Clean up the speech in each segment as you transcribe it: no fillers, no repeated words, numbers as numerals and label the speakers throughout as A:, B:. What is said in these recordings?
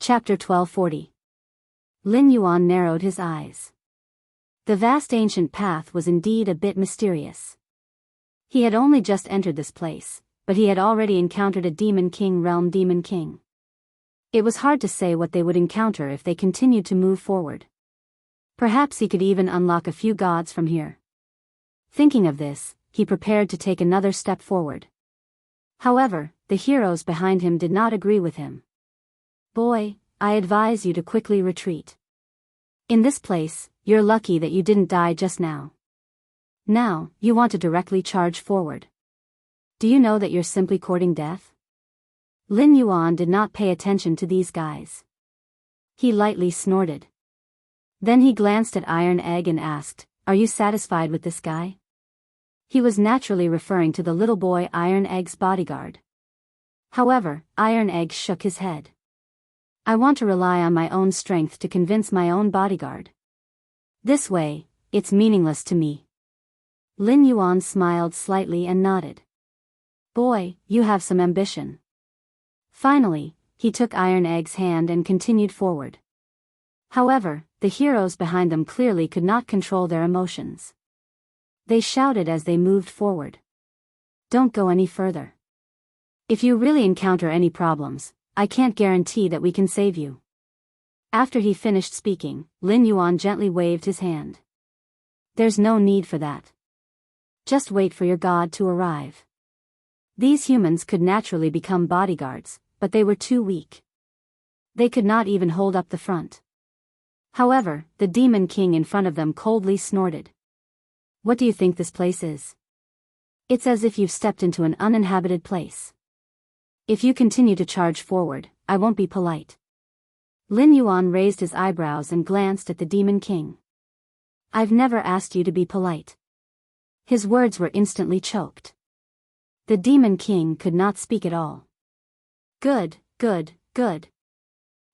A: Chapter 1240. Lin Yuan narrowed his eyes. The vast ancient path was indeed a bit mysterious. He had only just entered this place, but he had already encountered a Demon King realm Demon King. It was hard to say what they would encounter if they continued to move forward. Perhaps he could even unlock a few gods from here. Thinking of this, he prepared to take another step forward. However, the heroes behind him did not agree with him. "Boy, I advise you to quickly retreat. In this place, you're lucky that you didn't die just now. Now, you want to directly charge forward. Do you know that you're simply courting death?" Lin Yuan did not pay attention to these guys. He lightly snorted. Then he glanced at Iron Egg and asked, "Are you satisfied with this guy?" He was naturally referring to the little boy Iron Egg's bodyguard. However, Iron Egg shook his head. "I want to rely on my own strength to convince my own bodyguard. This way, it's meaningless to me." Lin Yuan smiled slightly and nodded. "Boy, you have some ambition." Finally, he took Iron Egg's hand and continued forward. However, the heroes behind them clearly could not control their emotions. They shouted as they moved forward. "Don't go any further. If you really encounter any problems, I can't guarantee that we can save you." After he finished speaking, Lin Yuan gently waved his hand. "There's no need for that. Just wait for your god to arrive." These humans could naturally become bodyguards, but they were too weak. They could not even hold up the front. However, the Demon King in front of them coldly snorted. "What do you think this place is? It's as if you've stepped into an uninhabited place. If you continue to charge forward, I won't be polite." Lin Yuan raised his eyebrows and glanced at the Demon King. "I've never asked you to be polite." His words were instantly choked. The Demon King could not speak at all. Good.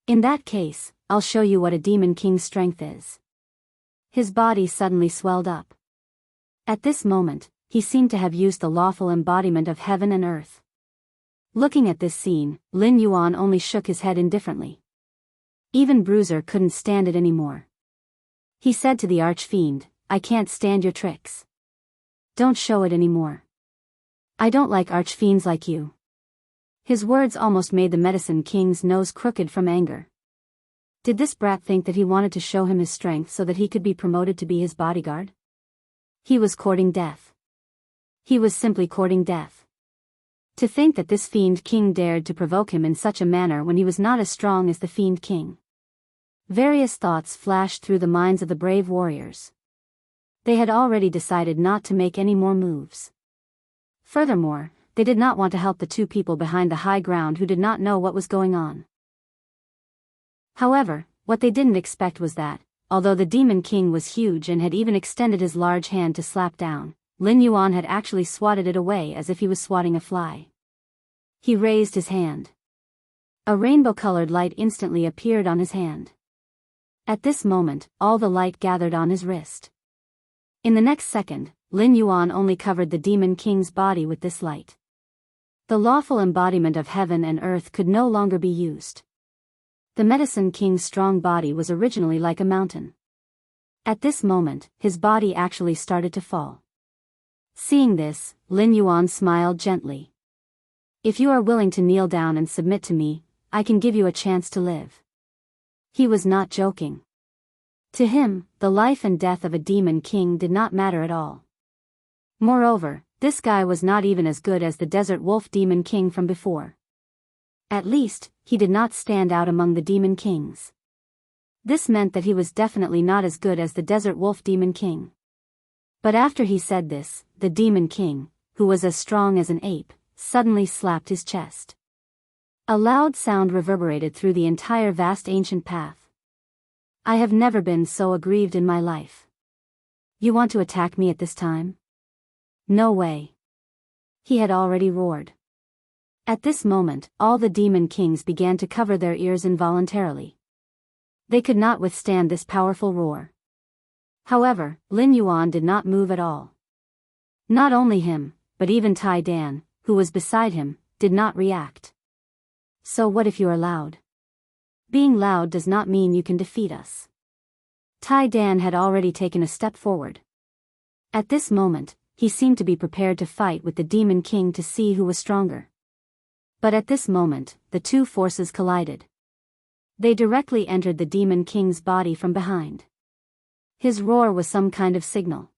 A: In that case, I'll show you what a Demon King's strength is." His body suddenly swelled up. At this moment, he seemed to have used the lawful embodiment of heaven and earth. Looking at this scene, Lin Yuan only shook his head indifferently. Even Bruiser couldn't stand it anymore. He said to the Archfiend, "I can't stand your tricks. Don't show it anymore. I don't like Archfiends like you." His words almost made the Medicine King's nose crooked from anger. Did this brat think that he wanted to show him his strength so that he could be promoted to be his bodyguard? He was courting death. He was simply courting death. To think that this Fiend King dared to provoke him in such a manner when he was not as strong as the Fiend King. Various thoughts flashed through the minds of the brave warriors. They had already decided not to make any more moves. Furthermore, they did not want to help the two people behind the high ground who did not know what was going on. However, what they didn't expect was that, although the Demon King was huge and had even extended his large hand to slap down, Lin Yuan had actually swatted it away as if he was swatting a fly. He raised his hand. A rainbow-colored light instantly appeared on his hand. At this moment, all the light gathered on his wrist. In the next second, Lin Yuan only covered the Demon King's body with this light. The lawful embodiment of heaven and earth could no longer be used. The Medicine King's strong body was originally like a mountain. At this moment, his body actually started to fall. Seeing this, Lin Yuan smiled gently. "If you are willing to kneel down and submit to me, I can give you a chance to live." He was not joking. To him, the life and death of a Demon King did not matter at all. Moreover, this guy was not even as good as the Desert Wolf Demon King from before. At least, he did not stand out among the Demon Kings. This meant that he was definitely not as good as the Desert Wolf Demon King. But after he said this, the Demon King, who was as strong as an ape, suddenly slapped his chest. A loud sound reverberated through the entire vast ancient path. "I have never been so aggrieved in my life. You want to attack me at this time? No way." He had already roared. At this moment, all the Demon Kings began to cover their ears involuntarily. They could not withstand this powerful roar. However, Lin Yuan did not move at all. Not only him, but even Tai Dan, who was beside him, did not react. "So what if you are loud?" Being loud does not mean you can defeat us. Tai Dan had already taken a step forward. At this moment, he seemed to be prepared to fight with the Demon King to see who was stronger. But at this moment, the two forces collided. They directly entered the Demon King's body from behind. His roar was some kind of signal.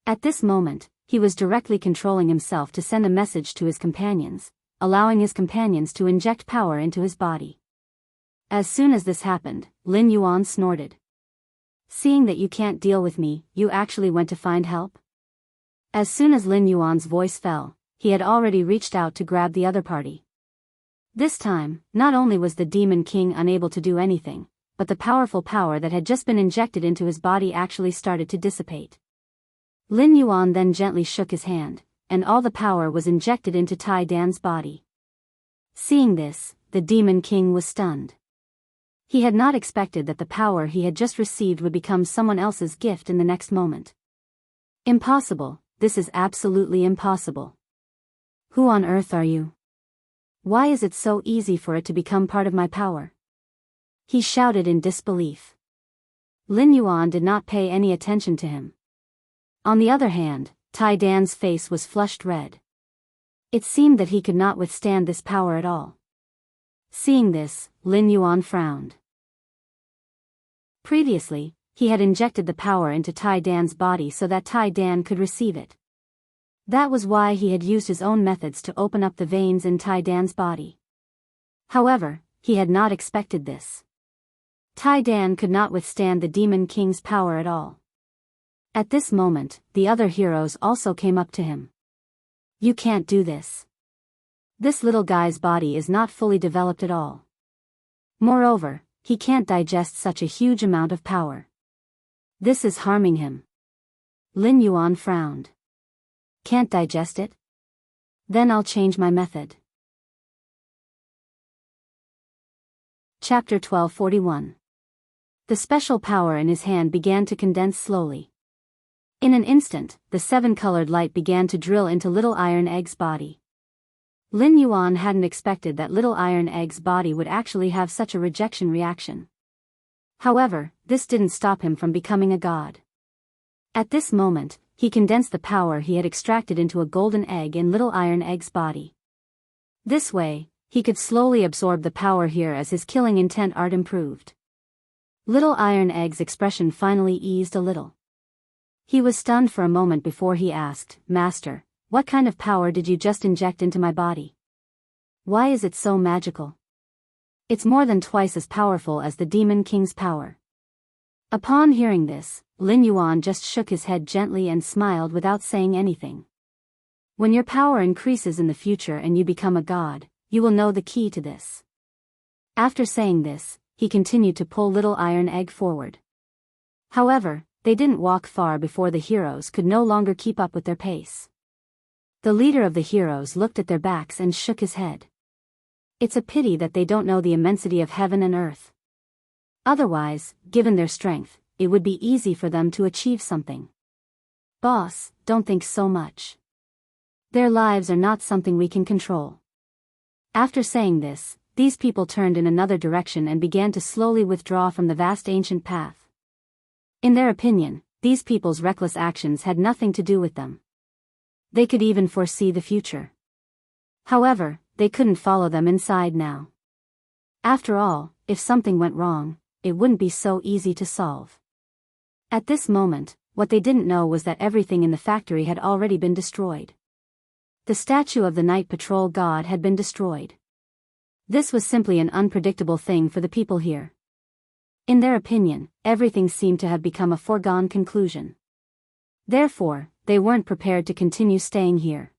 A: At this moment, he was directly controlling himself to send a message to his companions, allowing his companions to inject power into his body. As soon as this happened, Lin Yuan snorted. Seeing that you can't deal with me, you actually went to find help? As soon as Lin Yuan's voice fell, he had already reached out to grab the other party. This time, not only was the Demon King unable to do anything, but the powerful power that had just been injected into his body actually started to dissipate. Lin Yuan then gently shook his hand, and all the power was injected into Tai Dan's body. Seeing this, the Demon King was stunned. He had not expected that the power he had just received would become someone else's gift in the next moment. Impossible, this is absolutely impossible. Who on earth are you? Why is it so easy for it to become part of my power? He shouted in disbelief. Lin Yuan did not pay any attention to him. On the other hand, Tai Dan's face was flushed red. It seemed that he could not withstand this power at all. Seeing this, Lin Yuan frowned. Previously, he had injected the power into Tai Dan's body so that Tai Dan could receive it. That was why he had used his own methods to open up the veins in Tai Dan's body. However, he had not expected this. Tai Dan could not withstand the Demon King's power at all. At this moment, the other heroes also came up to him. You can't do this. This little guy's body is not fully developed at all. Moreover, he can't digest such a huge amount of power. This is harming him. Lin Yuan frowned. Can't digest it? Then I'll change my method. Chapter 1241. The special power in his hand began to condense slowly. In an instant, the seven-colored light began to drill into Little Iron Egg's body. Lin Yuan hadn't expected that Little Iron Egg's body would actually have such a rejection reaction. However, this didn't stop him from becoming a god. At this moment, he condensed the power he had extracted into a golden egg in Little Iron Egg's body. This way, he could slowly absorb the power here as his killing intent art improved. Little Iron Egg's expression finally eased a little. He was stunned for a moment before he asked, Master, what kind of power did you just inject into my body? Why is it so magical? It's more than twice as powerful as the Demon King's power. Upon hearing this, Lin Yuan just shook his head gently and smiled without saying anything. When your power increases in the future and you become a god, you will know the key to this. After saying this, he continued to pull Little Iron Egg forward. However, they didn't walk far before the heroes could no longer keep up with their pace. The leader of the heroes looked at their backs and shook his head. It's a pity that they don't know the immensity of heaven and earth. Otherwise, given their strength, it would be easy for them to achieve something. Boss, don't think so much. Their lives are not something we can control. After saying this, these people turned in another direction and began to slowly withdraw from the vast ancient path. In their opinion, these people's reckless actions had nothing to do with them. They could even foresee the future. However, they couldn't follow them inside now. After all, if something went wrong, it wouldn't be so easy to solve. At this moment, what they didn't know was that everything in the factory had already been destroyed. The statue of the Night Patrol god had been destroyed. This was simply an unpredictable thing for the people here. In their opinion, everything seemed to have become a foregone conclusion. Therefore, they weren't prepared to continue staying here.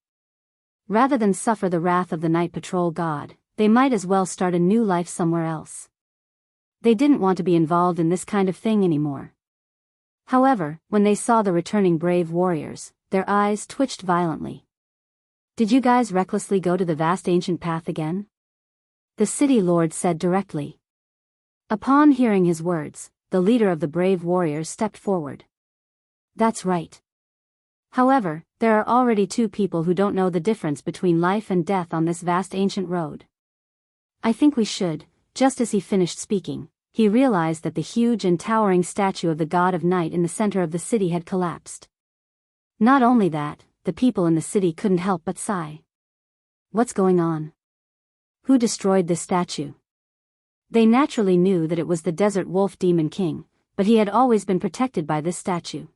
A: Rather than suffer the wrath of the Night Patrol god, they might as well start a new life somewhere else. They didn't want to be involved in this kind of thing anymore. However, when they saw the returning brave warriors, their eyes twitched violently. Did you guys recklessly go to the vast ancient path again? The city lord said directly. Upon hearing his words, the leader of the brave warriors stepped forward. That's right. However, there are already two people who don't know the difference between life and death on this vast ancient road. I think we should, just as he finished speaking, he realized that the huge and towering statue of the god of night in the center of the city had collapsed. Not only that, the people in the city couldn't help but sigh. What's going on? Who destroyed this statue? They naturally knew that it was the desert wolf demon king, but he had always been protected by this statue.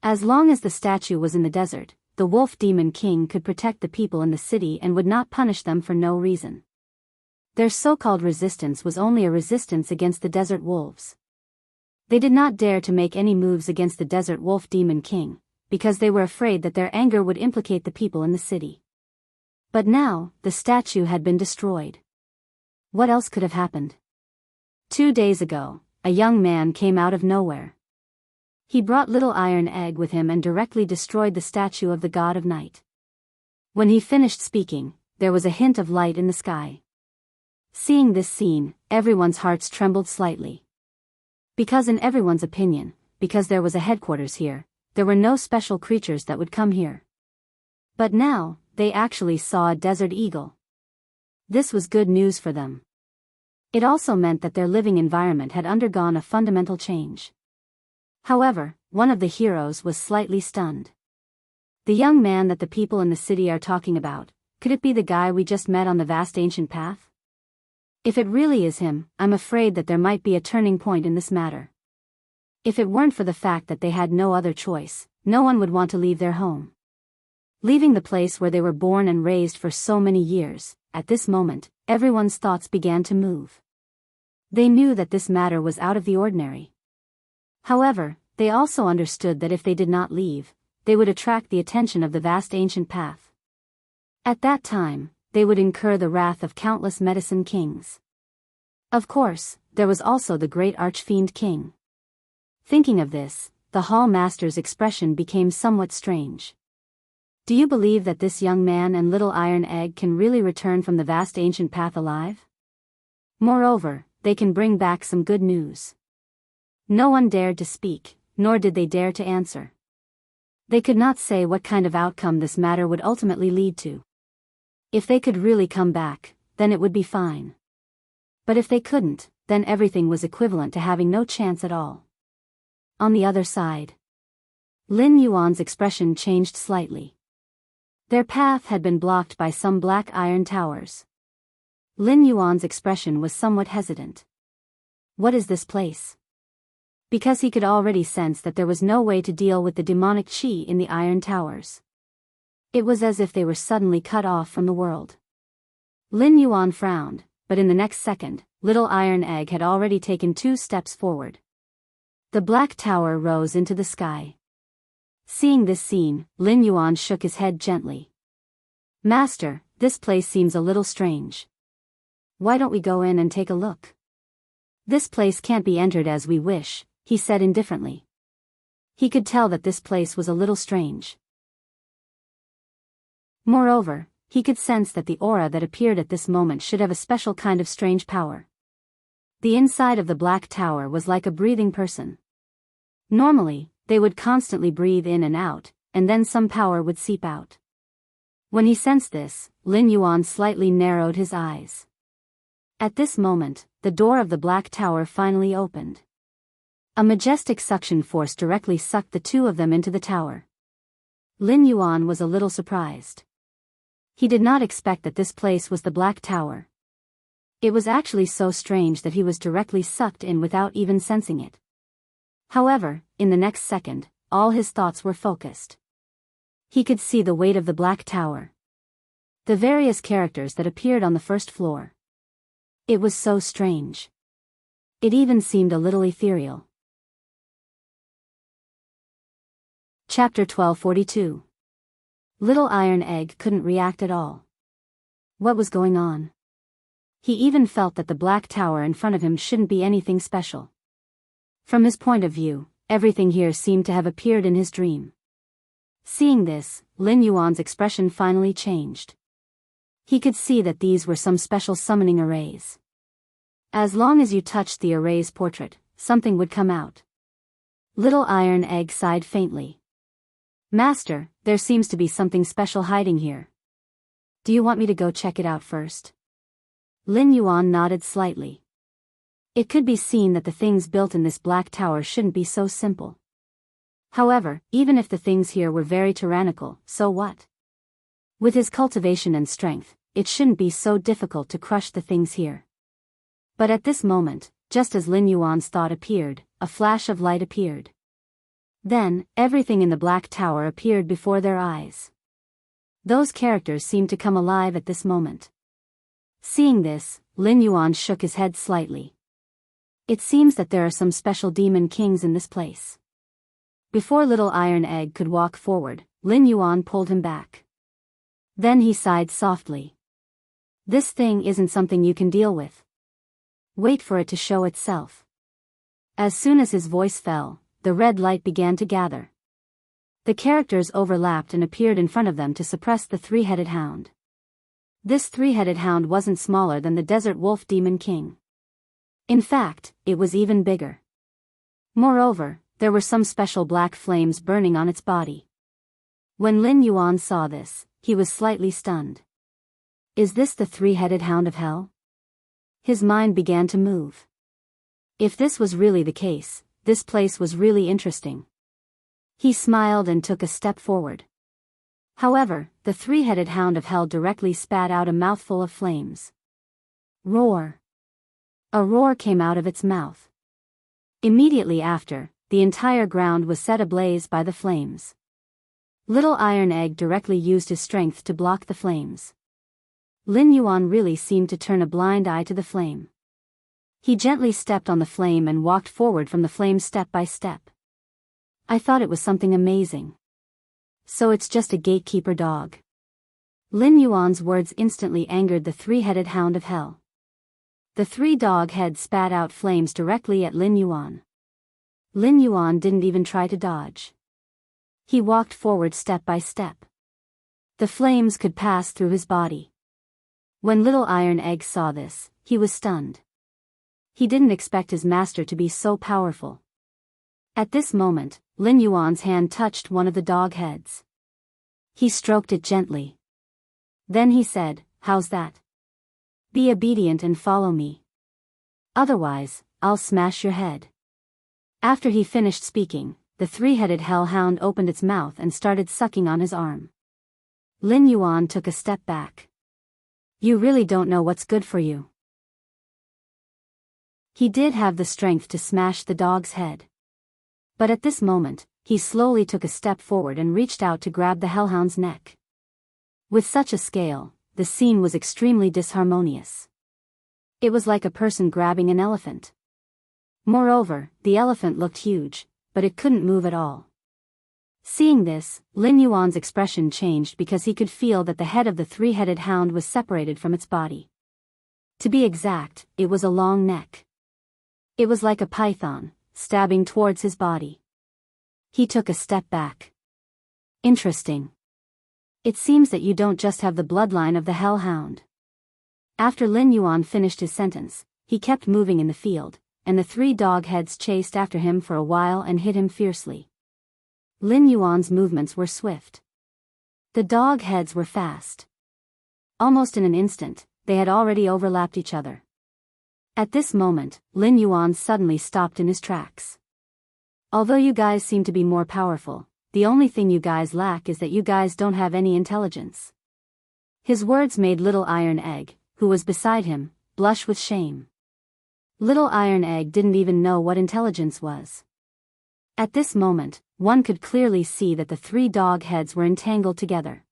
A: As long as the statue was in the desert, the wolf demon king could protect the people in the city and would not punish them for no reason. Their so-called resistance was only a resistance against the desert wolves. They did not dare to make any moves against the desert wolf demon king, because they were afraid that their anger would implicate the people in the city. But now, the statue had been destroyed. What else could have happened? 2 days ago, a young man came out of nowhere. He brought Little Iron Egg with him and directly destroyed the statue of the god of night. When he finished speaking, there was a hint of light in the sky. Seeing this scene, everyone's hearts trembled slightly. Because in everyone's opinion, because there was a headquarters here, there were no special creatures that would come here. But now, they actually saw a desert eagle. This was good news for them. It also meant that their living environment had undergone a fundamental change. However, one of the heroes was slightly stunned. The young man that the people in the city are talking about, could it be the guy we just met on the vast ancient path? If it really is him, I'm afraid that there might be a turning point in this matter. If it weren't for the fact that they had no other choice, no one would want to leave their home. Leaving the place where they were born and raised for so many years, at this moment, everyone's thoughts began to move. They knew that this matter was out of the ordinary. However, they also understood that if they did not leave, they would attract the attention of the vast ancient path. At that time, they would incur the wrath of countless medicine kings. Of course, there was also the great archfiend king. Thinking of this, the hall master's expression became somewhat strange. Do you believe that this young man and Little Iron Egg can really return from the vast ancient path alive? Moreover, they can bring back some good news. No one dared to speak, nor did they dare to answer. They could not say what kind of outcome this matter would ultimately lead to. If they could really come back, then it would be fine. But if they couldn't, then everything was equivalent to having no chance at all. On the other side, Lin Yuan's expression changed slightly. Their path had been blocked by some black iron towers. Lin Yuan's expression was somewhat hesitant. What is this place? Because he could already sense that there was no way to deal with the demonic qi in the iron towers. It was as if they were suddenly cut off from the world. Lin Yuan frowned, but in the next second, Little Iron Egg had already taken 2 steps forward. The black tower rose into the sky. Seeing this scene, Lin Yuan shook his head gently. Master, this place seems a little strange. Why don't we go in and take a look? This place can't be entered as we wish, he said indifferently. He could tell that this place was a little strange. Moreover, he could sense that the aura that appeared at this moment should have a special kind of strange power. The inside of the black tower was like a breathing person. Normally, they would constantly breathe in and out, and then some power would seep out. When he sensed this, Lin Yuan slightly narrowed his eyes. At this moment, the door of the black tower finally opened. A majestic suction force directly sucked the 2 of them into the tower. Lin Yuan was a little surprised. He did not expect that this place was the black tower. It was actually so strange that he was directly sucked in without even sensing it. However, in the next second, all his thoughts were focused. He could see the weight of the black tower. The various characters that appeared on the first floor. It was so strange. It even seemed a little ethereal. Chapter 1242. Little Iron Egg couldn't react at all. What was going on? He even felt that the black tower in front of him shouldn't be anything special. From his point of view, everything here seemed to have appeared in his dream. Seeing this, Lin Yuan's expression finally changed. He could see that these were some special summoning arrays. As long as you touched the array's portrait, something would come out. Little Iron Egg sighed faintly. Master, there seems to be something special hiding here. Do you want me to go check it out first? Lin Yuan nodded slightly. It could be seen that the things built in this black tower shouldn't be so simple. However, even if the things here were very tyrannical, so what? With his cultivation and strength, it shouldn't be so difficult to crush the things here. But at this moment, just as Lin Yuan's thought appeared, a flash of light appeared. Then, everything in the black tower appeared before their eyes. Those characters seemed to come alive at this moment. Seeing this, Lin Yuan shook his head slightly. It seems that there are some special demon kings in this place. Before Little Iron Egg could walk forward, Lin Yuan pulled him back. Then he sighed softly. This thing isn't something you can deal with. Wait for it to show itself. As soon as his voice fell, the red light began to gather. The characters overlapped and appeared in front of them to suppress the three-headed hound. This three-headed hound wasn't smaller than the Desert Wolf Demon King. In fact, it was even bigger. Moreover, there were some special black flames burning on its body. When Lin Yuan saw this, he was slightly stunned. Is this the three-headed hound of hell? His mind began to move. If this was really the case, this place was really interesting. He smiled and took a step forward. However, the three-headed hound of hell directly spat out a mouthful of flames. Roar! A roar came out of its mouth. Immediately after, the entire ground was set ablaze by the flames. Little Iron Egg directly used his strength to block the flames. Lin Yuan really seemed to turn a blind eye to the flame. He gently stepped on the flame and walked forward from the flame step by step. I thought it was something amazing. So it's just a gatekeeper dog. Lin Yuan's words instantly angered the three-headed hound of hell. The three dog heads spat out flames directly at Lin Yuan. Lin Yuan didn't even try to dodge. He walked forward step by step. The flames could pass through his body. When Little Iron Egg saw this, he was stunned. He didn't expect his master to be so powerful. At this moment, Lin Yuan's hand touched one of the dog heads. He stroked it gently. Then he said, "How's that? Be obedient and follow me. Otherwise, I'll smash your head." After he finished speaking, the three-headed hellhound opened its mouth and started sucking on his arm. Lin Yuan took a step back. You really don't know what's good for you. He did have the strength to smash the dog's head. But at this moment, he slowly took a step forward and reached out to grab the hellhound's neck. With such a scale, the scene was extremely disharmonious. It was like a person grabbing an elephant. Moreover, the elephant looked huge, but it couldn't move at all. Seeing this, Lin Yuan's expression changed because he could feel that the head of the three-headed hound was separated from its body. To be exact, it was a long neck. It was like a python, stabbing towards his body. He took a step back. Interesting. It seems that you don't just have the bloodline of the hellhound. After Lin Yuan finished his sentence, he kept moving in the field, and the three dog heads chased after him for a while and hit him fiercely. Lin Yuan's movements were swift. The dog heads were fast. Almost in an instant, they had already overlapped each other. At this moment, Lin Yuan suddenly stopped in his tracks. Although you guys seem to be more powerful, the only thing you guys lack is that you guys don't have any intelligence. His words made Little Iron Egg, who was beside him, blush with shame. Little Iron Egg didn't even know what intelligence was. At this moment, one could clearly see that the three dog heads were entangled together.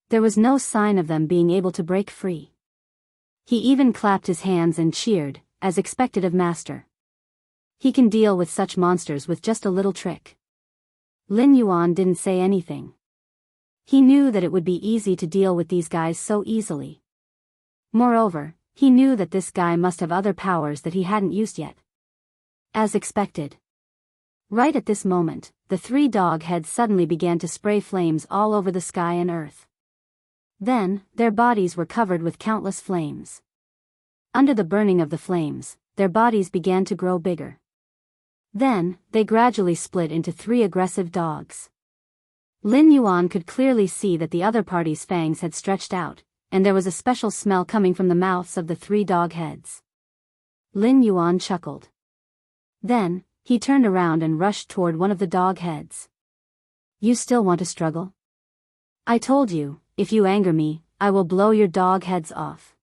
A: There was no sign of them being able to break free. He even clapped his hands and cheered, as expected of Master. He can deal with such monsters with just a little trick. Lin Yuan didn't say anything. He knew that it would be easy to deal with these guys so easily. Moreover, he knew that this guy must have other powers that he hadn't used yet. As expected. Right at this moment, the three dog heads suddenly began to spray flames all over the sky and earth. Then, their bodies were covered with countless flames. Under the burning of the flames, their bodies began to grow bigger. Then, they gradually split into three aggressive dogs. Lin Yuan could clearly see that the other party's fangs had stretched out, and there was a special smell coming from the mouths of the 3 dog heads. Lin Yuan chuckled. Then, he turned around and rushed toward one of the dog heads. You still want to struggle? I told you, if you anger me, I will blow your dog heads off.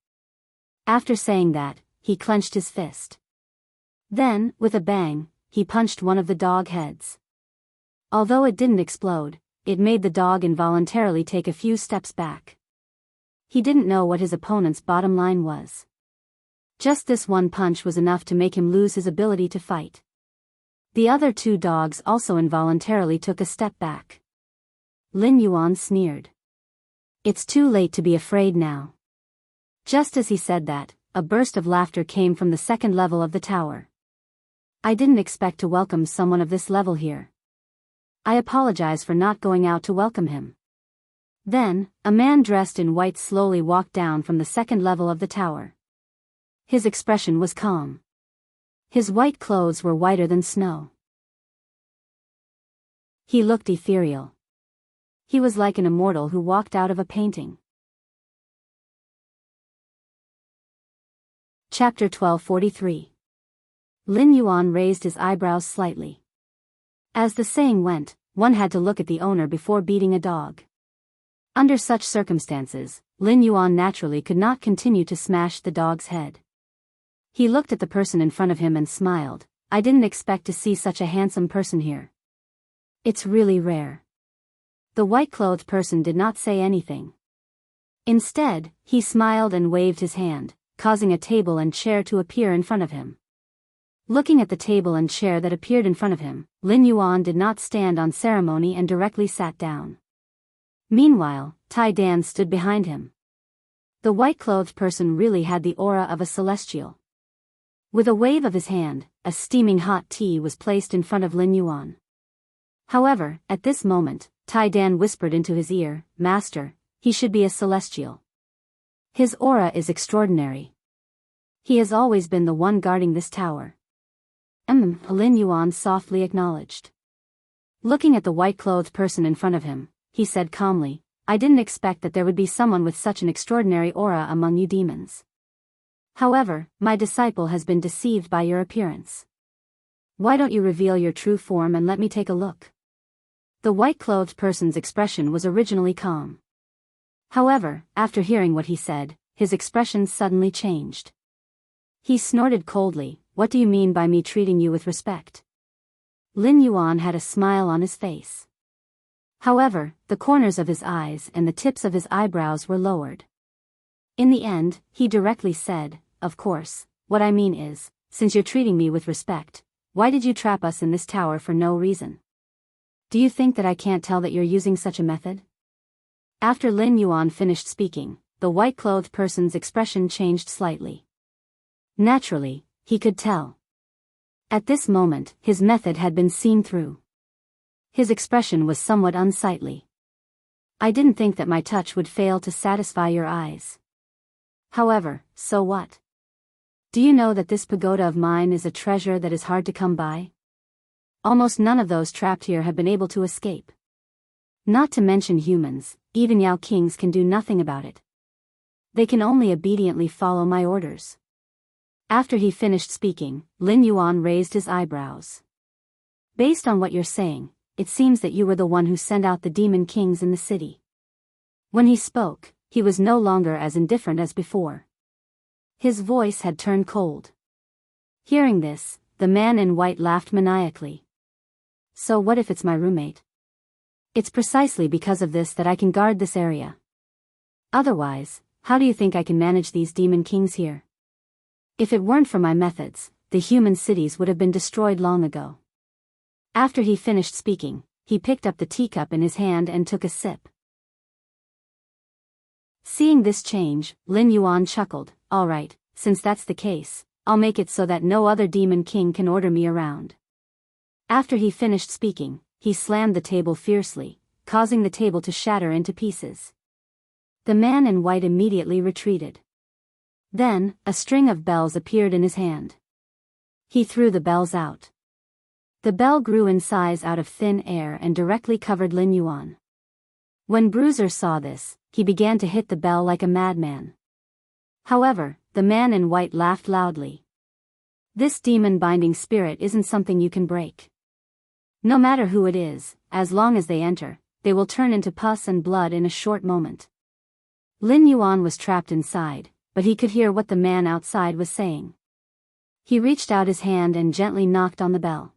A: After saying that, he clenched his fist. Then, with a bang, he punched one of the dog heads. Although it didn't explode, it made the dog involuntarily take a few steps back. He didn't know what his opponent's bottom line was. Just this one punch was enough to make him lose his ability to fight. The other 2 dogs also involuntarily took a step back. Lin Yuan sneered. It's too late to be afraid now. Just as he said that, a burst of laughter came from the 2nd level of the tower. I didn't expect to welcome someone of this level here. I apologize for not going out to welcome him. Then, a man dressed in white slowly walked down from the 2nd level of the tower. His expression was calm. His white clothes were whiter than snow. He looked ethereal. He was like an immortal who walked out of a painting. Chapter 1243. Lin Yuan raised his eyebrows slightly. As the saying went, one had to look at the owner before beating a dog. Under such circumstances, Lin Yuan naturally could not continue to smash the dog's head. He looked at the person in front of him and smiled. I didn't expect to see such a handsome person here. It's really rare. The white-clothed person did not say anything. Instead, he smiled and waved his hand, causing a table and chair to appear in front of him. Looking at the table and chair that appeared in front of him, Lin Yuan did not stand on ceremony and directly sat down. Meanwhile, Tai Dan stood behind him. The white-clothed person really had the aura of a celestial. With a wave of his hand, a steaming hot tea was placed in front of Lin Yuan. However, at this moment, Tai Dan whispered into his ear, Master, he should be a celestial. His aura is extraordinary. He has always been the one guarding this tower. Lin Yuan softly acknowledged. Looking at the white-clothed person in front of him, he said calmly, I didn't expect that there would be someone with such an extraordinary aura among you demons. However, my disciple has been deceived by your appearance. Why don't you reveal your true form and let me take a look? The white-clothed person's expression was originally calm. However, after hearing what he said, his expression suddenly changed. He snorted coldly, What do you mean by me treating you with respect? Lin Yuan had a smile on his face. However, the corners of his eyes and the tips of his eyebrows were lowered. In the end, he directly said, Of course, what I mean is, since you're treating me with respect, why did you trap us in this tower for no reason? Do you think that I can't tell that you're using such a method? After Lin Yuan finished speaking, the white-clothed person's expression changed slightly. Naturally, he could tell. At this moment, his method had been seen through. His expression was somewhat unsightly. I didn't think that my touch would fail to satisfy your eyes. However, so what? Do you know that this pagoda of mine is a treasure that is hard to come by? Almost none of those trapped here have been able to escape. Not to mention humans, even Yao Kings can do nothing about it. They can only obediently follow my orders. After he finished speaking, Lin Yuan raised his eyebrows. Based on what you're saying, it seems that you were the one who sent out the demon kings in the city. When he spoke, he was no longer as indifferent as before. His voice had turned cold. Hearing this, the man in white laughed maniacally. So what if it's my roommate? It's precisely because of this that I can guard this area. Otherwise, how do you think I can manage these demon kings here? If it weren't for my methods, the human cities would have been destroyed long ago. After he finished speaking, he picked up the teacup in his hand and took a sip. Seeing this change, Lin Yuan chuckled, All right, since that's the case, I'll make it so that no other demon king can order me around. After he finished speaking, he slammed the table fiercely, causing the table to shatter into pieces. The man in white immediately retreated. Then, a string of bells appeared in his hand. He threw the bells out. The bell grew in size out of thin air and directly covered Lin Yuan. When Bruiser saw this, he began to hit the bell like a madman. However, the man in white laughed loudly. This demon-binding spirit isn't something you can break. No matter who it is, as long as they enter, they will turn into pus and blood in a short moment. Lin Yuan was trapped inside, but he could hear what the man outside was saying. He reached out his hand and gently knocked on the bell.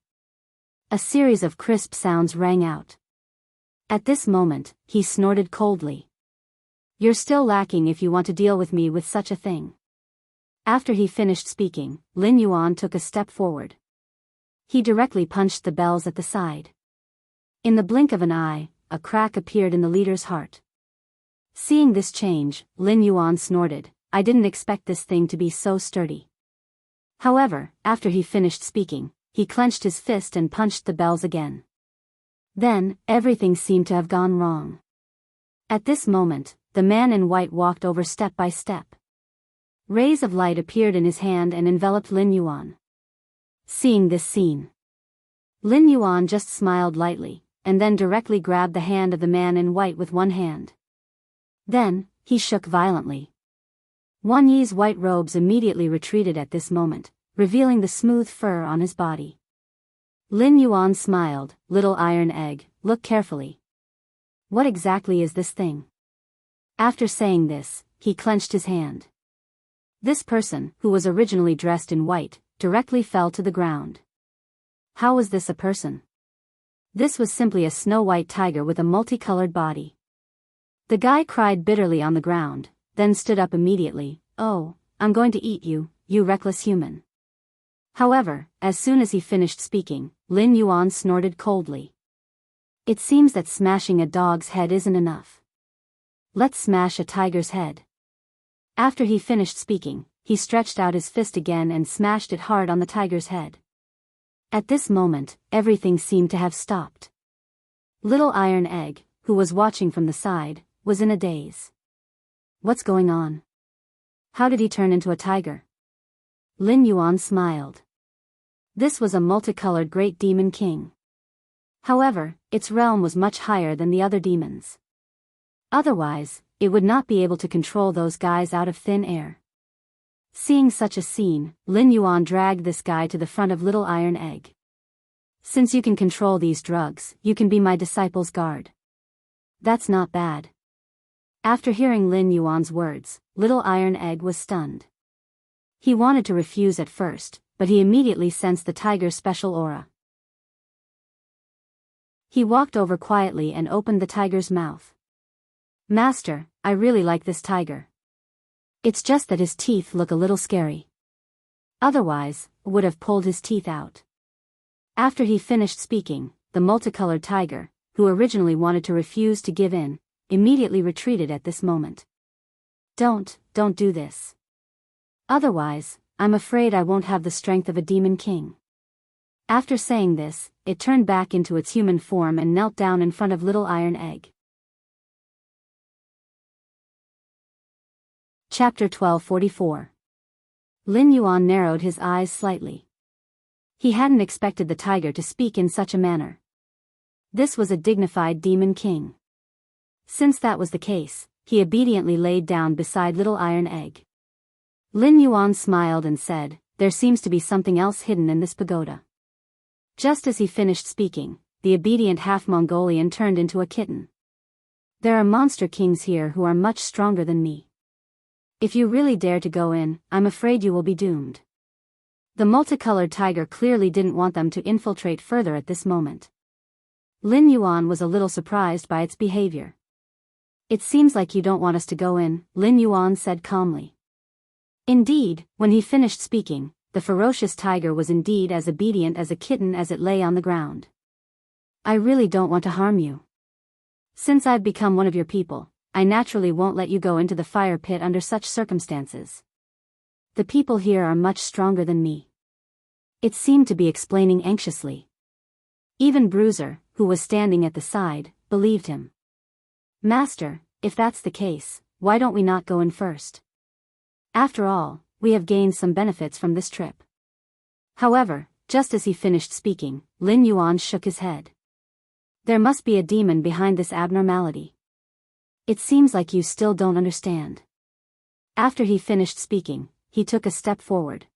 A: A series of crisp sounds rang out. At this moment, he snorted coldly. "You're still lacking if you want to deal with me with such a thing." After he finished speaking, Lin Yuan took a step forward. He directly punched the bells at the side. In the blink of an eye, a crack appeared in the leader's heart. Seeing this change, Lin Yuan snorted, "I didn't expect this thing to be so sturdy." However, after he finished speaking, he clenched his fist and punched the bells again. Then, everything seemed to have gone wrong. At this moment, the man in white walked over step by step. Rays of light appeared in his hand and enveloped Lin Yuan. Seeing this scene, Lin Yuan just smiled lightly, and then directly grabbed the hand of the man in white with one hand. Then, he shook violently. Wan Yi's white robes immediately retreated at this moment, revealing the smooth fur on his body. Lin Yuan smiled, "Little iron egg, look carefully. What exactly is this thing?" After saying this, he clenched his hand. This person, who was originally dressed in white, directly fell to the ground. How was this a person? This was simply a snow-white tiger with a multicolored body. The guy cried bitterly on the ground, then stood up immediately. "Oh, I'm going to eat you, you reckless human." However, as soon as he finished speaking, Lin Yuan snorted coldly. "It seems that smashing a dog's head isn't enough. Let's smash a tiger's head." After he finished speaking, he stretched out his fist again and smashed it hard on the tiger's head. At this moment, everything seemed to have stopped. Little Iron Egg, who was watching from the side, was in a daze. What's going on? How did he turn into a tiger? Lin Yuan smiled. This was a multicolored great demon king. However, its realm was much higher than the other demons. Otherwise, it would not be able to control those guys out of thin air. Seeing such a scene, Lin Yuan dragged this guy to the front of Little Iron Egg. "Since you can control these drugs, you can be my disciple's guard." "That's not bad." After hearing Lin Yuan's words, Little Iron Egg was stunned. He wanted to refuse at first, but he immediately sensed the tiger's special aura. He walked over quietly and opened the tiger's mouth. "Master, I really like this tiger. It's just that his teeth look a little scary. Otherwise, would have pulled his teeth out." After he finished speaking, the multicolored tiger, who originally wanted to refuse to give in, immediately retreated at this moment. Don't do this. Otherwise, I'm afraid I won't have the strength of a demon king." After saying this, it turned back into its human form and knelt down in front of Little Iron Egg. Chapter 1244. Lin Yuan narrowed his eyes slightly. He hadn't expected the tiger to speak in such a manner. This was a dignified demon king. Since that was the case, he obediently laid down beside Little Iron Egg. Lin Yuan smiled and said, "There seems to be something else hidden in this pagoda." Just as he finished speaking, the obedient half-Mongolian turned into a kitten. "There are monster kings here who are much stronger than me. If you really dare to go in, I'm afraid you will be doomed." The multicolored tiger clearly didn't want them to infiltrate further at this moment. Lin Yuan was a little surprised by its behavior. "It seems like you don't want us to go in," Lin Yuan said calmly. Indeed, when he finished speaking, the ferocious tiger was indeed as obedient as a kitten as it lay on the ground. "I really don't want to harm you. Since I've become one of your people, I naturally won't let you go into the fire pit under such circumstances. The people here are much stronger than me." It seemed to be explaining anxiously. Even Bruiser, who was standing at the side, believed him. "Master, if that's the case, why don't we not go in first? After all, we have gained some benefits from this trip." However, just as he finished speaking, Lin Yuan shook his head. There must be a demon behind this abnormality. It seems like you still don't understand. After he finished speaking, he took a step forward.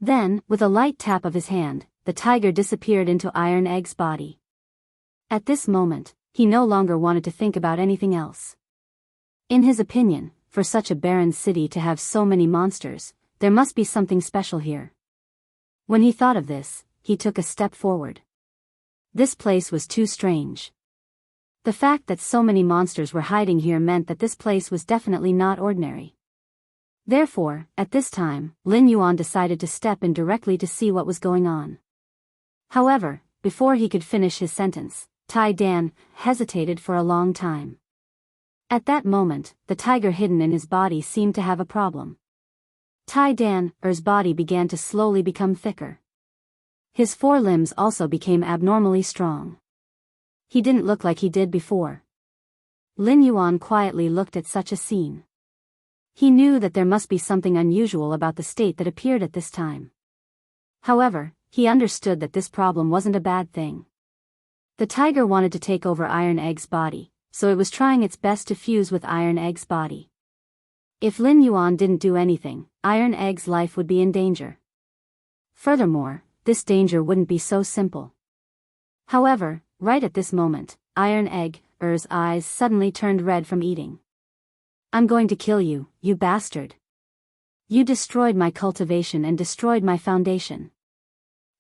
A: Then, with a light tap of his hand, the tiger disappeared into Iron Egg's body. At this moment, he no longer wanted to think about anything else. In his opinion, for such a barren city to have so many monsters, there must be something special here. When he thought of this, he took a step forward. This place was too strange. The fact that so many monsters were hiding here meant that this place was definitely not ordinary. Therefore, at this time, Lin Yuan decided to step in directly to see what was going on. However, before he could finish his sentence, Tai Dan hesitated for a long time. At that moment, the tiger hidden in his body seemed to have a problem. Tai Dan's body began to slowly become thicker. His forelimbs also became abnormally strong. He didn't look like he did before. Lin Yuan quietly looked at such a scene. He knew that there must be something unusual about the state that appeared at this time. However, he understood that this problem wasn't a bad thing. The tiger wanted to take over Iron Egg's body, so it was trying its best to fuse with Iron Egg's body. If Lin Yuan didn't do anything, Iron Egg's life would be in danger. Furthermore, this danger wouldn't be so simple. However, right at this moment, Iron Egg's eyes suddenly turned red from eating. I'm going to kill you, you bastard. You destroyed my cultivation and destroyed my foundation.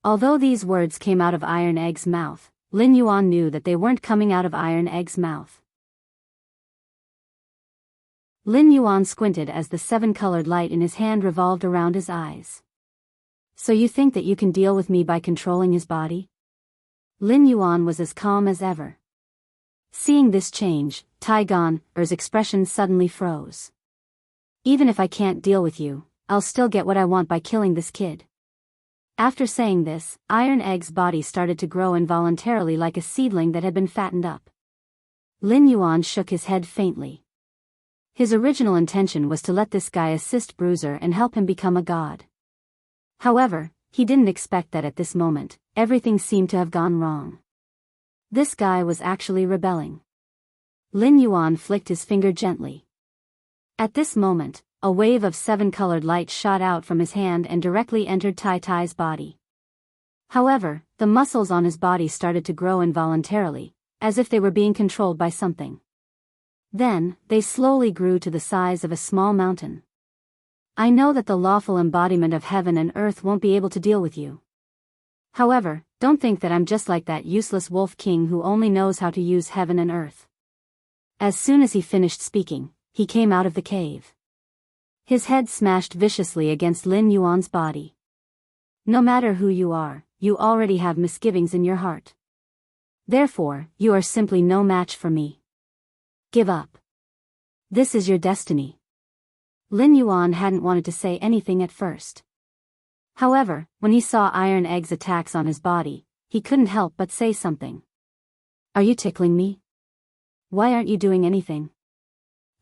A: Although these words came out of Iron Egg's mouth, Lin Yuan knew that they weren't coming out of Iron Egg's mouth. Lin Yuan squinted as the seven-colored light in his hand revolved around his eyes. So you think that you can deal with me by controlling his body? Lin Yuan was as calm as ever. Seeing this change, Tai Gan's expression suddenly froze. Even if I can't deal with you, I'll still get what I want by killing this kid. After saying this, Iron Egg's body started to grow involuntarily like a seedling that had been fattened up. Lin Yuan shook his head faintly. His original intention was to let this guy assist Bruiser and help him become a god. However, he didn't expect that at this moment, everything seemed to have gone wrong. This guy was actually rebelling. Lin Yuan flicked his finger gently. At this moment, a wave of seven-colored light shot out from his hand and directly entered Tai Tai's body. However, the muscles on his body started to grow involuntarily, as if they were being controlled by something. Then, they slowly grew to the size of a small mountain. I know that the lawful embodiment of heaven and earth won't be able to deal with you. However, don't think that I'm just like that useless wolf king who only knows how to use heaven and earth. As soon as he finished speaking, he came out of the cave. His head smashed viciously against Lin Yuan's body. No matter who you are, you already have misgivings in your heart. Therefore, you are simply no match for me. Give up. This is your destiny. Lin Yuan hadn't wanted to say anything at first. However, when he saw Iron Egg's attacks on his body, he couldn't help but say something. Are you tickling me? Why aren't you doing anything?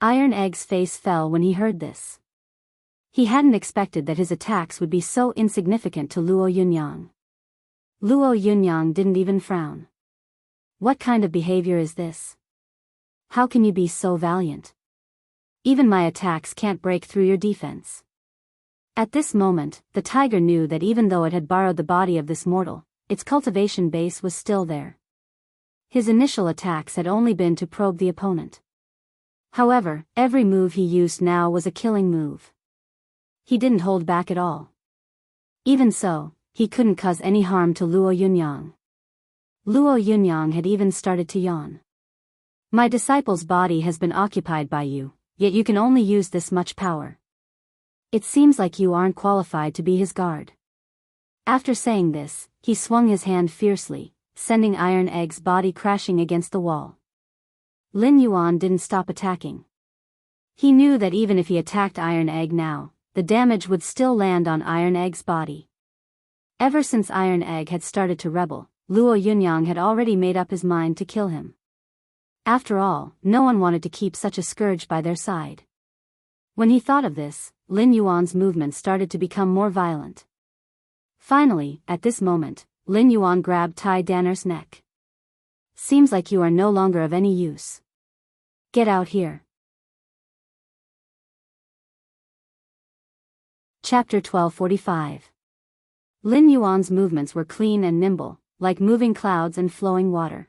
A: Iron Egg's face fell when he heard this. He hadn't expected that his attacks would be so insignificant to Luo Yunyang. Luo Yunyang didn't even frown. What kind of behavior is this? How can you be so valiant? Even my attacks can't break through your defense. At this moment, the tiger knew that even though it had borrowed the body of this mortal, its cultivation base was still there. His initial attacks had only been to probe the opponent. However, every move he used now was a killing move. He didn't hold back at all. Even so, he couldn't cause any harm to Luo Yunyang. Luo Yunyang had even started to yawn. My disciple's body has been occupied by you, yet you can only use this much power. It seems like you aren't qualified to be his guard. After saying this, he swung his hand fiercely, sending Iron Egg's body crashing against the wall. Lin Yuan didn't stop attacking. He knew that even if he attacked Iron Egg now, the damage would still land on Iron Egg's body. Ever since Iron Egg had started to rebel, Luo Yunyang had already made up his mind to kill him. After all, no one wanted to keep such a scourge by their side. When he thought of this, Lin Yuan's movements started to become more violent. Finally, at this moment, Lin Yuan grabbed Tai Danner's neck. Seems like you are no longer of any use. Get out here. Chapter 1245. Lin Yuan's movements were clean and nimble, like moving clouds and flowing water.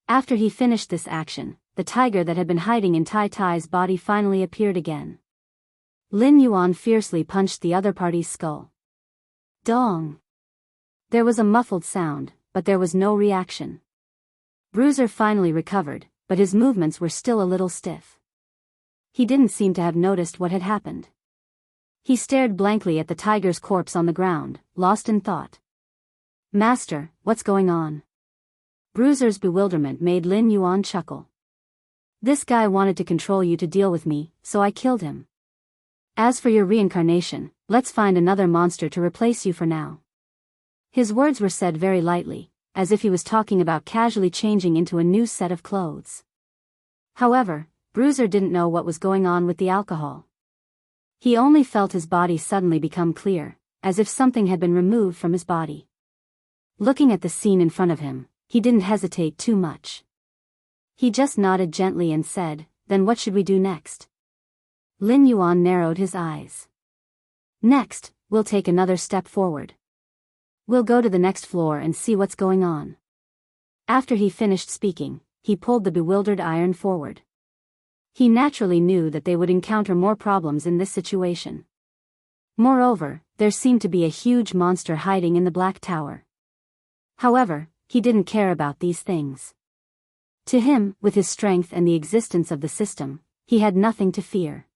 A: After he finished this action, the tiger that had been hiding in Tai Tai's body finally appeared again. Lin Yuan fiercely punched the other party's skull. Dong! There was a muffled sound, but there was no reaction. Bruiser finally recovered, but his movements were still a little stiff. He didn't seem to have noticed what had happened. He stared blankly at the tiger's corpse on the ground, lost in thought. Master, what's going on? Bruiser's bewilderment made Lin Yuan chuckle. This guy wanted to control you to deal with me, so I killed him. As for your reincarnation, let's find another monster to replace you for now. His words were said very lightly, as if he was talking about casually changing into a new set of clothes. However, Bruiser didn't know what was going on with the alcohol. He only felt his body suddenly become clear, as if something had been removed from his body. Looking at the scene in front of him, he didn't hesitate too much. He just nodded gently and said, "Then what should we do next?" Lin Yuan narrowed his eyes. "Next, we'll take another step forward. We'll go to the next floor and see what's going on." After he finished speaking, he pulled the bewildered iron forward. He naturally knew that they would encounter more problems in this situation. Moreover, there seemed to be a huge monster hiding in the Black Tower. However, he didn't care about these things. To him, with his strength and the existence of the system, he had nothing to fear.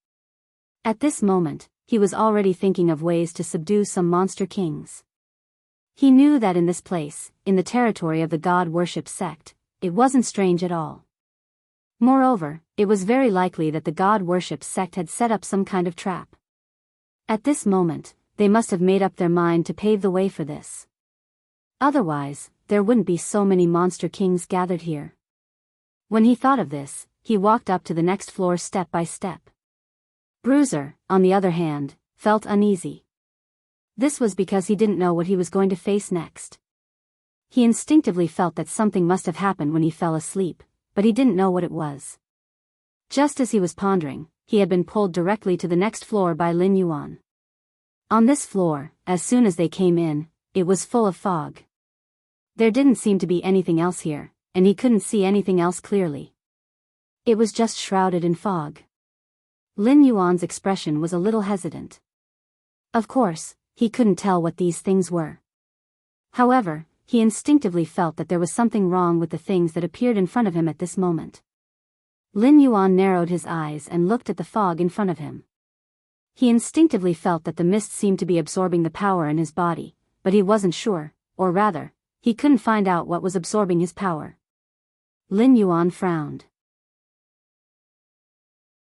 A: At this moment, he was already thinking of ways to subdue some monster kings. He knew that in this place, in the territory of the god-worship sect, it wasn't strange at all. Moreover, it was very likely that the god-worship sect had set up some kind of trap. At this moment, they must have made up their mind to pave the way for this. Otherwise, there wouldn't be so many monster kings gathered here. When he thought of this, he walked up to the next floor step by step. Bruiser, on the other hand, felt uneasy. This was because he didn't know what he was going to face next. He instinctively felt that something must have happened when he fell asleep, but he didn't know what it was. Just as he was pondering, he had been pulled directly to the next floor by Lin Yuan. On this floor, as soon as they came in, it was full of fog. There didn't seem to be anything else here, and he couldn't see anything else clearly. It was just shrouded in fog. Lin Yuan's expression was a little hesitant. Of course, he couldn't tell what these things were. However, he instinctively felt that there was something wrong with the things that appeared in front of him at this moment. Lin Yuan narrowed his eyes and looked at the fog in front of him. He instinctively felt that the mist seemed to be absorbing the power in his body, but he wasn't sure, or rather, he couldn't find out what was absorbing his power. Lin Yuan frowned.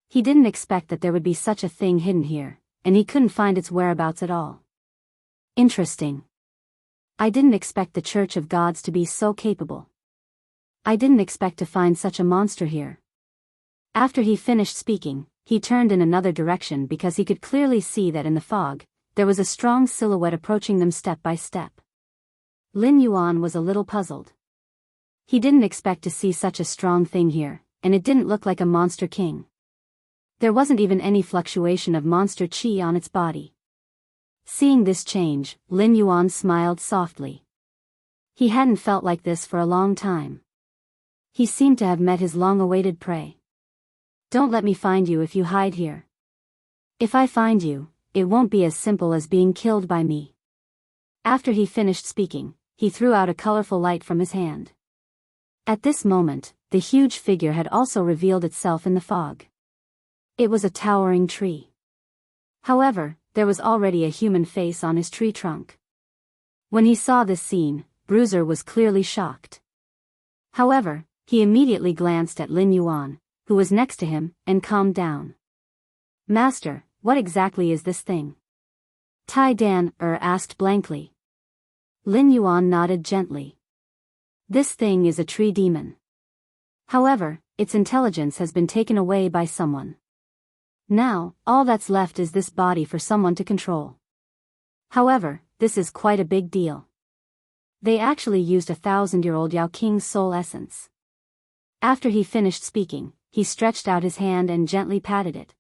A: He didn't expect that there would be such a thing hidden here, and he couldn't find its whereabouts at all. Interesting. I didn't expect the Church of Gods to be so capable. I didn't expect to find such a monster here. After he finished speaking, he turned in another direction because he could clearly see that in the fog, there was a strong silhouette approaching them step by step. Lin Yuan was a little puzzled. He didn't expect to see such a strong thing here, and it didn't look like a monster king. There wasn't even any fluctuation of monster chi on its body. Seeing this change, Lin Yuan smiled softly. He hadn't felt like this for a long time. He seemed to have met his long-awaited prey. Don't let me find you if you hide here. If I find you, it won't be as simple as being killed by me. After he finished speaking, he threw out a colorful light from his hand. At this moment, the huge figure had also revealed itself in the fog. It was a towering tree. However, there was already a human face on his tree trunk. When he saw this scene, Bruiser was clearly shocked. However, he immediately glanced at Lin Yuan, who was next to him, and calmed down. "Master, what exactly is this thing?" Tai Dan asked blankly. Lin Yuan nodded gently. "This thing is a tree demon. However, its intelligence has been taken away by someone. Now, all that's left is this body for someone to control. However, this is quite a big deal. They actually used 1,000-year-old Yao King's soul essence." After he finished speaking, he stretched out his hand and gently patted it.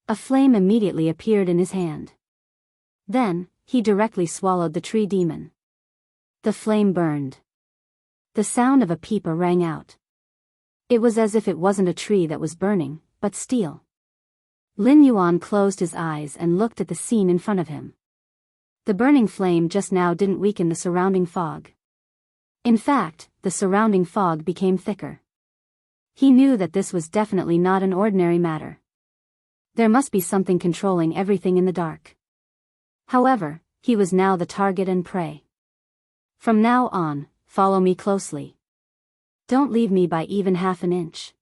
A: A flame immediately appeared in his hand. Then, he directly swallowed the tree demon. The flame burned. The sound of a peepa rang out. It was as if it wasn't a tree that was burning, but steel. Lin Yuan closed his eyes and looked at the scene in front of him. The burning flame just now didn't weaken the surrounding fog. In fact, the surrounding fog became thicker. He knew that this was definitely not an ordinary matter. There must be something controlling everything in the dark. However, he was now the target and prey. From now on, follow me closely. Don't leave me by even half an inch.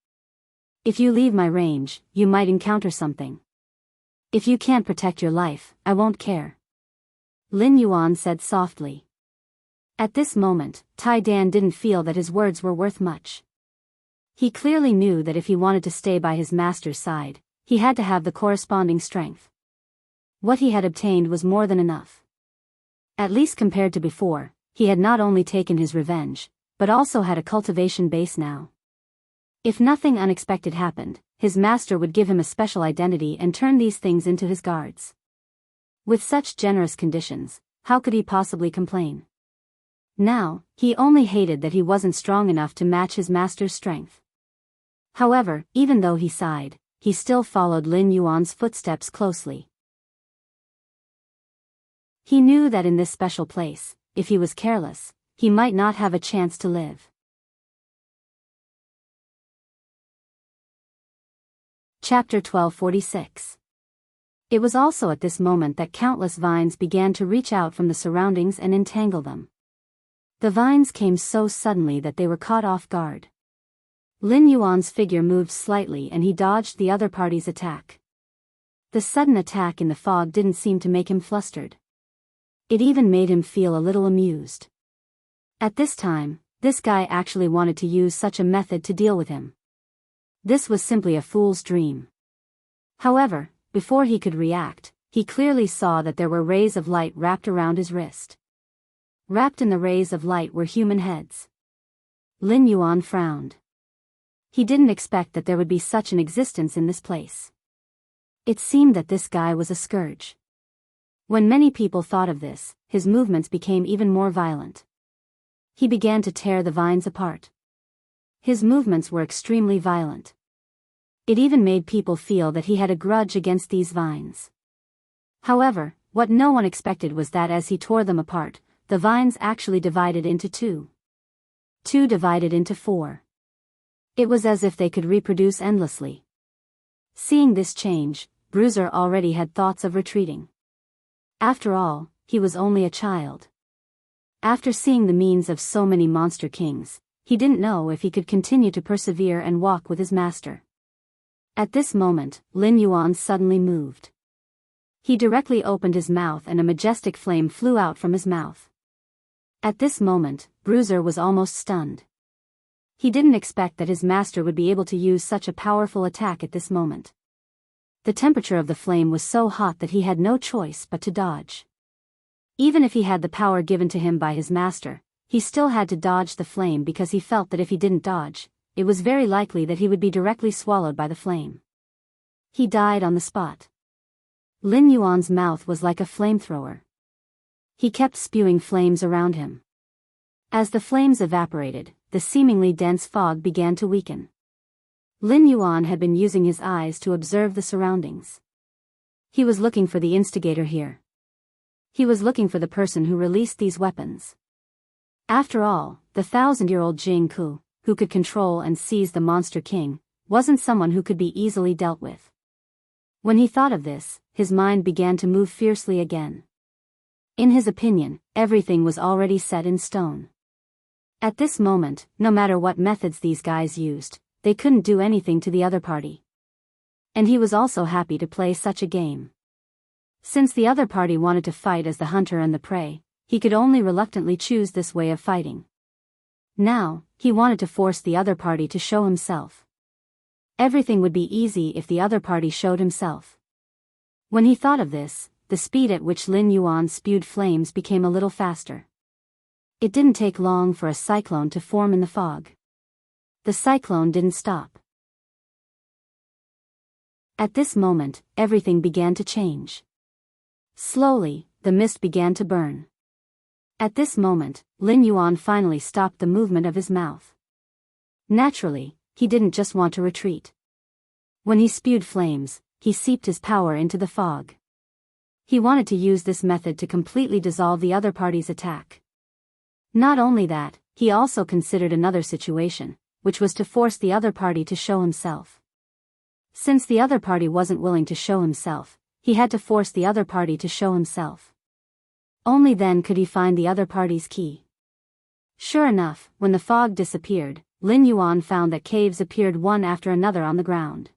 A: If you leave my range, you might encounter something. If you can't protect your life, I won't care. Lin Yuan said softly. At this moment, Tai Dan didn't feel that his words were worth much. He clearly knew that if he wanted to stay by his master's side, he had to have the corresponding strength. What he had obtained was more than enough. At least compared to before, he had not only taken his revenge, but also had a cultivation base now. If nothing unexpected happened, his master would give him a special identity and turn these things into his guards. With such generous conditions, how could he possibly complain? Now, he only hated that he wasn't strong enough to match his master's strength. However, even though he sighed, he still followed Lin Yuan's footsteps closely. He knew that in this special place, if he was careless, he might not have a chance to live. Chapter 1246. It was also at this moment that countless vines began to reach out from the surroundings and entangle them. The vines came so suddenly that they were caught off guard. Lin Yuan's figure moved slightly and he dodged the other party's attack. The sudden attack in the fog didn't seem to make him flustered. It even made him feel a little amused. At this time, this guy actually wanted to use such a method to deal with him. This was simply a fool's dream. However, before he could react, he clearly saw that there were rays of light wrapped around his wrist. Wrapped in the rays of light were human heads. Lin Yuan frowned. He didn't expect that there would be such an existence in this place. It seemed that this guy was a scourge. When many people thought of this, his movements became even more violent. He began to tear the vines apart. His movements were extremely violent. It even made people feel that he had a grudge against these vines. However, what no one expected was that as he tore them apart, the vines actually divided into two. Two divided into four. It was as if they could reproduce endlessly. Seeing this change, Bruiser already had thoughts of retreating. After all, he was only a child. After seeing the means of so many monster kings, he didn't know if he could continue to persevere and walk with his master. At this moment, Lin Yuan suddenly moved. He directly opened his mouth and a majestic flame flew out from his mouth. At this moment, Bruiser was almost stunned. He didn't expect that his master would be able to use such a powerful attack at this moment. The temperature of the flame was so hot that he had no choice but to dodge. Even if he had the power given to him by his master, he still had to dodge the flame because he felt that if he didn't dodge, it was very likely that he would be directly swallowed by the flame. He died on the spot. Lin Yuan's mouth was like a flamethrower. He kept spewing flames around him. As the flames evaporated, the seemingly dense fog began to weaken. Lin Yuan had been using his eyes to observe the surroundings. He was looking for the instigator here. He was looking for the person who released these weapons. After all, the 1,000-year-old Jing Ku, who could control and seize the Monster King, wasn't someone who could be easily dealt with. When he thought of this, his mind began to move fiercely again. In his opinion, everything was already set in stone. At this moment, no matter what methods these guys used, they couldn't do anything to the other party. And he was also happy to play such a game. Since the other party wanted to fight as the hunter and the prey, he could only reluctantly choose this way of fighting. Now, he wanted to force the other party to show himself. Everything would be easy if the other party showed himself. When he thought of this, the speed at which Lin Yuan spewed flames became a little faster. It didn't take long for a cyclone to form in the fog. The cyclone didn't stop. At this moment, everything began to change. Slowly, the mist began to burn. At this moment, Lin Yuan finally stopped the movement of his mouth. Naturally, he didn't just want to retreat. When he spewed flames, he seeped his power into the fog. He wanted to use this method to completely dissolve the other party's attack. Not only that, he also considered another situation, which was to force the other party to show himself. Since the other party wasn't willing to show himself, he had to force the other party to show himself. Only then could he find the other party's key. Sure enough, when the fog disappeared, Lin Yuan found that caves appeared one after another on the ground.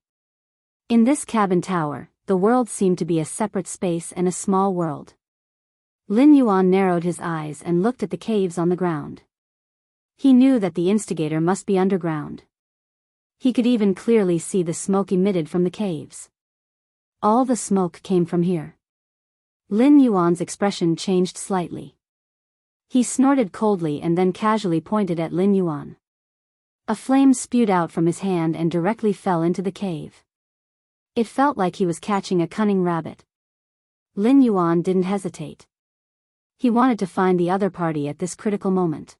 A: In this cabin tower, the world seemed to be a separate space and a small world. Lin Yuan narrowed his eyes and looked at the caves on the ground. He knew that the instigator must be underground. He could even clearly see the smoke emitted from the caves. All the smoke came from here. Lin Yuan's expression changed slightly. He snorted coldly and then casually pointed at Lin Yuan. A flame spewed out from his hand and directly fell into the cave. It felt like he was catching a cunning rabbit. Lin Yuan didn't hesitate. He wanted to find the other party at this critical moment.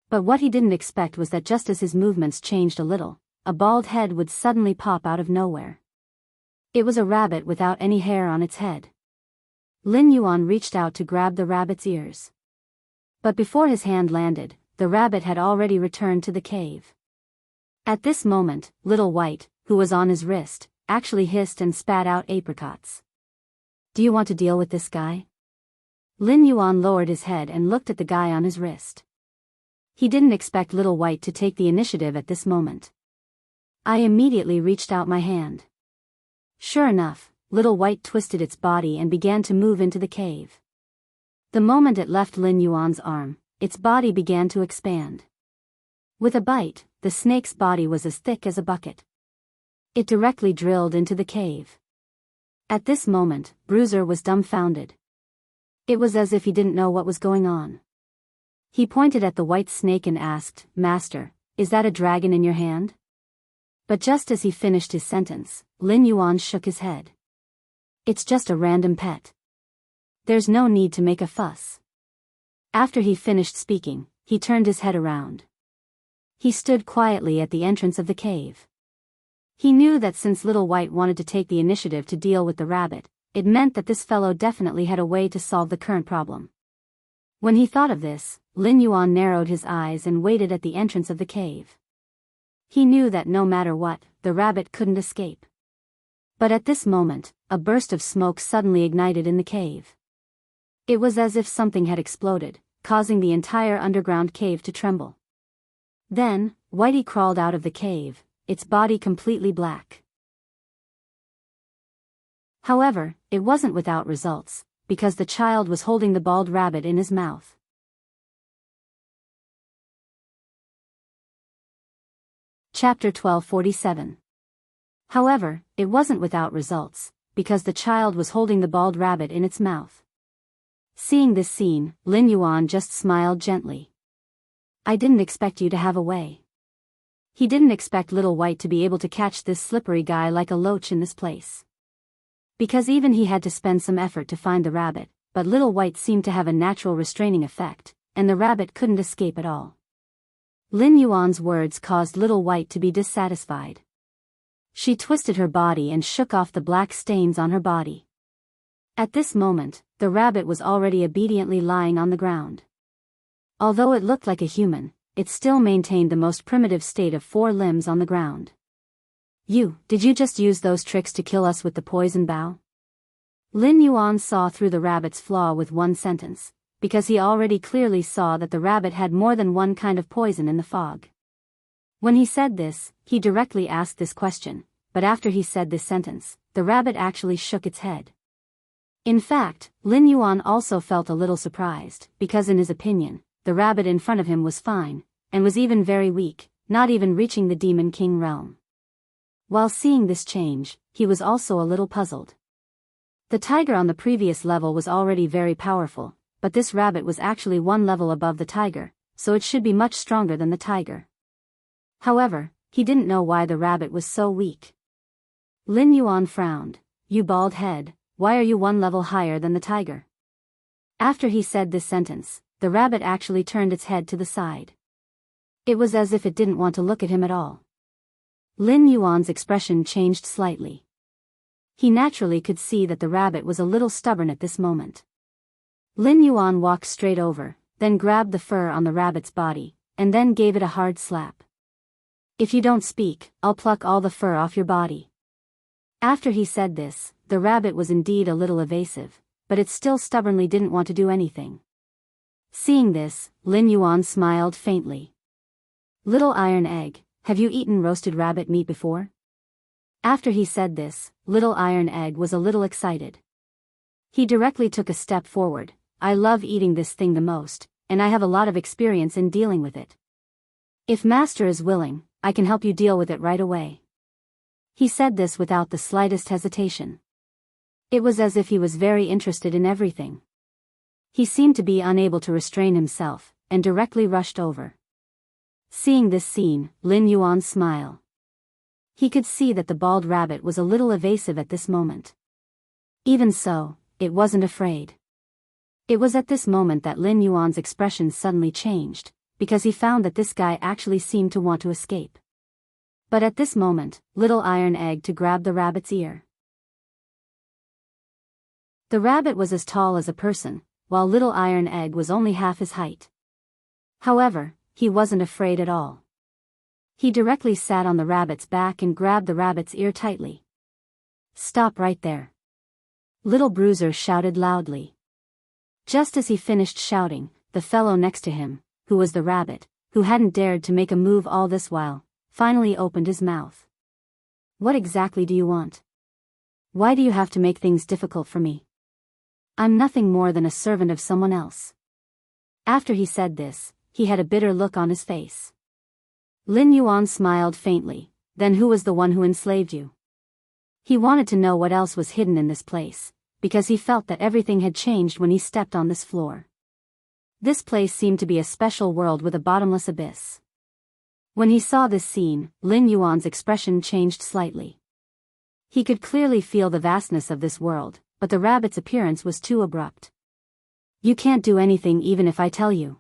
A: But what he didn't expect was that just as his movements changed a little, a bald head would suddenly pop out of nowhere. It was a rabbit without any hair on its head. Lin Yuan reached out to grab the rabbit's ears. But before his hand landed, the rabbit had already returned to the cave. At this moment, Little White, who was on his wrist, actually hissed and spat out apricots. "Do you want to deal with this guy?" Lin Yuan lowered his head and looked at the guy on his wrist. He didn't expect Little White to take the initiative at this moment. I immediately reached out my hand. Sure enough, Little White twisted its body and began to move into the cave. The moment it left Lin Yuan's arm, its body began to expand. With a bite, the snake's body was as thick as a bucket. It directly drilled into the cave. At this moment, Bruiser was dumbfounded. It was as if he didn't know what was going on. He pointed at the white snake and asked, "Master, is that a dragon in your hand?" But just as he finished his sentence, Lin Yuan shook his head. "It's just a random pet. There's no need to make a fuss." After he finished speaking, he turned his head around. He stood quietly at the entrance of the cave. He knew that since Little White wanted to take the initiative to deal with the rabbit, it meant that this fellow definitely had a way to solve the current problem. When he thought of this, Lin Yuan narrowed his eyes and waited at the entrance of the cave. He knew that no matter what, the rabbit couldn't escape. But at this moment, a burst of smoke suddenly ignited in the cave. It was as if something had exploded, causing the entire underground cave to tremble. Then, Whitey crawled out of the cave, its body completely black. However, it wasn't without results, because the child was holding the bald rabbit in his mouth. Chapter 1247. However, it wasn't without results, because the child was holding the bald rabbit in its mouth. Seeing this scene, Lin Yuan just smiled gently. "I didn't expect you to have a way." He didn't expect Little White to be able to catch this slippery guy like a loach in this place. Because even he had to spend some effort to find the rabbit, but Little White seemed to have a natural restraining effect, and the rabbit couldn't escape at all. Lin Yuan's words caused Little White to be dissatisfied. She twisted her body and shook off the black stains on her body. At this moment, the rabbit was already obediently lying on the ground. Although it looked like a human, it still maintained the most primitive state of 4 limbs on the ground. Did you just use those tricks to kill us with the poison bow?" Lin Yuan saw through the rabbit's flaw with one sentence, because he already clearly saw that the rabbit had more than one kind of poison in the fog. When he said this, he directly asked this question, but after he said this sentence, the rabbit actually shook its head. In fact, Lin Yuan also felt a little surprised, because in his opinion, the rabbit in front of him was fine, and was even very weak, not even reaching the Demon King realm. While seeing this change, he was also a little puzzled. The tiger on the previous level was already very powerful, but this rabbit was actually 1 level above the tiger, so it should be much stronger than the tiger. However, he didn't know why the rabbit was so weak. Lin Yuan frowned. You bald head, why are you one level higher than the tiger? After he said this sentence, the rabbit actually turned its head to the side. It was as if it didn't want to look at him at all. Lin Yuan's expression changed slightly. He naturally could see that the rabbit was a little stubborn at this moment. Lin Yuan walked straight over, then grabbed the fur on the rabbit's body, and then gave it a hard slap. If you don't speak, I'll pluck all the fur off your body. After he said this, the rabbit was indeed a little evasive, but it still stubbornly didn't want to do anything. Seeing this, Lin Yuan smiled faintly. Little Iron Egg, have you eaten roasted rabbit meat before? After he said this, Little Iron Egg was a little excited. He directly took a step forward. I love eating this thing the most, and I have a lot of experience in dealing with it. If Master is willing, I can help you deal with it right away. He said this without the slightest hesitation. It was as if he was very interested in everything. He seemed to be unable to restrain himself, and directly rushed over. Seeing this scene, Lin Yuan's smile. He could see that the bald rabbit was a little evasive at this moment. Even so, it wasn't afraid. It was at this moment that Lin Yuan's expression suddenly changed, because he found that this guy actually seemed to want to escape. But at this moment, Little Iron Egg to grab the rabbit's ear. The rabbit was as tall as a person, while Little Iron Egg was only half his height. However, he wasn't afraid at all. He directly sat on the rabbit's back and grabbed the rabbit's ear tightly. Stop right there. Little Bruiser shouted loudly. Just as he finished shouting, the fellow next to him, who was the rabbit, who hadn't dared to make a move all this while, finally opened his mouth. What exactly do you want? Why do you have to make things difficult for me? I'm nothing more than a servant of someone else. After he said this, he had a bitter look on his face. Lin Yuan smiled faintly. Then who was the one who enslaved you? He wanted to know what else was hidden in this place, because he felt that everything had changed when he stepped on this floor. This place seemed to be a special world with a bottomless abyss. When he saw this scene, Lin Yuan's expression changed slightly. He could clearly feel the vastness of this world, but the rabbit's appearance was too abrupt. You can't do anything even if I tell you.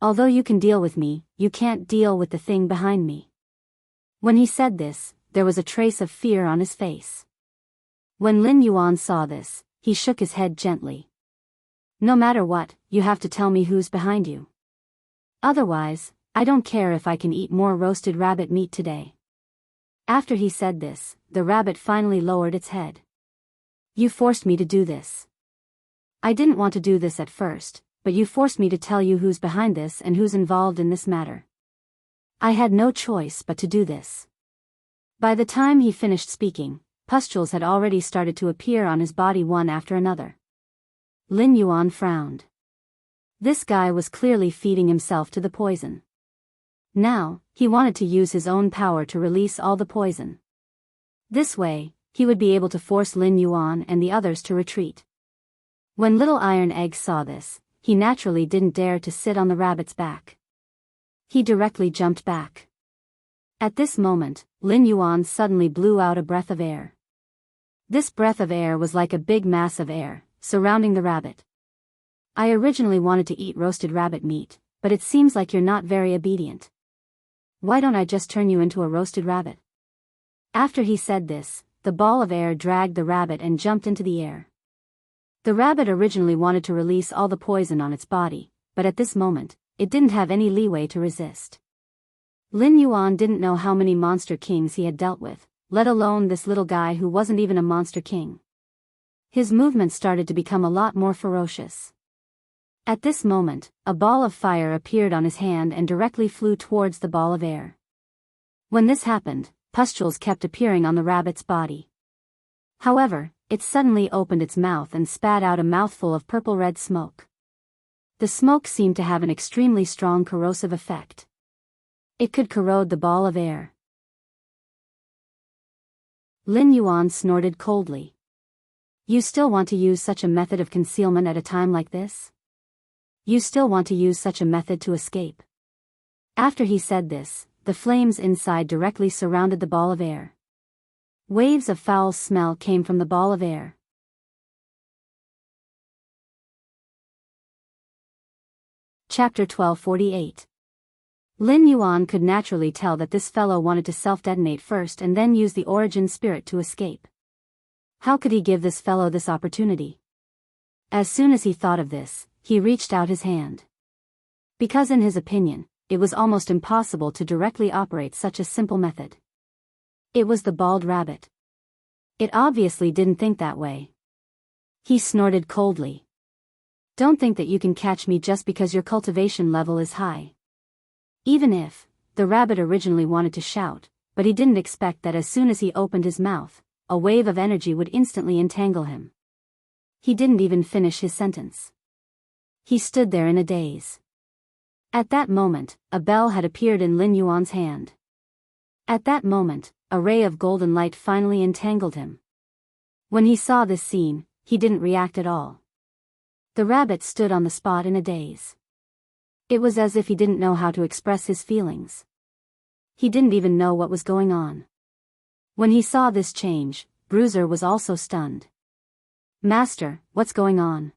A: Although you can deal with me, you can't deal with the thing behind me. When he said this, there was a trace of fear on his face. When Lin Yuan saw this, he shook his head gently. No matter what, you have to tell me who's behind you. Otherwise, I don't care if I can eat more roasted rabbit meat today. After he said this, the rabbit finally lowered its head. You forced me to do this. I didn't want to do this at first, but you forced me to tell you who's behind this and who's involved in this matter. I had no choice but to do this. By the time he finished speaking, pustules had already started to appear on his body one after another. Lin Yuan frowned. This guy was clearly feeding himself to the poison. Now, he wanted to use his own power to release all the poison. This way, he would be able to force Lin Yuan and the others to retreat. When Little Iron Egg saw this, he naturally didn't dare to sit on the rabbit's back. He directly jumped back. At this moment, Lin Yuan suddenly blew out a breath of air. This breath of air was like a big mass of air, surrounding the rabbit. I originally wanted to eat roasted rabbit meat, but it seems like you're not very obedient. Why don't I just turn you into a roasted rabbit? After he said this, the ball of air dragged the rabbit and jumped into the air. The rabbit originally wanted to release all the poison on its body, but at this moment, it didn't have any leeway to resist. Lin Yuan didn't know how many monster kings he had dealt with, let alone this little guy who wasn't even a monster king. His movements started to become a lot more ferocious. At this moment, a ball of fire appeared on his hand and directly flew towards the ball of air. When this happened, pustules kept appearing on the rabbit's body. However, it suddenly opened its mouth and spat out a mouthful of purple-red smoke. The smoke seemed to have an extremely strong corrosive effect. It could corrode the ball of air. Lin Yuan snorted coldly. You still want to use such a method of concealment at a time like this? You still want to use such a method to escape? After he said this, the flames inside directly surrounded the ball of air. Waves of foul smell came from the ball of air. Chapter 1248. Lin Yuan could naturally tell that this fellow wanted to self-detonate first and then use the origin spirit to escape. How could he give this fellow this opportunity? As soon as he thought of this, he reached out his hand. Because in his opinion, it was almost impossible to directly operate such a simple method. It was the bald rabbit. It obviously didn't think that way. He snorted coldly. Don't think that you can catch me just because your cultivation level is high. Even if, the rabbit originally wanted to shout, but he didn't expect that as soon as he opened his mouth, a wave of energy would instantly entangle him. He didn't even finish his sentence. He stood there in a daze. At that moment, a bell had appeared in Lin Yuan's hand. At that moment, a ray of golden light finally entangled him. When he saw this scene, he didn't react at all. The rabbit stood on the spot in a daze. It was as if he didn't know how to express his feelings. He didn't even know what was going on. When he saw this change, Bruiser was also stunned. Master, what's going on?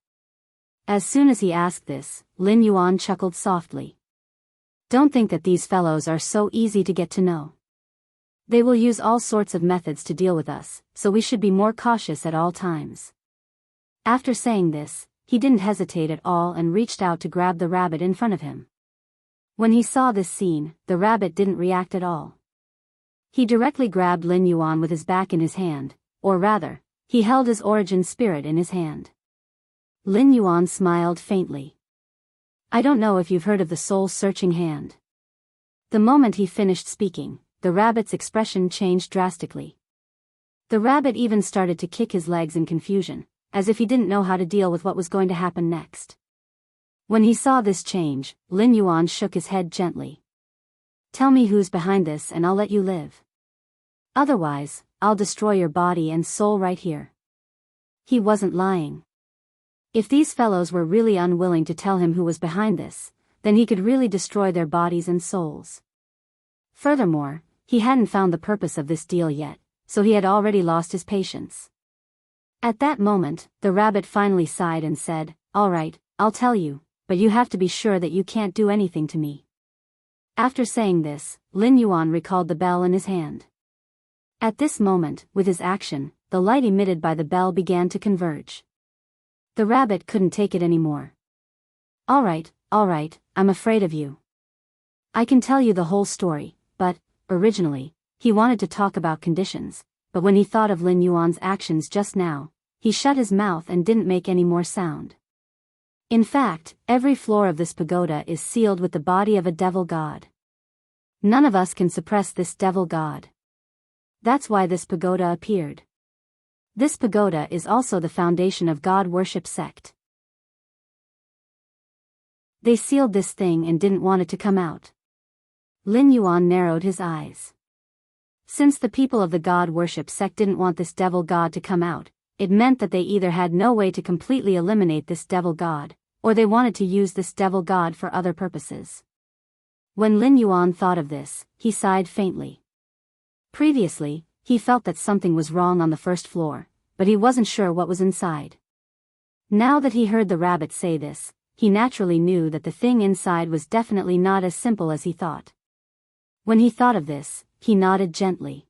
A: As soon as he asked this, Lin Yuan chuckled softly. Don't think that these fellows are so easy to get to know. They will use all sorts of methods to deal with us, so we should be more cautious at all times. After saying this, he didn't hesitate at all and reached out to grab the rabbit in front of him. When he saw this scene, the rabbit didn't react at all. He directly grabbed Lin Yuan with his back in his hand, or rather, he held his origin spirit in his hand. Lin Yuan smiled faintly. I don't know if you've heard of the soul-searching hand. The moment he finished speaking, the rabbit's expression changed drastically. The rabbit even started to kick his legs in confusion, as if he didn't know how to deal with what was going to happen next. When he saw this change, Lin Yuan shook his head gently. Tell me who's behind this and I'll let you live. Otherwise, I'll destroy your body and soul right here. He wasn't lying. If these fellows were really unwilling to tell him who was behind this, then he could really destroy their bodies and souls. Furthermore, he hadn't found the purpose of this deal yet, so he had already lost his patience. At that moment, the rabbit finally sighed and said, All right, I'll tell you, but you have to be sure that you can't do anything to me. After saying this, Lin Yuan recalled the bell in his hand. At this moment, with his action, the light emitted by the bell began to converge. The rabbit couldn't take it anymore. All right, I'm afraid of you. I can tell you the whole story, but, originally, he wanted to talk about conditions, but when he thought of Lin Yuan's actions just now, he shut his mouth and didn't make any more sound. In fact, every floor of this pagoda is sealed with the body of a devil god. None of us can suppress this devil god. That's why this pagoda appeared. This pagoda is also the foundation of God worship sect. They sealed this thing and didn't want it to come out. Lin Yuan narrowed his eyes. Since the people of the God worship sect didn't want this devil god to come out, it meant that they either had no way to completely eliminate this devil god, or they wanted to use this devil god for other purposes. When Lin Yuan thought of this, he sighed faintly. Previously, he felt that something was wrong on the first floor, but he wasn't sure what was inside. Now that he heard the rabbit say this, he naturally knew that the thing inside was definitely not as simple as he thought. When he thought of this, he nodded gently.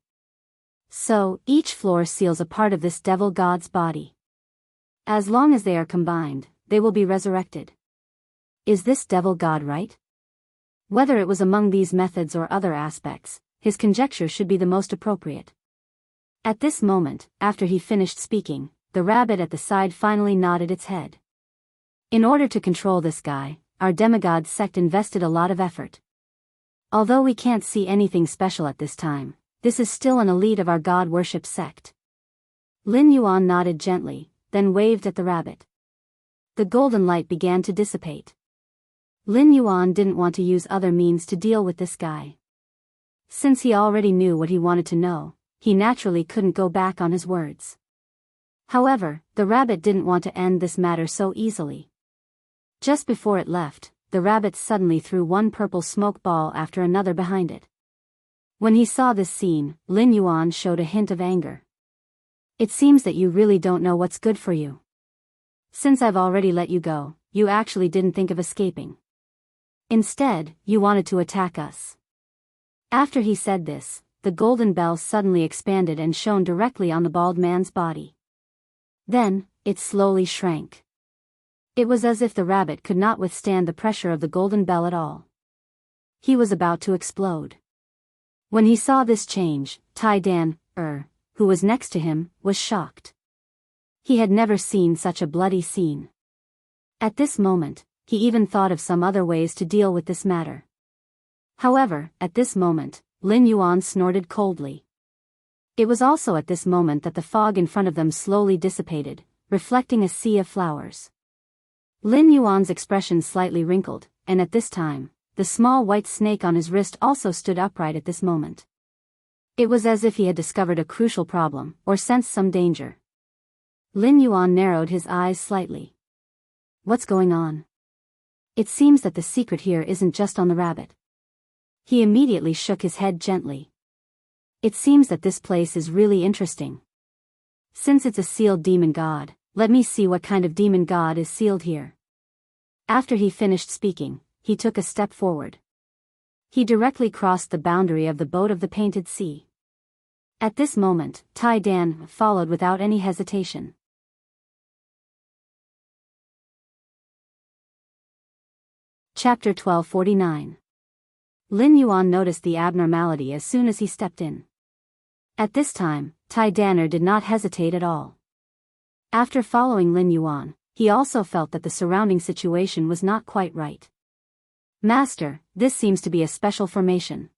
A: So, each floor seals a part of this devil god's body. As long as they are combined, they will be resurrected. Is this devil god right? Whether it was among these methods or other aspects, his conjecture should be the most appropriate. At this moment, after he finished speaking, the rabbit at the side finally nodded its head. In order to control this guy, our demigod sect invested a lot of effort. Although we can't see anything special at this time, this is still an elite of our god worship sect. Lin Yuan nodded gently, then waved at the rabbit. The golden light began to dissipate. Lin Yuan didn't want to use other means to deal with this guy. Since he already knew what he wanted to know, he naturally couldn't go back on his words. However, the rabbit didn't want to end this matter so easily. Just before it left, the rabbit suddenly threw one purple smoke ball after another behind it. When he saw this scene, Lin Yuan showed a hint of anger. It seems that you really don't know what's good for you. Since I've already let you go, you actually didn't think of escaping. Instead, you wanted to attack us. After he said this, the golden bell suddenly expanded and shone directly on the bald man's body. Then, it slowly shrank. It was as if the rabbit could not withstand the pressure of the golden bell at all. He was about to explode. When he saw this change, Tai Dan, who was next to him, was shocked. He had never seen such a bloody scene. At this moment, he even thought of some other ways to deal with this matter. However, at this moment, Lin Yuan snorted coldly. It was also at this moment that the fog in front of them slowly dissipated, reflecting a sea of flowers. Lin Yuan's expression slightly wrinkled, and at this time, the small white snake on his wrist also stood upright at this moment. It was as if he had discovered a crucial problem, or sensed some danger. Lin Yuan narrowed his eyes slightly. What's going on? It seems that the secret here isn't just on the rabbit. He immediately shook his head gently. It seems that this place is really interesting. Since it's a sealed demon god, let me see what kind of demon god is sealed here. After he finished speaking, he took a step forward. He directly crossed the boundary of the boat of the painted sea. At this moment, Tai Dan followed without any hesitation. Chapter 1249. Lin Yuan noticed the abnormality as soon as he stepped in. At this time, Tai Danner did not hesitate at all. After following Lin Yuan, he also felt that the surrounding situation was not quite right. Master, this seems to be a special formation.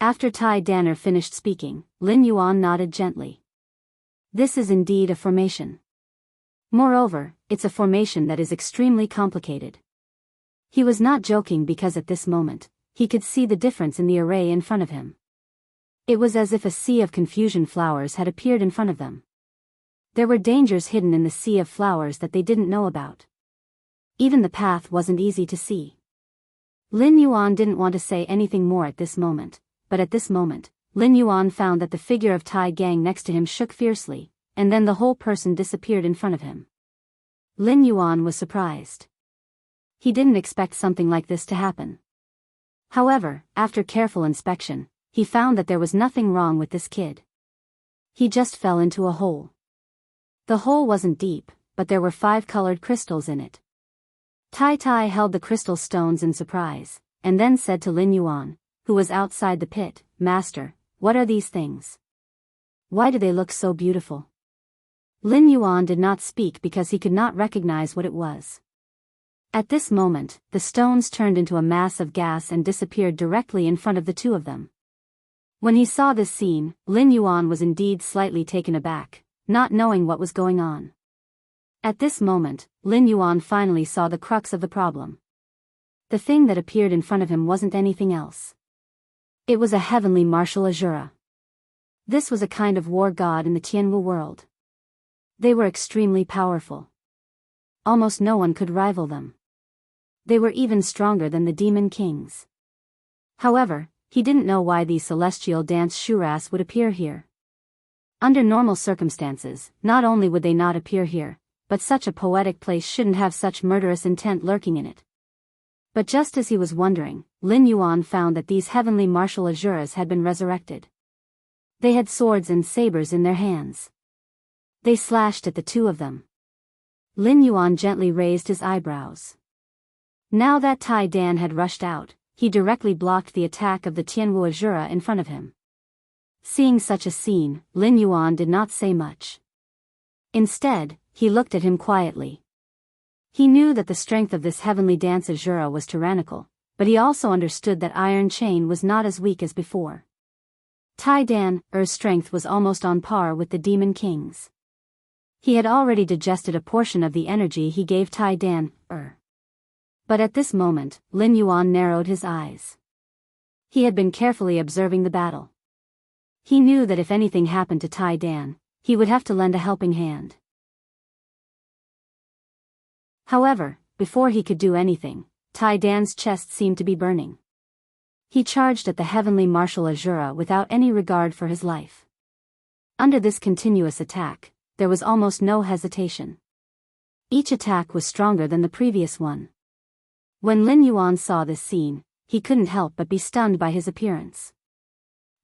A: After Tai Danner finished speaking, Lin Yuan nodded gently. This is indeed a formation. Moreover, it's a formation that is extremely complicated. He was not joking because at this moment, he could see the difference in the array in front of him. It was as if a sea of confusion flowers had appeared in front of them. There were dangers hidden in the sea of flowers that they didn't know about. Even the path wasn't easy to see. Lin Yuan didn't want to say anything more at this moment, but at this moment, Lin Yuan found that the figure of Tai Gang next to him shook fiercely, and then the whole person disappeared in front of him. Lin Yuan was surprised. He didn't expect something like this to happen. However, after careful inspection, he found that there was nothing wrong with this kid. He just fell into a hole. The hole wasn't deep, but there were 5 colored crystals in it. Tai Tai held the crystal stones in surprise, and then said to Lin Yuan, who was outside the pit, Master, what are these things? Why do they look so beautiful? Lin Yuan did not speak because he could not recognize what it was. At this moment, the stones turned into a mass of gas and disappeared directly in front of the two of them. When he saw this scene, Lin Yuan was indeed slightly taken aback, not knowing what was going on. At this moment, Lin Yuan finally saw the crux of the problem. The thing that appeared in front of him wasn't anything else. It was a heavenly martial Azura. This was a kind of war god in the Tianwu world. They were extremely powerful. Almost no one could rival them. They were even stronger than the demon kings. However, he didn't know why these celestial dance shuras would appear here. Under normal circumstances, not only would they not appear here, but such a poetic place shouldn't have such murderous intent lurking in it. But just as he was wondering, Lin Yuan found that these heavenly martial Azuras had been resurrected. They had swords and sabers in their hands. They slashed at the two of them. Lin Yuan gently raised his eyebrows. Now that Tai Dan had rushed out, he directly blocked the attack of the Tianwu Azura in front of him. Seeing such a scene, Lin Yuan did not say much. Instead, he looked at him quietly. He knew that the strength of this heavenly dance Azura was tyrannical, but he also understood that Iron Chain was not as weak as before. Tai Dan's strength was almost on par with the Demon King's. He had already digested a portion of the energy he gave Tai Dan. But at this moment, Lin Yuan narrowed his eyes. He had been carefully observing the battle. He knew that if anything happened to Tai Dan, he would have to lend a helping hand. However, before he could do anything, Tai Dan's chest seemed to be burning. He charged at the heavenly martial Azura without any regard for his life. Under this continuous attack, there was almost no hesitation. Each attack was stronger than the previous one. When Lin Yuan saw this scene, he couldn't help but be stunned by his appearance.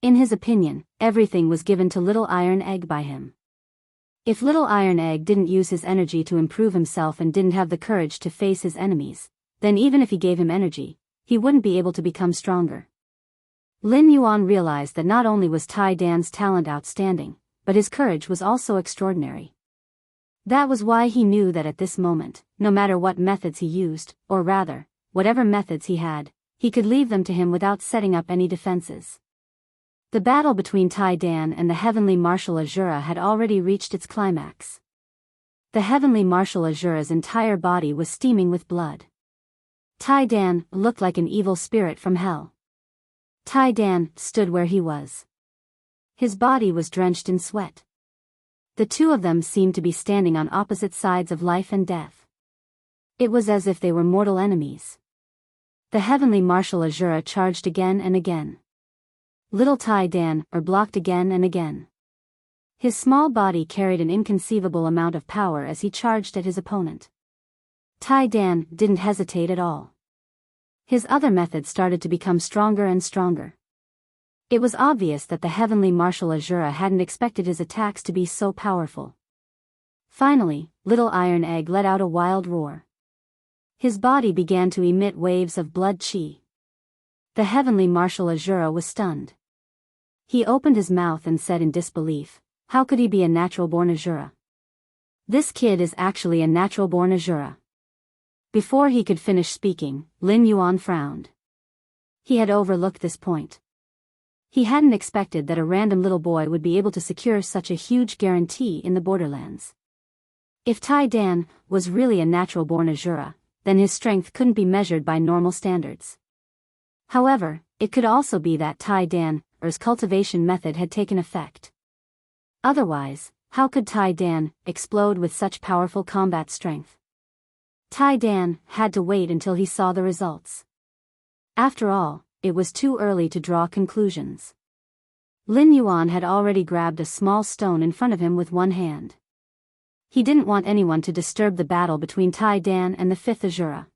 A: In his opinion, everything was given to Little Iron Egg by him. If Little Iron Egg didn't use his energy to improve himself and didn't have the courage to face his enemies, then even if he gave him energy, he wouldn't be able to become stronger. Lin Yuan realized that not only was Tai Dan's talent outstanding, but his courage was also extraordinary. That was why he knew that at this moment, no matter what methods he used, or rather, whatever methods he had, he could leave them to him without setting up any defenses. The battle between Tai Dan and the heavenly martial Azura had already reached its climax. The heavenly martial Azura's entire body was steaming with blood. Tai Dan looked like an evil spirit from hell. Tai Dan stood where he was. His body was drenched in sweat. The two of them seemed to be standing on opposite sides of life and death. It was as if they were mortal enemies. The heavenly martial Azura charged again and again. Little Tai Dan blocked again and again. His small body carried an inconceivable amount of power as he charged at his opponent. Tai Dan didn't hesitate at all. His other methods started to become stronger and stronger. It was obvious that the heavenly martial Azura hadn't expected his attacks to be so powerful. Finally, Little Iron Egg let out a wild roar. His body began to emit waves of blood chi. The heavenly martial Azura was stunned. He opened his mouth and said in disbelief, "How could he be a natural-born Azura? This kid is actually a natural-born Azura." Before he could finish speaking, Lin Yuan frowned. He had overlooked this point. He hadn't expected that a random little boy would be able to secure such a huge guarantee in the borderlands. If Tai Dan was really a natural-born Azura, then his strength couldn't be measured by normal standards. However, it could also be that Tai Dan's cultivation method had taken effect. Otherwise, how could Tai Dan explode with such powerful combat strength? Tai Dan had to wait until he saw the results. After all, it was too early to draw conclusions. Lin Yuan had already grabbed a small stone in front of him with one hand. He didn't want anyone to disturb the battle between Tai Dan and the fifth Azura.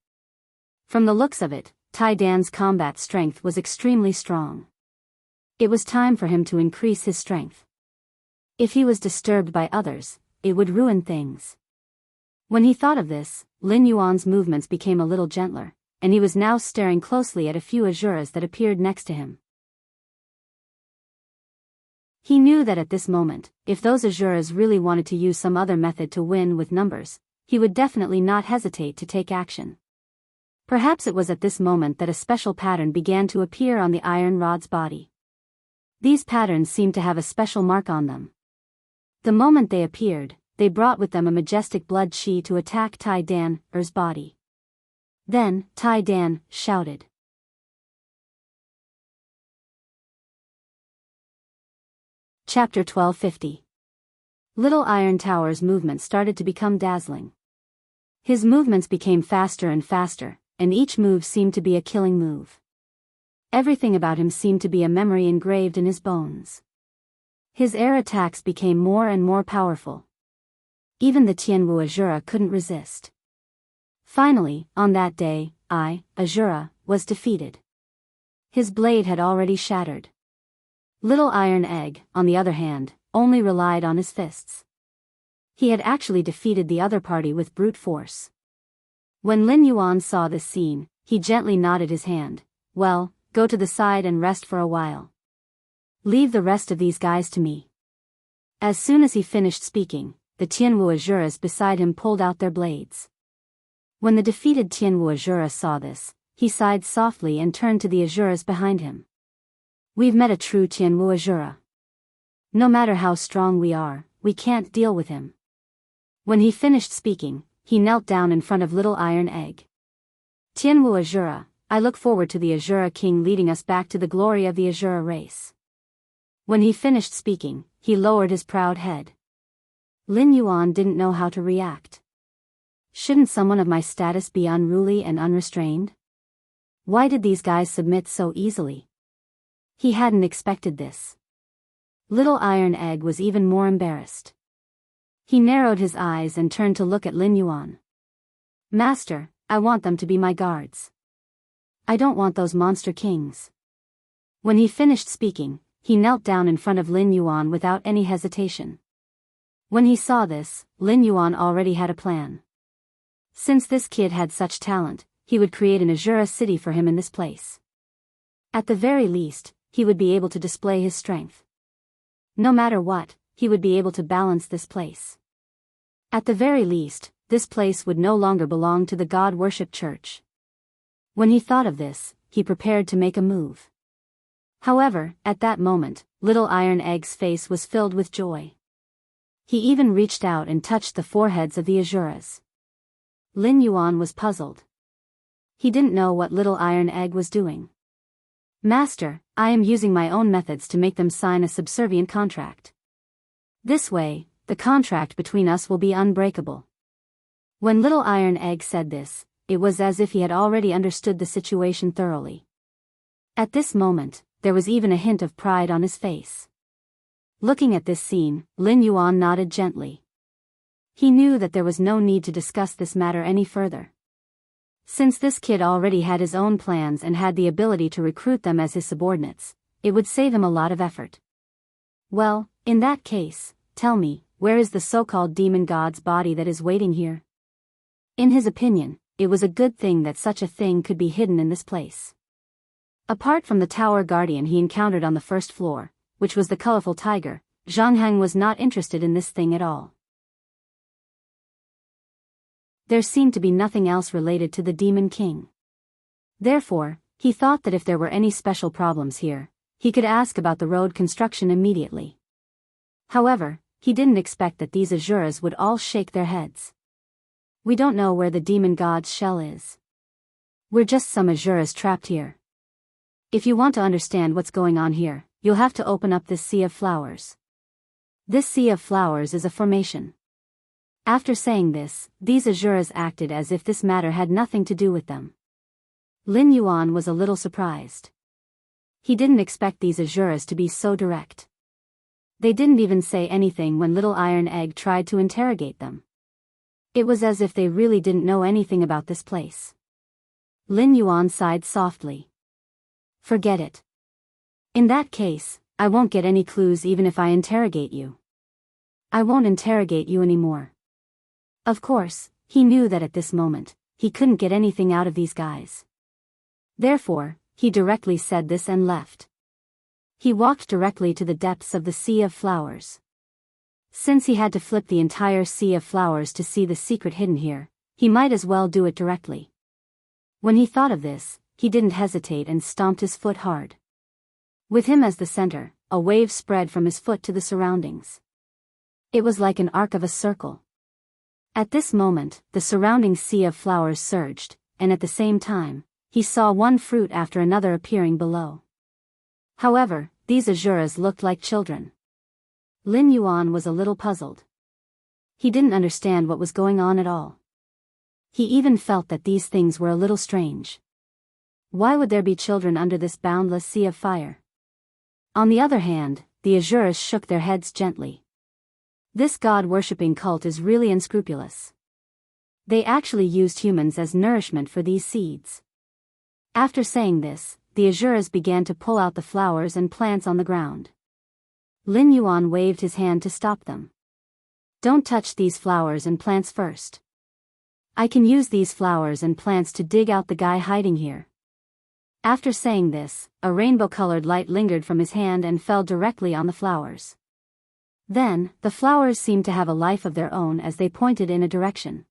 A: From the looks of it, Tai Dan's combat strength was extremely strong. It was time for him to increase his strength. If he was disturbed by others, it would ruin things. When he thought of this, Lin Yuan's movements became a little gentler, and he was now staring closely at a few Azuras that appeared next to him. He knew that at this moment, if those Azuras really wanted to use some other method to win with numbers, he would definitely not hesitate to take action. Perhaps it was at this moment that a special pattern began to appear on the iron rod's body. These patterns seemed to have a special mark on them. The moment they appeared, they brought with them a majestic blood chi to attack Tai Dan's body. Then, Tai Dan shouted. Chapter 1250. Little Iron Tower's movements started to become dazzling. His movements became faster and faster, and each move seemed to be a killing move. Everything about him seemed to be a memory engraved in his bones. His air attacks became more and more powerful. Even the Tianwu Azura couldn't resist. Finally, on that day, Azura, was defeated. His blade had already shattered. Little Iron Egg, on the other hand, only relied on his fists. He had actually defeated the other party with brute force. When Lin Yuan saw this scene, he gently nodded his hand. "Well, go to the side and rest for a while. Leave the rest of these guys to me." As soon as he finished speaking, the Tianwu Azuras beside him pulled out their blades. When the defeated Tianwu Azura saw this, he sighed softly and turned to the Azuras behind him. "We've met a true Tianwu Azura. No matter how strong we are, we can't deal with him." When he finished speaking, he knelt down in front of Little Iron Egg. "Tianwu Azura, I look forward to the Azura King leading us back to the glory of the Azura race." When he finished speaking, he lowered his proud head. Lin Yuan didn't know how to react. Shouldn't someone of my status be unruly and unrestrained? Why did these guys submit so easily? He hadn't expected this. Little Iron Egg was even more embarrassed. He narrowed his eyes and turned to look at Lin Yuan. Master, I want them to be my guards. I don't want those monster kings. When he finished speaking, he knelt down in front of Lin Yuan without any hesitation. When he saw this, Lin Yuan already had a plan. Since this kid had such talent, he would create an Azura city for him in this place. At the very least, he would be able to display his strength. No matter what, he would be able to balance this place. At the very least, this place would no longer belong to the god-worship church. When he thought of this, he prepared to make a move. However, at that moment, Little Iron Egg's face was filled with joy. He even reached out and touched the foreheads of the Azuras. Lin Yuan was puzzled. He didn't know what Little Iron Egg was doing. Master, I am using my own methods to make them sign a subservient contract. This way, the contract between us will be unbreakable. When Little Iron Egg said this, it was as if he had already understood the situation thoroughly. At this moment, there was even a hint of pride on his face. Looking at this scene, Lin Yuan nodded gently. He knew that there was no need to discuss this matter any further. Since this kid already had his own plans and had the ability to recruit them as his subordinates, it would save him a lot of effort. Well, in that case, tell me, where is the so-called demon god's body that is waiting here? In his opinion, it was a good thing that such a thing could be hidden in this place. Apart from the tower guardian he encountered on the first floor, which was the colorful tiger, Zhang Heng was not interested in this thing at all. There seemed to be nothing else related to the Demon King. Therefore, he thought that if there were any special problems here, he could ask about the road construction immediately. However, he didn't expect that these Azuras would all shake their heads. We don't know where the demon god's shell is. We're just some Azuras trapped here. If you want to understand what's going on here, you'll have to open up this sea of flowers. This sea of flowers is a formation. After saying this, these Azuras acted as if this matter had nothing to do with them. Lin Yuan was a little surprised. He didn't expect these Azuras to be so direct. They didn't even say anything when Little Iron Egg tried to interrogate them. It was as if they really didn't know anything about this place. Lin Yuan sighed softly. Forget it. In that case, I won't get any clues even if I interrogate you. I won't interrogate you anymore. Of course, he knew that at this moment, he couldn't get anything out of these guys. Therefore, he directly said this and left. He walked directly to the depths of the sea of flowers. Since he had to flip the entire sea of flowers to see the secret hidden here, he might as well do it directly. When he thought of this, he didn't hesitate and stomped his foot hard. With him as the center, a wave spread from his foot to the surroundings. It was like an arc of a circle. At this moment, the surrounding sea of flowers surged, and at the same time, he saw one fruit after another appearing below. However, these Azuras looked like children. Lin Yuan was a little puzzled. He didn't understand what was going on at all. He even felt that these things were a little strange. Why would there be children under this boundless sea of fire? On the other hand, the Azuras shook their heads gently. This god-worshipping cult is really unscrupulous. They actually used humans as nourishment for these seeds. After saying this, the Azuras began to pull out the flowers and plants on the ground. Lin Yuan waved his hand to stop them. Don't touch these flowers and plants first. I can use these flowers and plants to dig out the guy hiding here. After saying this, a rainbow-colored light lingered from his hand and fell directly on the flowers. Then, the flowers seemed to have a life of their own as they pointed in a direction.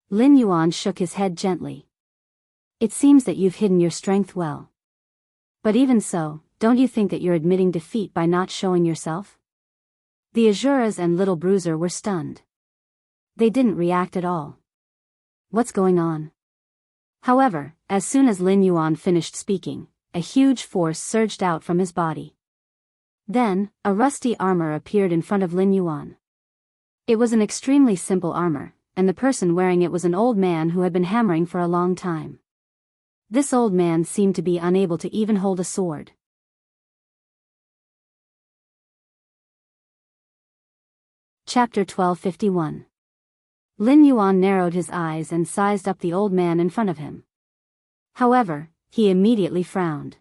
A: Lin Yuan shook his head gently. It seems that you've hidden your strength well. But even so, don't you think that you're admitting defeat by not showing yourself? The Azuras and Little Bruiser were stunned. They didn't react at all. What's going on? However, as soon as Lin Yuan finished speaking, a huge force surged out from his body. Then, a rusty armor appeared in front of Lin Yuan. It was an extremely simple armor, and the person wearing it was an old man who had been hammering for a long time. This old man seemed to be unable to even hold a sword. Chapter 1251. Lin Yuan narrowed his eyes and sized up the old man in front of him. However, he immediately frowned.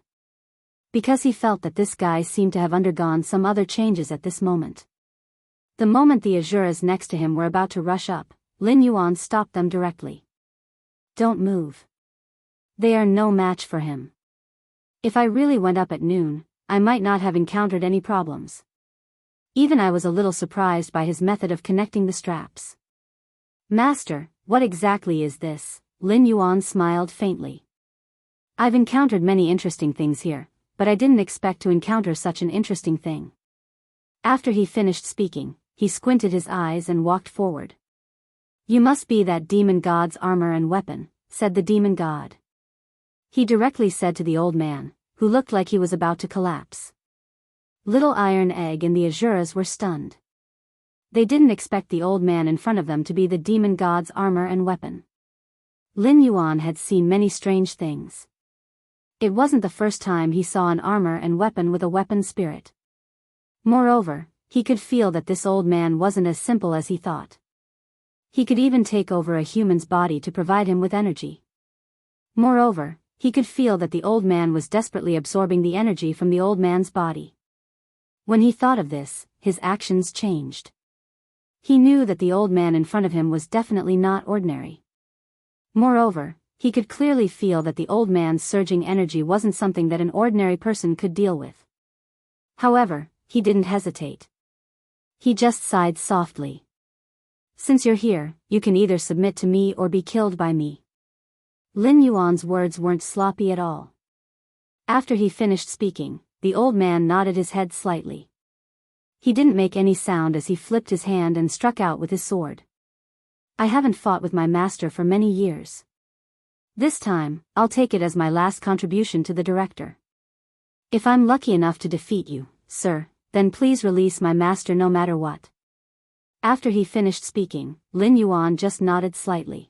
A: Because he felt that this guy seemed to have undergone some other changes at this moment. The moment the Azuras next to him were about to rush up, Lin Yuan stopped them directly. Don't move. They are no match for him. If I really went up at noon, I might not have encountered any problems. Even I was a little surprised by his method of connecting the straps. Master, what exactly is this? Lin Yuan smiled faintly. I've encountered many interesting things here, but I didn't expect to encounter such an interesting thing. After he finished speaking, he squinted his eyes and walked forward. You must be that demon god's armor and weapon, said the demon god. He directly said to the old man, who looked like he was about to collapse. Little Iron Egg and the Azuras were stunned. They didn't expect the old man in front of them to be the demon god's armor and weapon. Lin Yuan had seen many strange things. It wasn't the first time he saw an armor and weapon with a weapon spirit. Moreover, he could feel that this old man wasn't as simple as he thought. He could even take over a human's body to provide him with energy. Moreover, he could feel that the old man was desperately absorbing the energy from the old man's body. When he thought of this, his actions changed. He knew that the old man in front of him was definitely not ordinary. Moreover, he could clearly feel that the old man's surging energy wasn't something that an ordinary person could deal with. However, he didn't hesitate. He just sighed softly. Since you're here, you can either submit to me or be killed by me. Lin Yuan's words weren't sloppy at all. After he finished speaking, the old man nodded his head slightly. He didn't make any sound as he flipped his hand and struck out with his sword. I haven't fought with my master for many years. This time, I'll take it as my last contribution to the director. If I'm lucky enough to defeat you, sir, then please release my master no matter what. After he finished speaking, Lin Yuan just nodded slightly.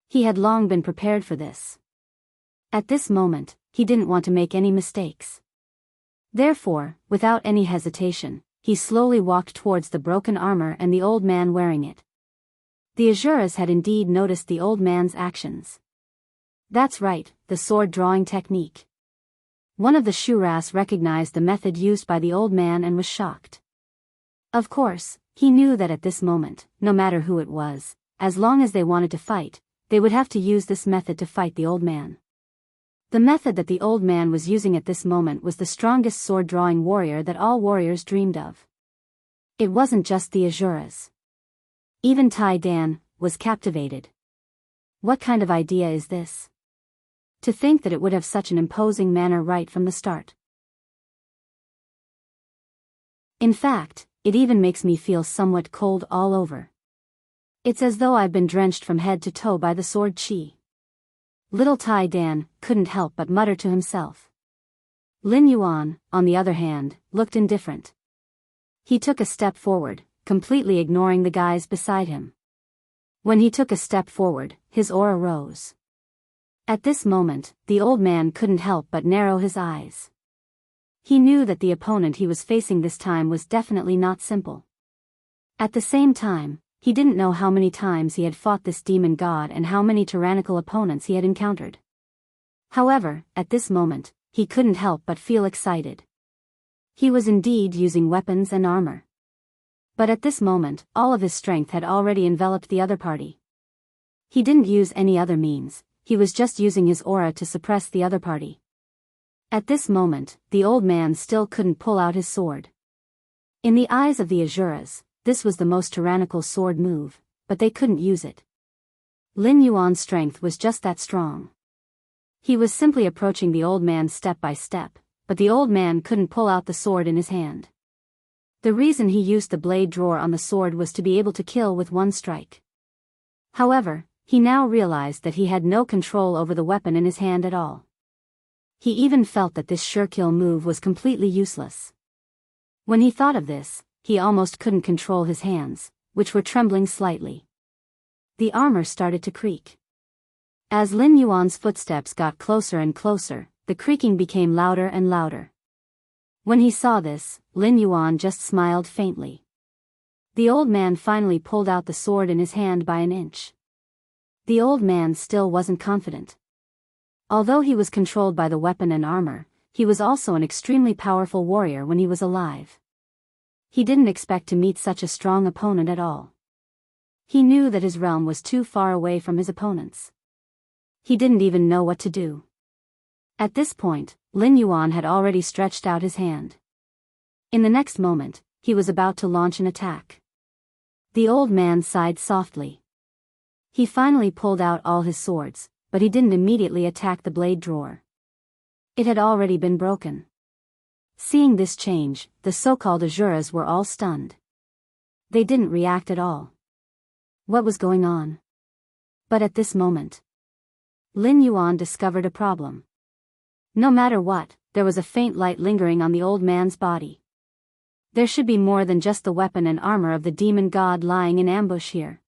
A: He had long been prepared for this. At this moment, he didn't want to make any mistakes. Therefore, without any hesitation, he slowly walked towards the broken armor and the old man wearing it. The Azuras had indeed noticed the old man's actions. That's right, the sword-drawing technique. One of the Shuras recognized the method used by the old man and was shocked. Of course, he knew that at this moment, no matter who it was, as long as they wanted to fight, they would have to use this method to fight the old man. The method that the old man was using at this moment was the strongest sword-drawing warrior that all warriors dreamed of. It wasn't just the Azuras. Even Tai Dan was captivated. What kind of idea is this? To think that it would have such an imposing manner right from the start. In fact, it even makes me feel somewhat cold all over. It's as though I've been drenched from head to toe by the sword chi. Little Tai Dan couldn't help but mutter to himself. Lin Yuan, on the other hand, looked indifferent. He took a step forward, completely ignoring the guys beside him. When he took a step forward, his aura rose. At this moment, the old man couldn't help but narrow his eyes. He knew that the opponent he was facing this time was definitely not simple. At the same time, he didn't know how many times he had fought this demon god and how many tyrannical opponents he had encountered. However, at this moment, he couldn't help but feel excited. He was indeed using weapons and armor. But at this moment, all of his strength had already enveloped the other party. He didn't use any other means, he was just using his aura to suppress the other party. At this moment, the old man still couldn't pull out his sword. In the eyes of the Azuras, this was the most tyrannical sword move, but they couldn't use it. Lin Yuan's strength was just that strong. He was simply approaching the old man step by step, but the old man couldn't pull out the sword in his hand. The reason he used the blade drawer on the sword was to be able to kill with one strike. However, he now realized that he had no control over the weapon in his hand at all. He even felt that this sure-kill move was completely useless. When he thought of this, he almost couldn't control his hands, which were trembling slightly. The armor started to creak. As Lin Yuan's footsteps got closer and closer, the creaking became louder and louder. When he saw this, Lin Yuan just smiled faintly. The old man finally pulled out the sword in his hand by an inch. The old man still wasn't confident. Although he was controlled by the weapon and armor, he was also an extremely powerful warrior when he was alive. He didn't expect to meet such a strong opponent at all. He knew that his realm was too far away from his opponents. He didn't even know what to do. At this point, Lin Yuan had already stretched out his hand. In the next moment, he was about to launch an attack. The old man sighed softly. He finally pulled out all his swords, but he didn't immediately attack the blade drawer. It had already been broken. Seeing this change, the so-called Asuras were all stunned. They didn't react at all. What was going on? But at this moment, Lin Yuan discovered a problem. No matter what, there was a faint light lingering on the old man's body. There should be more than just the weapon and armor of the demon god lying in ambush here.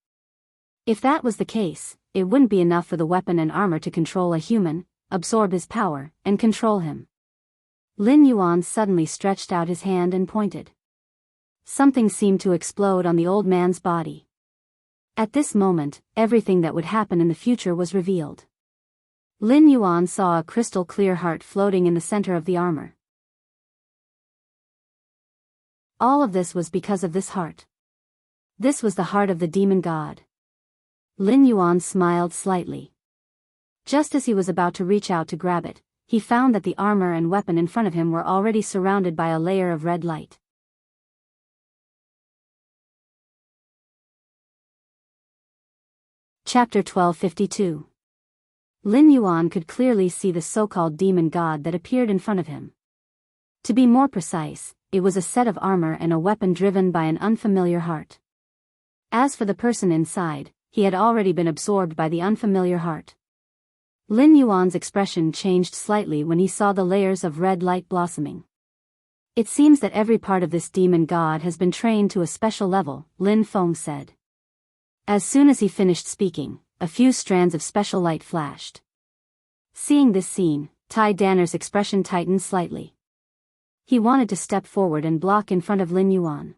A: If that was the case, it wouldn't be enough for the weapon and armor to control a human, absorb his power, and control him. Lin Yuan suddenly stretched out his hand and pointed. Something seemed to explode on the old man's body. At this moment, everything that would happen in the future was revealed. Lin Yuan saw a crystal-clear heart floating in the center of the armor. All of this was because of this heart. This was the heart of the demon god. Lin Yuan smiled slightly. Just as he was about to reach out to grab it, he found that the armor and weapon in front of him were already surrounded by a layer of red light. Chapter 1252. Lin Yuan could clearly see the so-called demon god that appeared in front of him. To be more precise, it was a set of armor and a weapon driven by an unfamiliar heart. As for the person inside, he had already been absorbed by the unfamiliar heart. Lin Yuan's expression changed slightly when he saw the layers of red light blossoming. It seems that every part of this demon god has been trained to a special level, Lin Feng said. As soon as he finished speaking, a few strands of special light flashed. Seeing this scene, Tai Danner's expression tightened slightly. He wanted to step forward and block in front of Lin Yuan.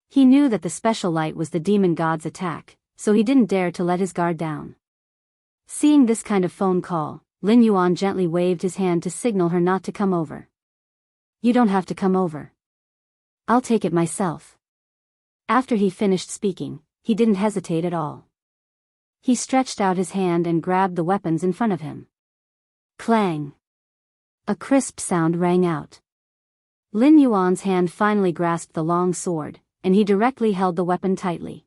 A: He knew that the special light was the demon god's attack, so he didn't dare to let his guard down. Seeing this kind of phone call, Lin Yuan gently waved his hand to signal her not to come over. You don't have to come over. I'll take it myself. After he finished speaking, he didn't hesitate at all. He stretched out his hand and grabbed the weapons in front of him. Clang! A crisp sound rang out. Lin Yuan's hand finally grasped the long sword, and he directly held the weapon tightly.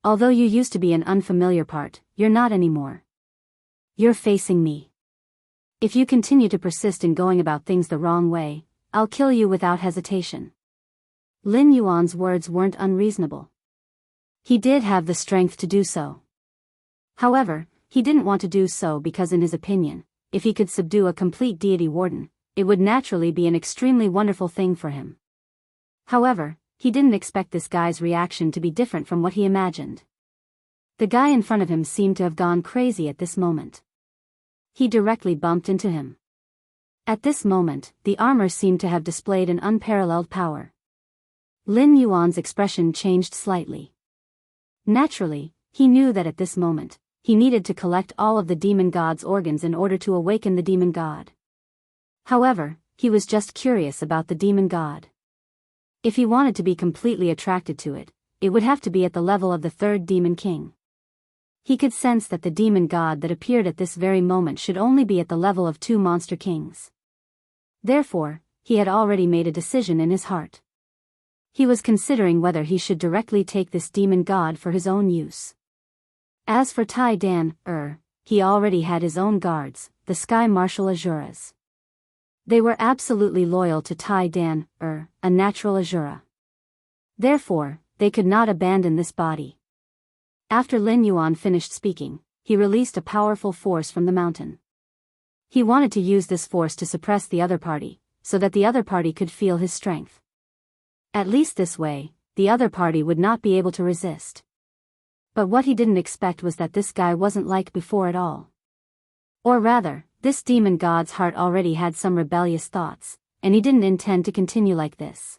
A: Although you used to be an unfamiliar part, you're not anymore. You're facing me. If you continue to persist in going about things the wrong way, I'll kill you without hesitation. Lin Yuan's words weren't unreasonable. He did have the strength to do so. However, he didn't want to do so because in his opinion, if he could subdue a complete deity warden, it would naturally be an extremely wonderful thing for him. However, he didn't expect this guy's reaction to be different from what he imagined. The guy in front of him seemed to have gone crazy at this moment. He directly bumped into him. At this moment, the armor seemed to have displayed an unparalleled power. Lin Yuan's expression changed slightly. Naturally, he knew that at this moment, he needed to collect all of the demon god's organs in order to awaken the demon god. However, he was just curious about the demon god. If he wanted to be completely attracted to it, it would have to be at the level of the third demon king. He could sense that the demon god that appeared at this very moment should only be at the level of 2 monster kings. Therefore, he had already made a decision in his heart. He was considering whether he should directly take this demon god for his own use. As for Tai Dan, he already had his own guards, the Sky Martial Asuras. They were absolutely loyal to Tai Dan, a natural Asura. Therefore, they could not abandon this body. After Lin Yuan finished speaking, he released a powerful force from the mountain. He wanted to use this force to suppress the other party, so that the other party could feel his strength. At least this way, the other party would not be able to resist. But what he didn't expect was that this guy wasn't like before at all. Or rather, this demon god's heart already had some rebellious thoughts, and he didn't intend to continue like this.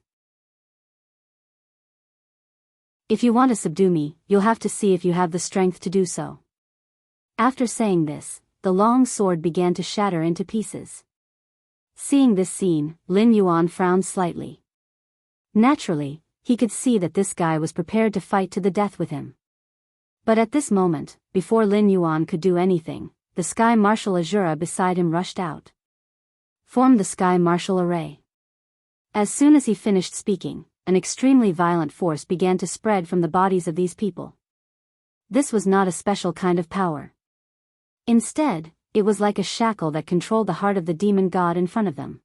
A: If you want to subdue me, you'll have to see if you have the strength to do so. After saying this, the long sword began to shatter into pieces. Seeing this scene, Lin Yuan frowned slightly. Naturally, he could see that this guy was prepared to fight to the death with him. But at this moment, before Lin Yuan could do anything, the Sky Martial Azura beside him rushed out. Formed the Sky Martial Array. As soon as he finished speaking, an extremely violent force began to spread from the bodies of these people. This was not a special kind of power. Instead, it was like a shackle that controlled the heart of the demon god in front of them.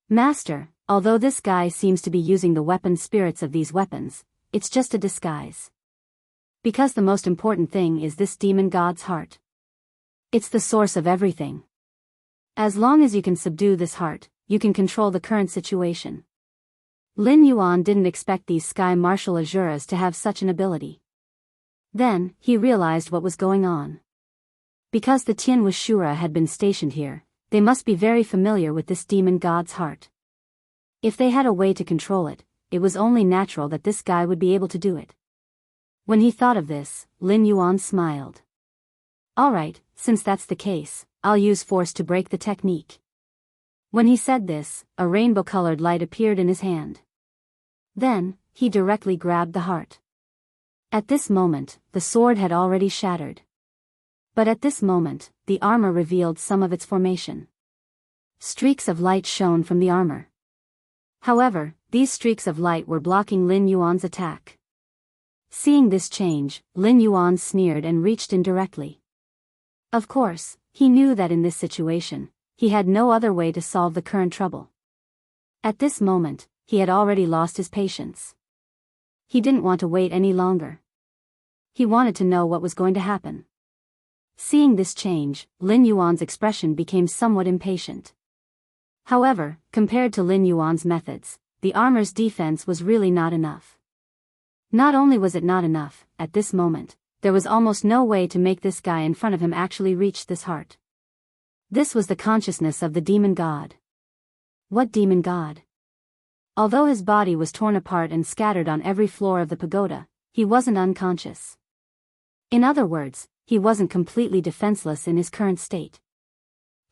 A: Master, although this guy seems to be using the weapon spirits of these weapons, it's just a disguise. Because the most important thing is this demon god's heart. It's the source of everything. As long as you can subdue this heart, you can control the current situation. Lin Yuan didn't expect these Sky Martial Azuras to have such an ability. Then, he realized what was going on. Because the Tian Wushura had been stationed here, they must be very familiar with this demon god's heart. If they had a way to control it, it was only natural that this guy would be able to do it. When he thought of this, Lin Yuan smiled. Alright, since that's the case, I'll use force to break the technique. When he said this, a rainbow-colored light appeared in his hand. Then, he directly grabbed the heart. At this moment, the sword had already shattered. But at this moment, the armor revealed some of its formation. Streaks of light shone from the armor. However, these streaks of light were blocking Lin Yuan's attack. Seeing this change, Lin Yuan sneered and reached in directly. Of course, he knew that in this situation, he had no other way to solve the current trouble. At this moment, he had already lost his patience. He didn't want to wait any longer. He wanted to know what was going to happen. Seeing this change, Lin Yuan's expression became somewhat impatient. However, compared to Lin Yuan's methods, the armor's defense was really not enough. Not only was it not enough, at this moment, there was almost no way to make this guy in front of him actually reach this heart. This was the consciousness of the demon god. What demon god? Although his body was torn apart and scattered on every floor of the pagoda, he wasn't unconscious. In other words, he wasn't completely defenseless in his current state.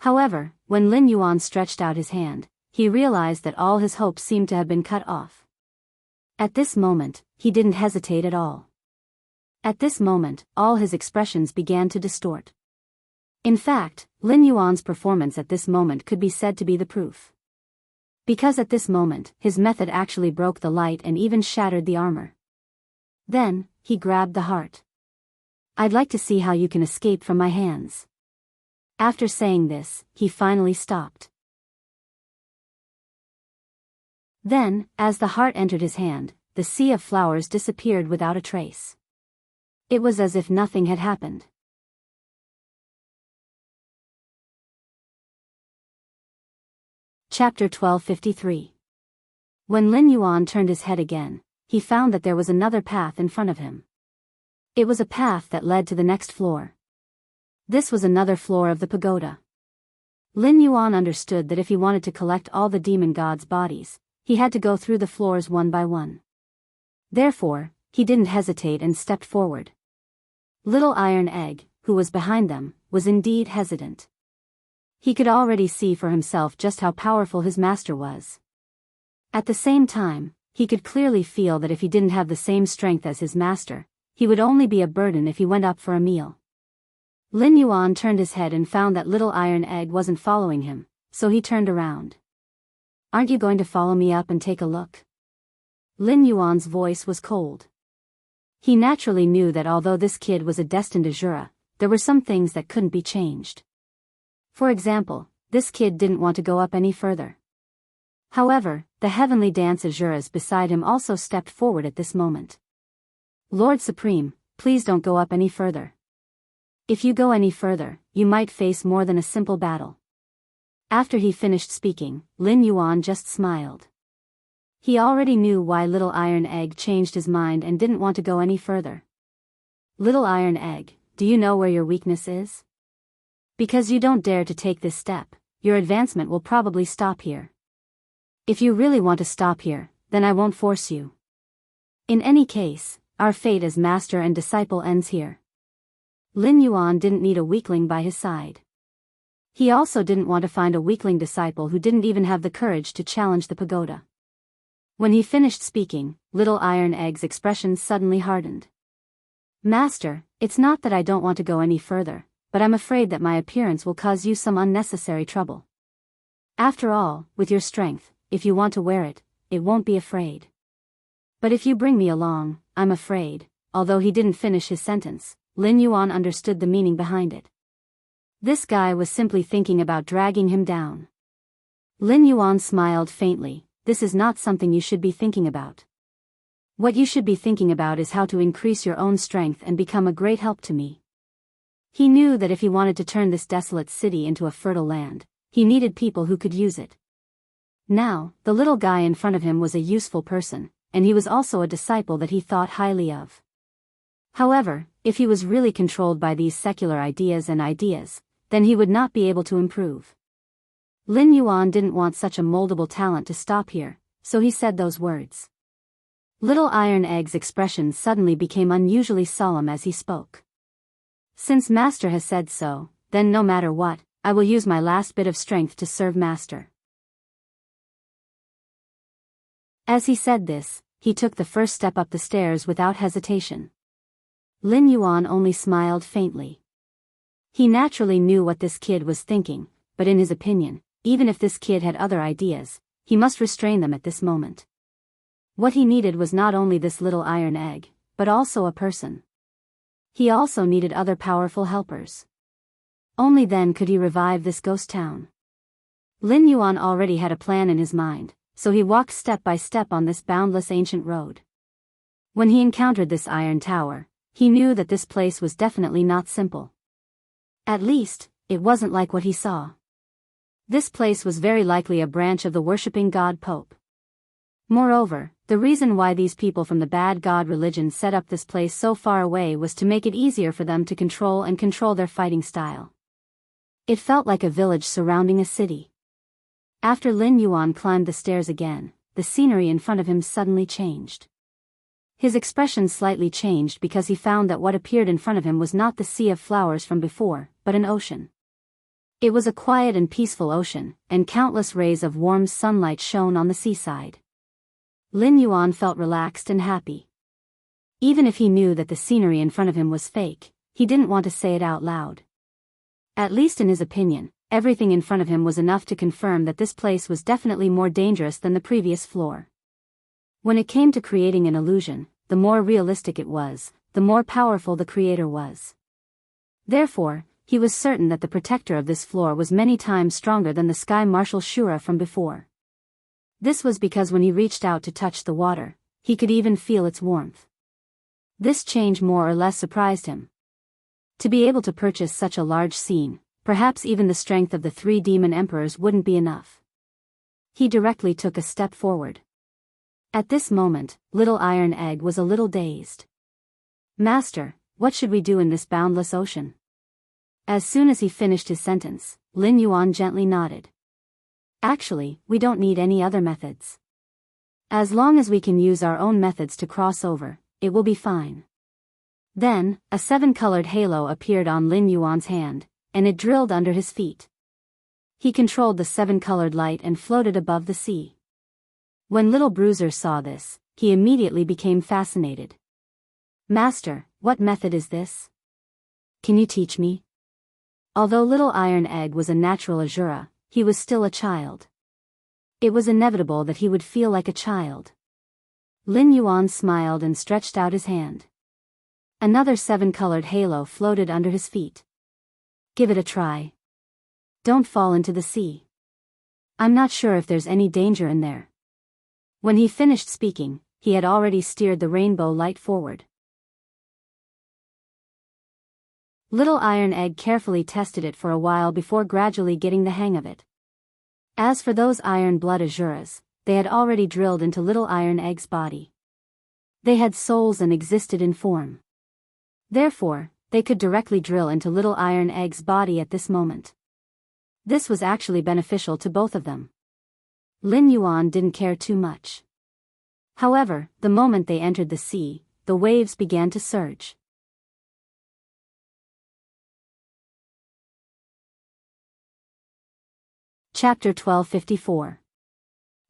A: However, when Lin Yuan stretched out his hand, he realized that all his hopes seemed to have been cut off. At this moment, he didn't hesitate at all. At this moment, all his expressions began to distort. In fact, Lin Yuan's performance at this moment could be said to be the proof. Because at this moment, his method actually broke the light and even shattered the armor. Then, he grabbed the heart. I'd like to see how you can escape from my hands. After saying this, he finally stopped. Then, as the heart entered his hand, the sea of flowers disappeared without a trace. It was as if nothing had happened. Chapter 1253. When Lin Yuan turned his head again, he found that there was another path in front of him. It was a path that led to the next floor. This was another floor of the pagoda. Lin Yuan understood that if he wanted to collect all the demon gods' bodies, he had to go through the floors one by one. Therefore, he didn't hesitate and stepped forward. Little Iron Egg, who was behind them, was indeed hesitant. He could already see for himself just how powerful his master was. At the same time, he could clearly feel that if he didn't have the same strength as his master, he would only be a burden if he went up for a meal. Lin Yuan turned his head and found that Little Iron Egg wasn't following him, so he turned around. Aren't you going to follow me up and take a look? Lin Yuan's voice was cold. He naturally knew that although this kid was a destined Azura, there were some things that couldn't be changed. For example, this kid didn't want to go up any further. However, the heavenly dance Azuras beside him also stepped forward at this moment. Lord Supreme, please don't go up any further. If you go any further, you might face more than a simple battle. After he finished speaking, Lin Yuan just smiled. He already knew why Little Iron Egg changed his mind and didn't want to go any further. Little iron egg, do you know where your weakness is? Because you don't dare to take this step, your advancement will probably stop here. If you really want to stop here, then I won't force you. In any case, our fate as master and disciple ends here. Lin Yuan didn't need a weakling by his side. He also didn't want to find a weakling disciple who didn't even have the courage to challenge the pagoda. When he finished speaking, Little Iron Egg's expression suddenly hardened. Master, it's not that I don't want to go any further, but I'm afraid that my appearance will cause you some unnecessary trouble. After all, with your strength, if you want to wear it, it won't be afraid. But if you bring me along, I'm afraid. Although he didn't finish his sentence, Lin Yuan understood the meaning behind it. This guy was simply thinking about dragging him down. Lin Yuan smiled faintly. This is not something you should be thinking about. What you should be thinking about is how to increase your own strength and become a great help to me. He knew that if he wanted to turn this desolate city into a fertile land, he needed people who could use it. Now, the little guy in front of him was a useful person, and he was also a disciple that he thought highly of. However, if he was really controlled by these secular ideas, then he would not be able to improve. Lin Yuan didn't want such a moldable talent to stop here, so he said those words. Little Iron Egg's expression suddenly became unusually solemn as he spoke. Since Master has said so, then no matter what, I will use my last bit of strength to serve Master. As he said this, he took the first step up the stairs without hesitation. Lin Yuan only smiled faintly. He naturally knew what this kid was thinking, but in his opinion, even if this kid had other ideas, he must restrain them at this moment. What he needed was not only this little iron egg, but also a person. He also needed other powerful helpers. Only then could he revive this ghost town. Lin Yuan already had a plan in his mind, so he walked step by step on this boundless ancient road. When he encountered this iron tower, he knew that this place was definitely not simple. At least, it wasn't like what he saw. This place was very likely a branch of the worshipping god Pope. Moreover, the reason why these people from the bad god religion set up this place so far away was to make it easier for them to control their fighting style. It felt like a village surrounding a city. After Lin Yuan climbed the stairs again, the scenery in front of him suddenly changed. His expression slightly changed because he found that what appeared in front of him was not the sea of flowers from before, but an ocean. It was a quiet and peaceful ocean, and countless rays of warm sunlight shone on the seaside. Lin Yuan felt relaxed and happy. Even if he knew that the scenery in front of him was fake, he didn't want to say it out loud. At least in his opinion, everything in front of him was enough to confirm that this place was definitely more dangerous than the previous floor. When it came to creating an illusion, the more realistic it was, the more powerful the creator was. Therefore, he was certain that the protector of this floor was many times stronger than the Sky Marshal Shura from before. This was because when he reached out to touch the water, he could even feel its warmth. This change more or less surprised him. To be able to purchase such a large scene, perhaps even the strength of the 3 demon emperors wouldn't be enough. He directly took a step forward. At this moment, Little Iron Egg was a little dazed. Master, what should we do in this boundless ocean? As soon as he finished his sentence, Lin Yuan gently nodded. Actually, we don't need any other methods. As long as we can use our own methods to cross over, it will be fine. Then, a 7-colored halo appeared on Lin Yuan's hand, and it drilled under his feet. He controlled the 7-colored light and floated above the sea. When Little Bruiser saw this, he immediately became fascinated. Master, what method is this? Can you teach me? Although Little Iron Egg was a natural Azura, he was still a child. It was inevitable that he would feel like a child. Lin Yuan smiled and stretched out his hand. Another 7-colored halo floated under his feet. Give it a try. Don't fall into the sea. I'm not sure if there's any danger in there. When he finished speaking, he had already steered the rainbow light forward. Little Iron Egg carefully tested it for a while before gradually getting the hang of it. As for those iron blood Azuras, they had already drilled into Little Iron Egg's body. They had souls and existed in form. Therefore, they could directly drill into Little Iron Egg's body at this moment. This was actually beneficial to both of them. Lin Yuan didn't care too much. However, the moment they entered the sea, the waves began to surge. Chapter 1254.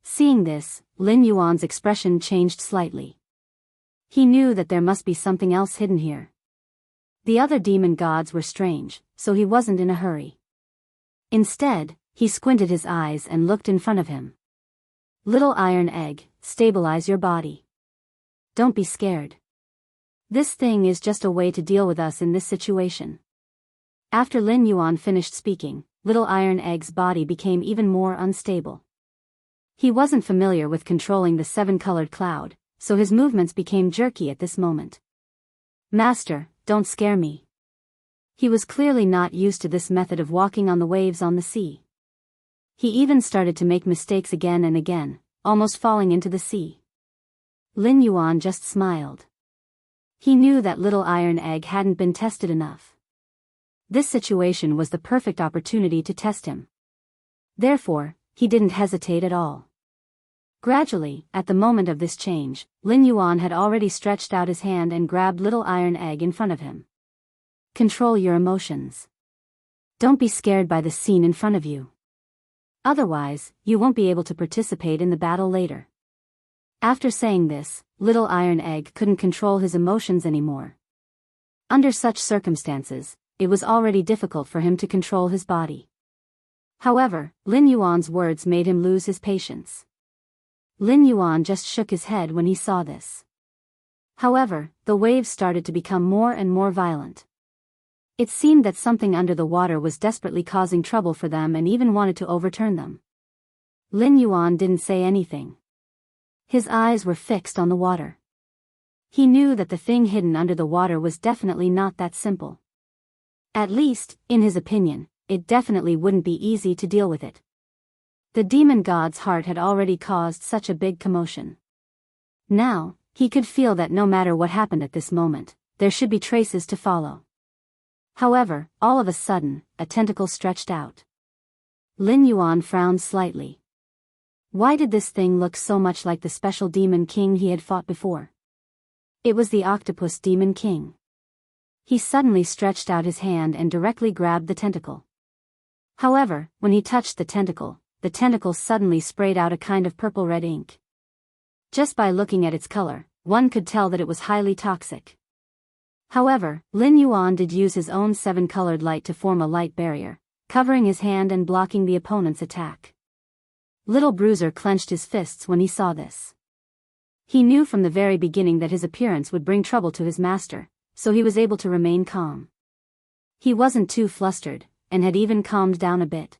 A: Seeing this, Lin Yuan's expression changed slightly. He knew that there must be something else hidden here. The other demon gods were strange, so he wasn't in a hurry. Instead, he squinted his eyes and looked in front of him. Little Iron Egg, stabilize your body. Don't be scared. This thing is just a way to deal with us in this situation. After Lin Yuan finished speaking, Little Iron Egg's body became even more unstable. He wasn't familiar with controlling the seven-colored cloud, so his movements became jerky at this moment. Master, don't scare me. He was clearly not used to this method of walking on the waves on the sea. He even started to make mistakes again and again, almost falling into the sea. Lin Yuan just smiled. He knew that Little Iron Egg hadn't been tested enough. This situation was the perfect opportunity to test him. Therefore, he didn't hesitate at all. Gradually, at the moment of this change, Lin Yuan had already stretched out his hand and grabbed Little Iron Egg in front of him. Control your emotions. Don't be scared by the scene in front of you. Otherwise, you won't be able to participate in the battle later. After saying this, Little Iron Egg couldn't control his emotions anymore. Under such circumstances, it was already difficult for him to control his body. However, Lin Yuan's words made him lose his patience. Lin Yuan just shook his head when he saw this. However, the waves started to become more and more violent. It seemed that something under the water was desperately causing trouble for them and even wanted to overturn them. Lin Yuan didn't say anything. His eyes were fixed on the water. He knew that the thing hidden under the water was definitely not that simple. At least, in his opinion, it definitely wouldn't be easy to deal with it. The demon god's heart had already caused such a big commotion. Now, he could feel that no matter what happened at this moment, there should be traces to follow. However, all of a sudden, a tentacle stretched out. Lin Yuan frowned slightly. Why did this thing look so much like the special demon king he had fought before? It was the octopus demon king. He suddenly stretched out his hand and directly grabbed the tentacle. However, when he touched the tentacle suddenly sprayed out a kind of purple-red ink. Just by looking at its color, one could tell that it was highly toxic. However, Lin Yuan did use his own seven-colored light to form a light barrier, covering his hand and blocking the opponent's attack. Little Bruiser clenched his fists when he saw this. He knew from the very beginning that his appearance would bring trouble to his master, so he was able to remain calm. He wasn't too flustered, and had even calmed down a bit.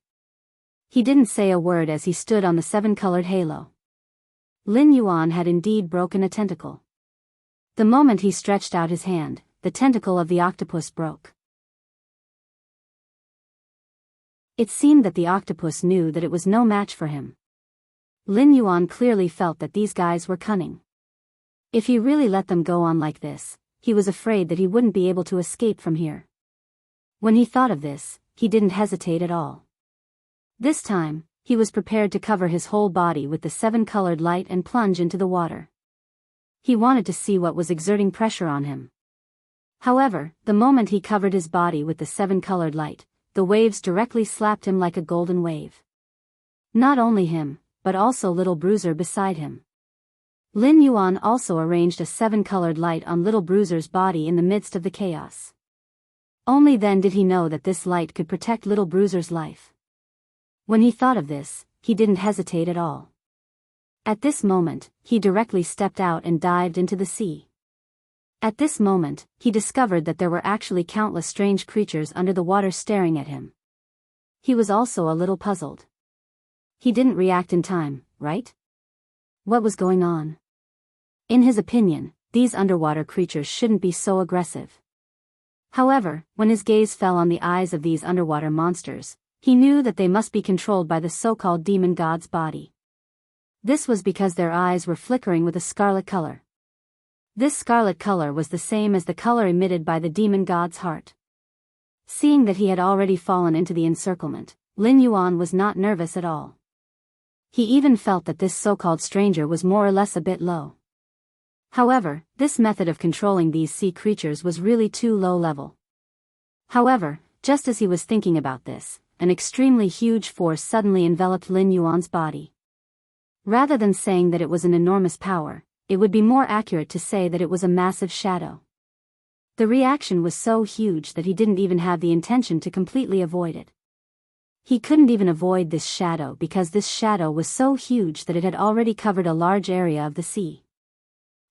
A: He didn't say a word as he stood on the seven-colored halo. Lin Yuan had indeed broken a tentacle. The moment he stretched out his hand, the tentacle of the octopus broke. It seemed that the octopus knew that it was no match for him. Lin Yuan clearly felt that these guys were cunning. If he really let them go on like this, he was afraid that he wouldn't be able to escape from here. When he thought of this, he didn't hesitate at all. This time, he was prepared to cover his whole body with the seven-colored light and plunge into the water. He wanted to see what was exerting pressure on him. However, the moment he covered his body with the seven-colored light, the waves directly slapped him like a golden wave. Not only him, but also Little Bruiser beside him. Lin Yuan also arranged a seven-colored light on Little Bruiser's body in the midst of the chaos. Only then did he know that this light could protect Little Bruiser's life. When he thought of this, he didn't hesitate at all. At this moment, he directly stepped out and dived into the sea. At this moment, he discovered that there were actually countless strange creatures under the water staring at him. He was also a little puzzled. He didn't react in time, right? What was going on? In his opinion, these underwater creatures shouldn't be so aggressive. However, when his gaze fell on the eyes of these underwater monsters, he knew that they must be controlled by the so-called demon god's body. This was because their eyes were flickering with a scarlet color. This scarlet color was the same as the color emitted by the demon god's heart. Seeing that he had already fallen into the encirclement, Lin Yuan was not nervous at all. He even felt that this so-called stranger was more or less a bit low. However, this method of controlling these sea creatures was really too low level. However, just as he was thinking about this, an extremely huge force suddenly enveloped Lin Yuan's body. Rather than saying that it was an enormous power, it would be more accurate to say that it was a massive shadow. The reaction was so huge that he didn't even have the intention to completely avoid it. He couldn't even avoid this shadow because this shadow was so huge that it had already covered a large area of the sea.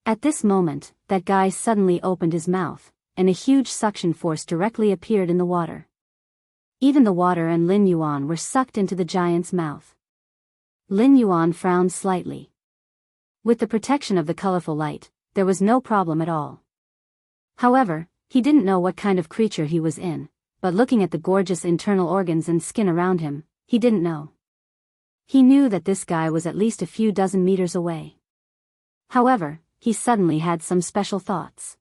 A: At this moment, that guy suddenly opened his mouth, and a huge suction force directly appeared in the water. Even the water and Lin Yuan were sucked into the giant's mouth. Lin Yuan frowned slightly. With the protection of the colorful light, there was no problem at all. However, he didn't know what kind of creature he was in, but looking at the gorgeous internal organs and skin around him, he didn't know. He knew that this guy was at least a few dozen meters away. However, he suddenly had some special thoughts.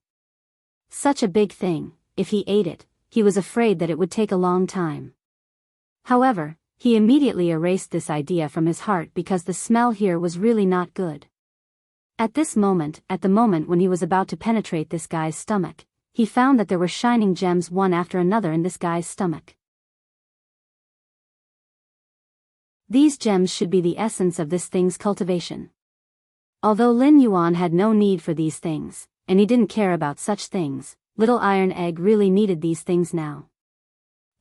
A: Such a big thing, if he ate it, he was afraid that it would take a long time. However, he immediately erased this idea from his heart because the smell here was really not good. At the moment when he was about to penetrate this guy's stomach, he found that there were shining gems one after another in this guy's stomach. These gems should be the essence of this thing's cultivation. Although Lin Yuan had no need for these things, and he didn't care about such things, Little Iron Egg really needed these things now.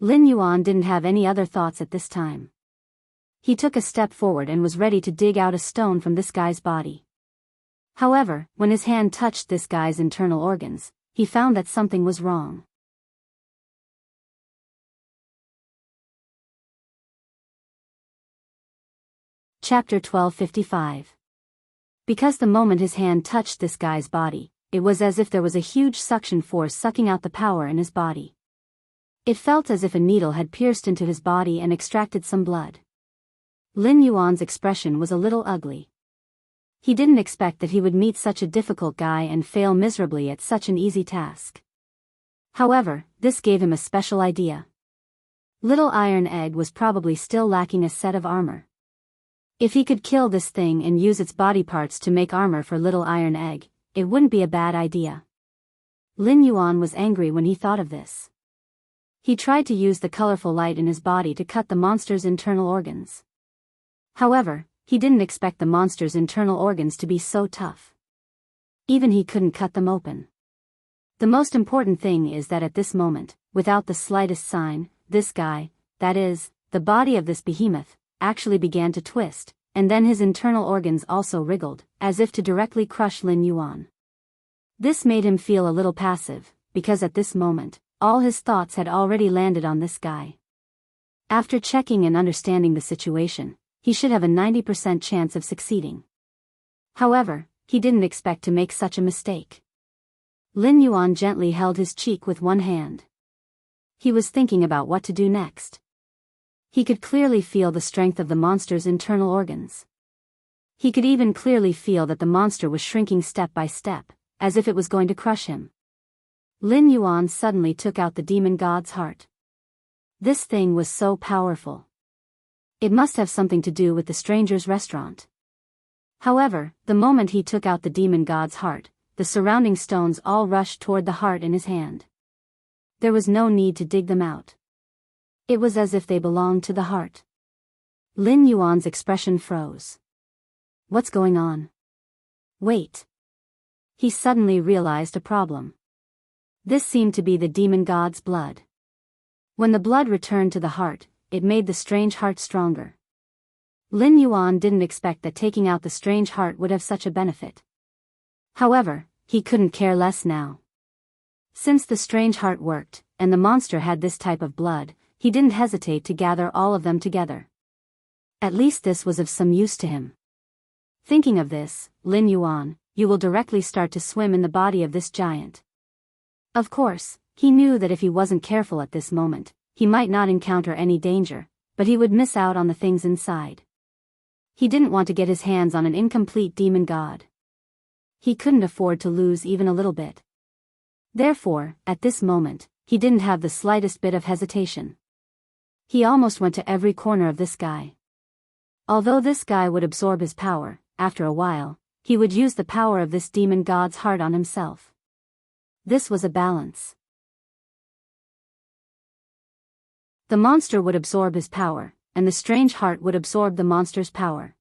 A: Lin Yuan didn't have any other thoughts at this time. He took a step forward and was ready to dig out a stone from this guy's body. However, when his hand touched this guy's internal organs, he found that something was wrong. Chapter 1255. Because the moment his hand touched this guy's body, it was as if there was a huge suction force sucking out the power in his body. It felt as if a needle had pierced into his body and extracted some blood. Lin Yuan's expression was a little ugly. He didn't expect that he would meet such a difficult guy and fail miserably at such an easy task. However, this gave him a special idea. Little Iron Egg was probably still lacking a set of armor. If he could kill this thing and use its body parts to make armor for Little Iron Egg, it wouldn't be a bad idea. Lin Yuan was angry when he thought of this. He tried to use the colorful light in his body to cut the monster's internal organs. However, he didn't expect the monster's internal organs to be so tough. Even he couldn't cut them open. The most important thing is that at this moment, without the slightest sign, this guy, that is, the body of this behemoth, actually began to twist, and then his internal organs also wriggled, as if to directly crush Lin Yuan. This made him feel a little passive, because at this moment, all his thoughts had already landed on this guy. After checking and understanding the situation, he should have a 90% chance of succeeding. However, he didn't expect to make such a mistake. Lin Yuan gently held his cheek with one hand. He was thinking about what to do next. He could clearly feel the strength of the monster's internal organs. He could even clearly feel that the monster was shrinking step by step, as if it was going to crush him. Lin Yuan suddenly took out the demon god's heart. This thing was so powerful. It must have something to do with the stranger's restaurant. However, the moment he took out the demon god's heart, the surrounding stones all rushed toward the heart in his hand. There was no need to dig them out. It was as if they belonged to the heart. Lin Yuan's expression froze. What's going on? Wait. He suddenly realized a problem. This seemed to be the demon god's blood. When the blood returned to the heart, it made the strange heart stronger. Lin Yuan didn't expect that taking out the strange heart would have such a benefit. However, he couldn't care less now. Since the strange heart worked, and the monster had this type of blood, he didn't hesitate to gather all of them together. At least this was of some use to him. Thinking of this, Lin Yuan, you will directly start to swim in the body of this giant. Of course, he knew that if he wasn't careful at this moment, he might not encounter any danger, but he would miss out on the things inside. He didn't want to get his hands on an incomplete demon god. He couldn't afford to lose even a little bit. Therefore, at this moment, he didn't have the slightest bit of hesitation. He almost went to every corner of this guy. Although this guy would absorb his power, after a while, he would use the power of this demon god's heart on himself. This was a balance. The monster would absorb his power, and the strange heart would absorb the monster's power.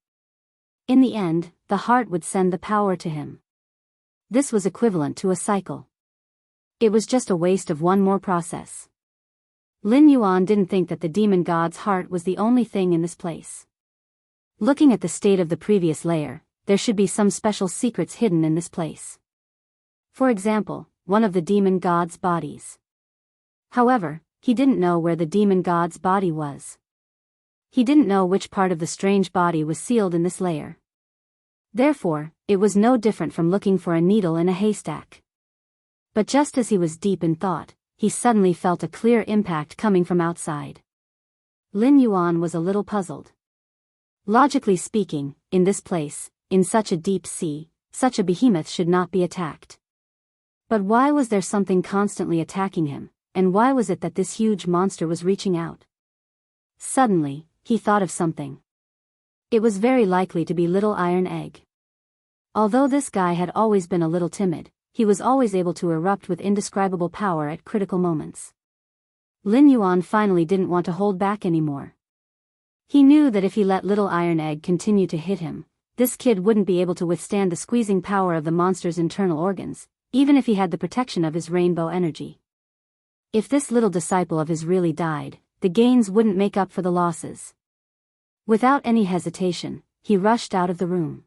A: In the end, the heart would send the power to him. This was equivalent to a cycle. It was just a waste of one more process. Lin Yuan didn't think that the demon god's heart was the only thing in this place. Looking at the state of the previous layer, there should be some special secrets hidden in this place. For example, one of the demon god's bodies. However, he didn't know where the demon god's body was. He didn't know which part of the strange body was sealed in this layer. Therefore, it was no different from looking for a needle in a haystack. But just as he was deep in thought, he suddenly felt a clear impact coming from outside. Lin Yuan was a little puzzled. Logically speaking, in this place, in such a deep sea, such a behemoth should not be attacked. But why was there something constantly attacking him, and why was it that this huge monster was reaching out? Suddenly, he thought of something. It was very likely to be Little Iron Egg. Although this guy had always been a little timid, he was always able to erupt with indescribable power at critical moments. Lin Yuan finally didn't want to hold back anymore. He knew that if he let Little Iron Egg continue to hit him, this kid wouldn't be able to withstand the squeezing power of the monster's internal organs, even if he had the protection of his rainbow energy. If this little disciple of his really died, the gains wouldn't make up for the losses. Without any hesitation, he rushed out of the room.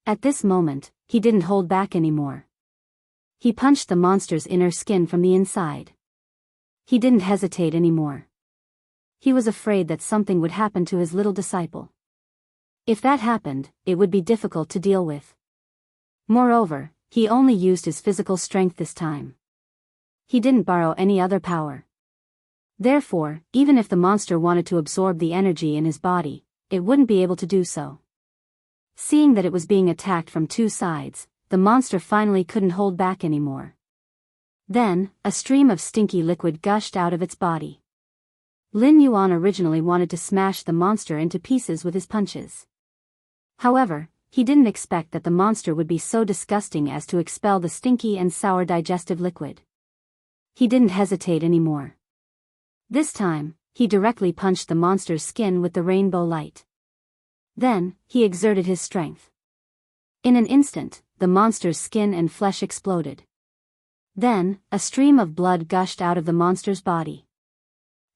A: At this moment, he didn't hold back anymore. He punched the monster's inner skin from the inside. He didn't hesitate anymore. He was afraid that something would happen to his little disciple. If that happened, it would be difficult to deal with. Moreover, he only used his physical strength this time. He didn't borrow any other power. Therefore, even if the monster wanted to absorb the energy in his body, it wouldn't be able to do so. Seeing that it was being attacked from two sides, the monster finally couldn't hold back anymore. Then, a stream of stinky liquid gushed out of its body. Lin Yuan originally wanted to smash the monster into pieces with his punches. However, he didn't expect that the monster would be so disgusting as to expel the stinky and sour digestive liquid. He didn't hesitate anymore. This time, he directly punched the monster's skin with the rainbow light. Then, he exerted his strength. In an instant, the monster's skin and flesh exploded. Then, a stream of blood gushed out of the monster's body.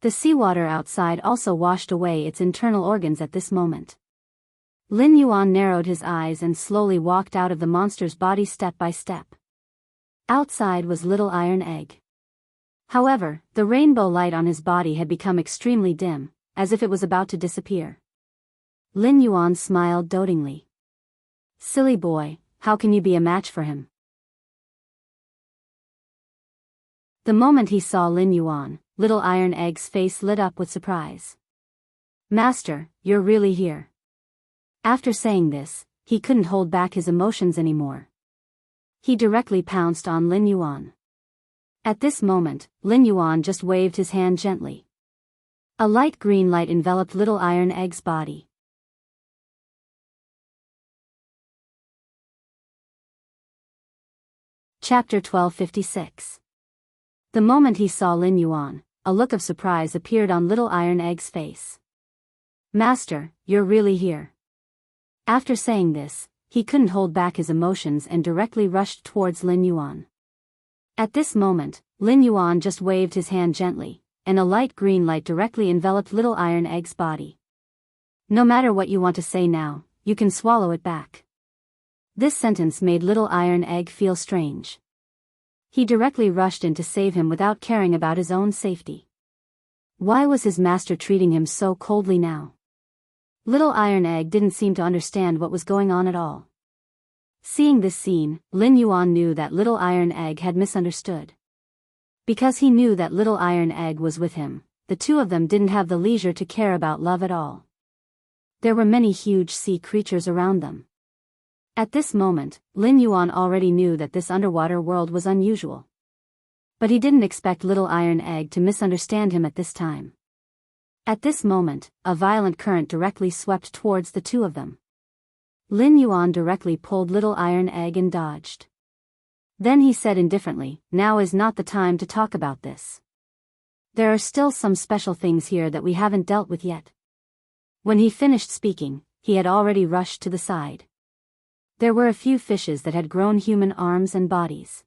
A: The seawater outside also washed away its internal organs at this moment. Lin Yuan narrowed his eyes and slowly walked out of the monster's body step by step. Outside was Little Iron Egg. However, the rainbow light on his body had become extremely dim, as if it was about to disappear. Lin Yuan smiled dotingly. Silly boy, how can you be a match for him? The moment he saw Lin Yuan, Little Iron Egg's face lit up with surprise. Master, you're really here. After saying this, he couldn't hold back his emotions anymore. He directly pounced on Lin Yuan. At this moment, Lin Yuan just waved his hand gently. A light green light enveloped Little Iron Egg's body. Chapter 1256. The moment he saw Lin Yuan, a look of surprise appeared on Little Iron Egg's face. Master, you're really here. After saying this, he couldn't hold back his emotions and directly rushed towards Lin Yuan. At this moment, Lin Yuan just waved his hand gently, and a light green light directly enveloped Little Iron Egg's body. No matter what you want to say now, you can swallow it back. This sentence made Little Iron Egg feel strange. He directly rushed in to save him without caring about his own safety. Why was his master treating him so coldly now? Little Iron Egg didn't seem to understand what was going on at all. Seeing this scene, Lin Yuan knew that Little Iron Egg had misunderstood. Because he knew that Little Iron Egg was with him, the two of them didn't have the leisure to care about love at all. There were many huge sea creatures around them. At this moment, Lin Yuan already knew that this underwater world was unusual. But he didn't expect Little Iron Egg to misunderstand him at this time. At this moment, a violent current directly swept towards the two of them. Lin Yuan directly pulled Little Iron Egg and dodged. Then he said indifferently, "Now is not the time to talk about this. There are still some special things here that we haven't dealt with yet." When he finished speaking, he had already rushed to the side. There were a few fishes that had grown human arms and bodies.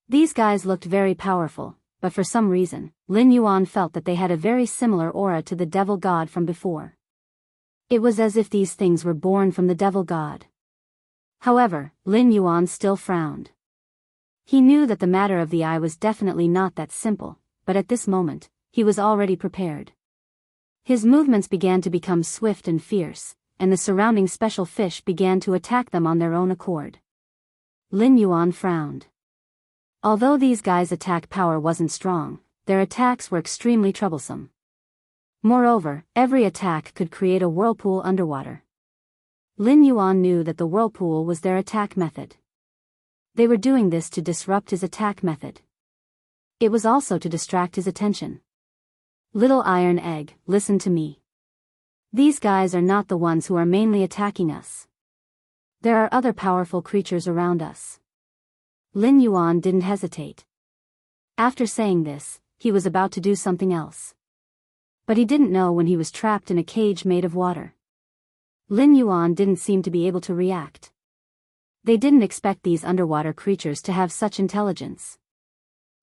A: These guys looked very powerful, but for some reason, Lin Yuan felt that they had a very similar aura to the devil god from before. It was as if these things were born from the devil god. However, Lin Yuan still frowned. He knew that the matter of the eye was definitely not that simple, but at this moment, he was already prepared. His movements began to become swift and fierce, and the surrounding special fish began to attack them on their own accord. Lin Yuan frowned. Although these guys' attack power wasn't strong, their attacks were extremely troublesome. Moreover, every attack could create a whirlpool underwater. Lin Yuan knew that the whirlpool was their attack method. They were doing this to disrupt his attack method. It was also to distract his attention. "Little Iron Egg, listen to me. These guys are not the ones who are mainly attacking us. There are other powerful creatures around us." Lin Yuan didn't hesitate. After saying this, he was about to do something else. But he didn't know when he was trapped in a cage made of water. Lin Yuan didn't seem to be able to react. They didn't expect these underwater creatures to have such intelligence.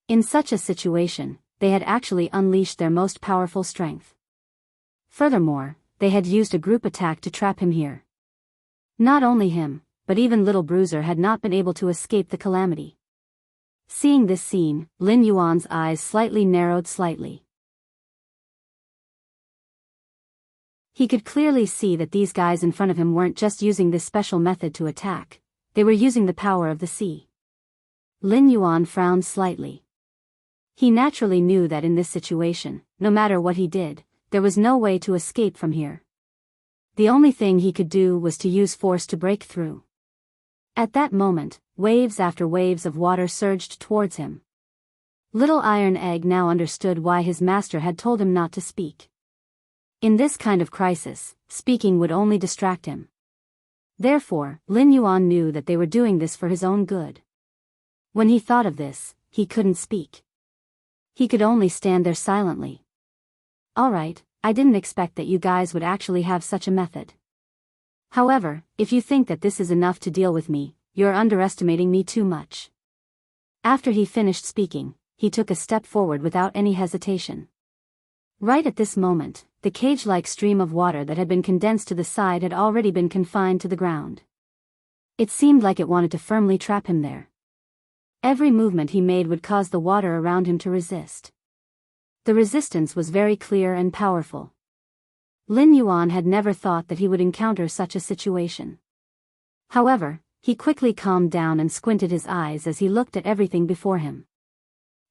A: In such a situation, they had actually unleashed their most powerful strength. Furthermore, they had used a group attack to trap him here. Not only him, but even Little Bruiser had not been able to escape the calamity. Seeing this scene, Lin Yuan's eyes slightly narrowed slightly. He could clearly see that these guys in front of him weren't just using this special method to attack, they were using the power of the sea. Lin Yuan frowned slightly. He naturally knew that in this situation, no matter what he did, there was no way to escape from here. The only thing he could do was to use force to break through. At that moment, waves after waves of water surged towards him. Little Iron Egg now understood why his master had told him not to speak. In this kind of crisis, speaking would only distract him. Therefore, Lin Yuan knew that they were doing this for his own good. When he thought of this, he couldn't speak. He could only stand there silently. "Alright, I didn't expect that you guys would actually have such a method. However, if you think that this is enough to deal with me, you're underestimating me too much." After he finished speaking, he took a step forward without any hesitation. Right at this moment, the cage-like stream of water that had been condensed to the side had already been confined to the ground. It seemed like it wanted to firmly trap him there. Every movement he made would cause the water around him to resist. The resistance was very clear and powerful. Lin Yuan had never thought that he would encounter such a situation. However, he quickly calmed down and squinted his eyes as he looked at everything before him.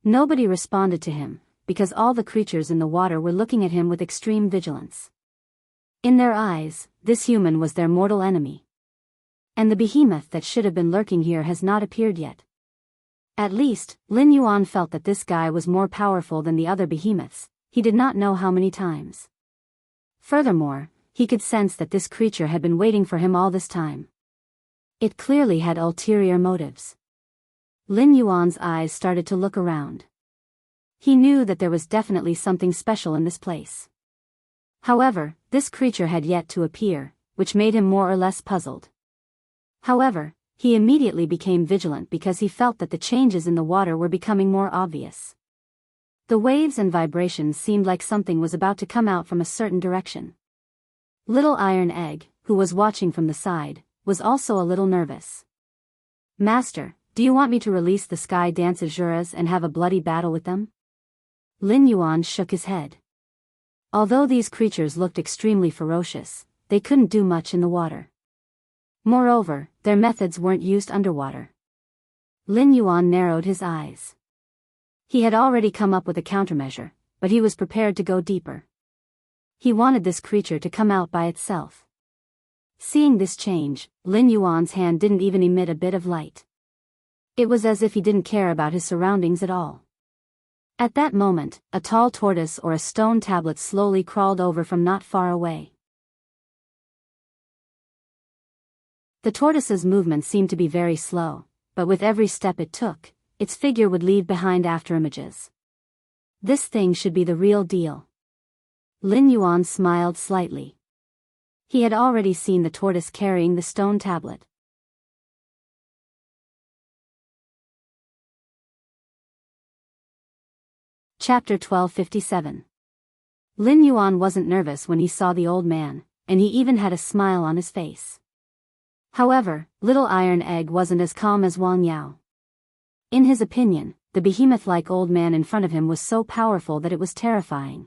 A: Nobody responded to him, because all the creatures in the water were looking at him with extreme vigilance. In their eyes, this human was their mortal enemy. And the behemoth that should have been lurking here has not appeared yet. At least, Lin Yuan felt that this guy was more powerful than the other behemoths, he did not know how many times. Furthermore, he could sense that this creature had been waiting for him all this time. It clearly had ulterior motives. Lin Yuan's eyes started to look around. He knew that there was definitely something special in this place. However, this creature had yet to appear, which made him more or less puzzled. However, he immediately became vigilant because he felt that the changes in the water were becoming more obvious. The waves and vibrations seemed like something was about to come out from a certain direction. Little Iron Egg, who was watching from the side, was also a little nervous. "Master, do you want me to release the Sky Dance Azuras and have a bloody battle with them?" Lin Yuan shook his head. Although these creatures looked extremely ferocious, they couldn't do much in the water. Moreover, their methods weren't used underwater. Lin Yuan narrowed his eyes. He had already come up with a countermeasure, but he was prepared to go deeper. He wanted this creature to come out by itself. Seeing this change, Lin Yuan's hand didn't even emit a bit of light. It was as if he didn't care about his surroundings at all. At that moment, a tall tortoise or a stone tablet slowly crawled over from not far away. The tortoise's movement seemed to be very slow, but with every step it took, its figure would leave behind afterimages. This thing should be the real deal. Lin Yuan smiled slightly. He had already seen the tortoise carrying the stone tablet. Chapter 1257. Lin Yuan wasn't nervous when he saw the old man, and he even had a smile on his face. However, Little Iron Egg wasn't as calm as Wang Yao. In his opinion, the behemoth-like old man in front of him was so powerful that it was terrifying.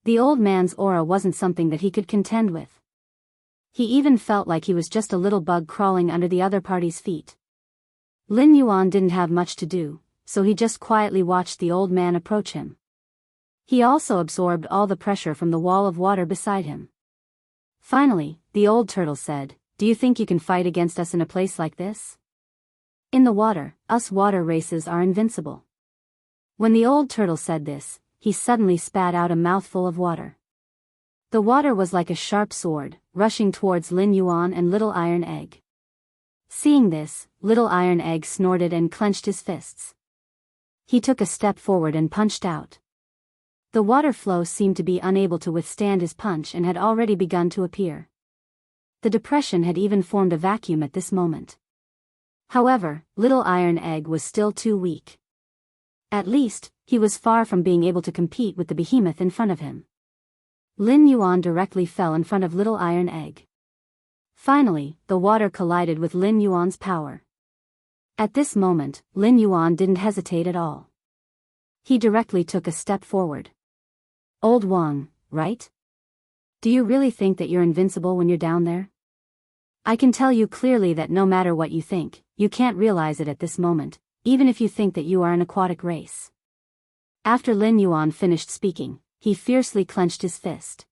A: The old man's aura wasn't something that he could contend with. He even felt like he was just a little bug crawling under the other party's feet. Lin Yuan didn't have much to do, so he just quietly watched the old man approach him. He also absorbed all the pressure from the wall of water beside him. Finally, the old turtle said, "Do you think you can fight against us in a place like this? In the water, us water races are invincible." When the old turtle said this, he suddenly spat out a mouthful of water. The water was like a sharp sword, rushing towards Lin Yuan and Little Iron Egg. Seeing this, Little Iron Egg snorted and clenched his fists. He took a step forward and punched out. The water flow seemed to be unable to withstand his punch and had already begun to appear. The depression had even formed a vacuum at this moment. However, Little Iron Egg was still too weak. At least, he was far from being able to compete with the behemoth in front of him. Lin Yuan directly fell in front of Little Iron Egg. Finally, the water collided with Lin Yuan's power. At this moment, Lin Yuan didn't hesitate at all. He directly took a step forward. "Old Wang, right? Do you really think that you're invincible when you're down there? I can tell you clearly that no matter what you think, you can't realize it at this moment, even if you think that you are an aquatic race." After Lin Yuan finished speaking, he fiercely clenched his fist.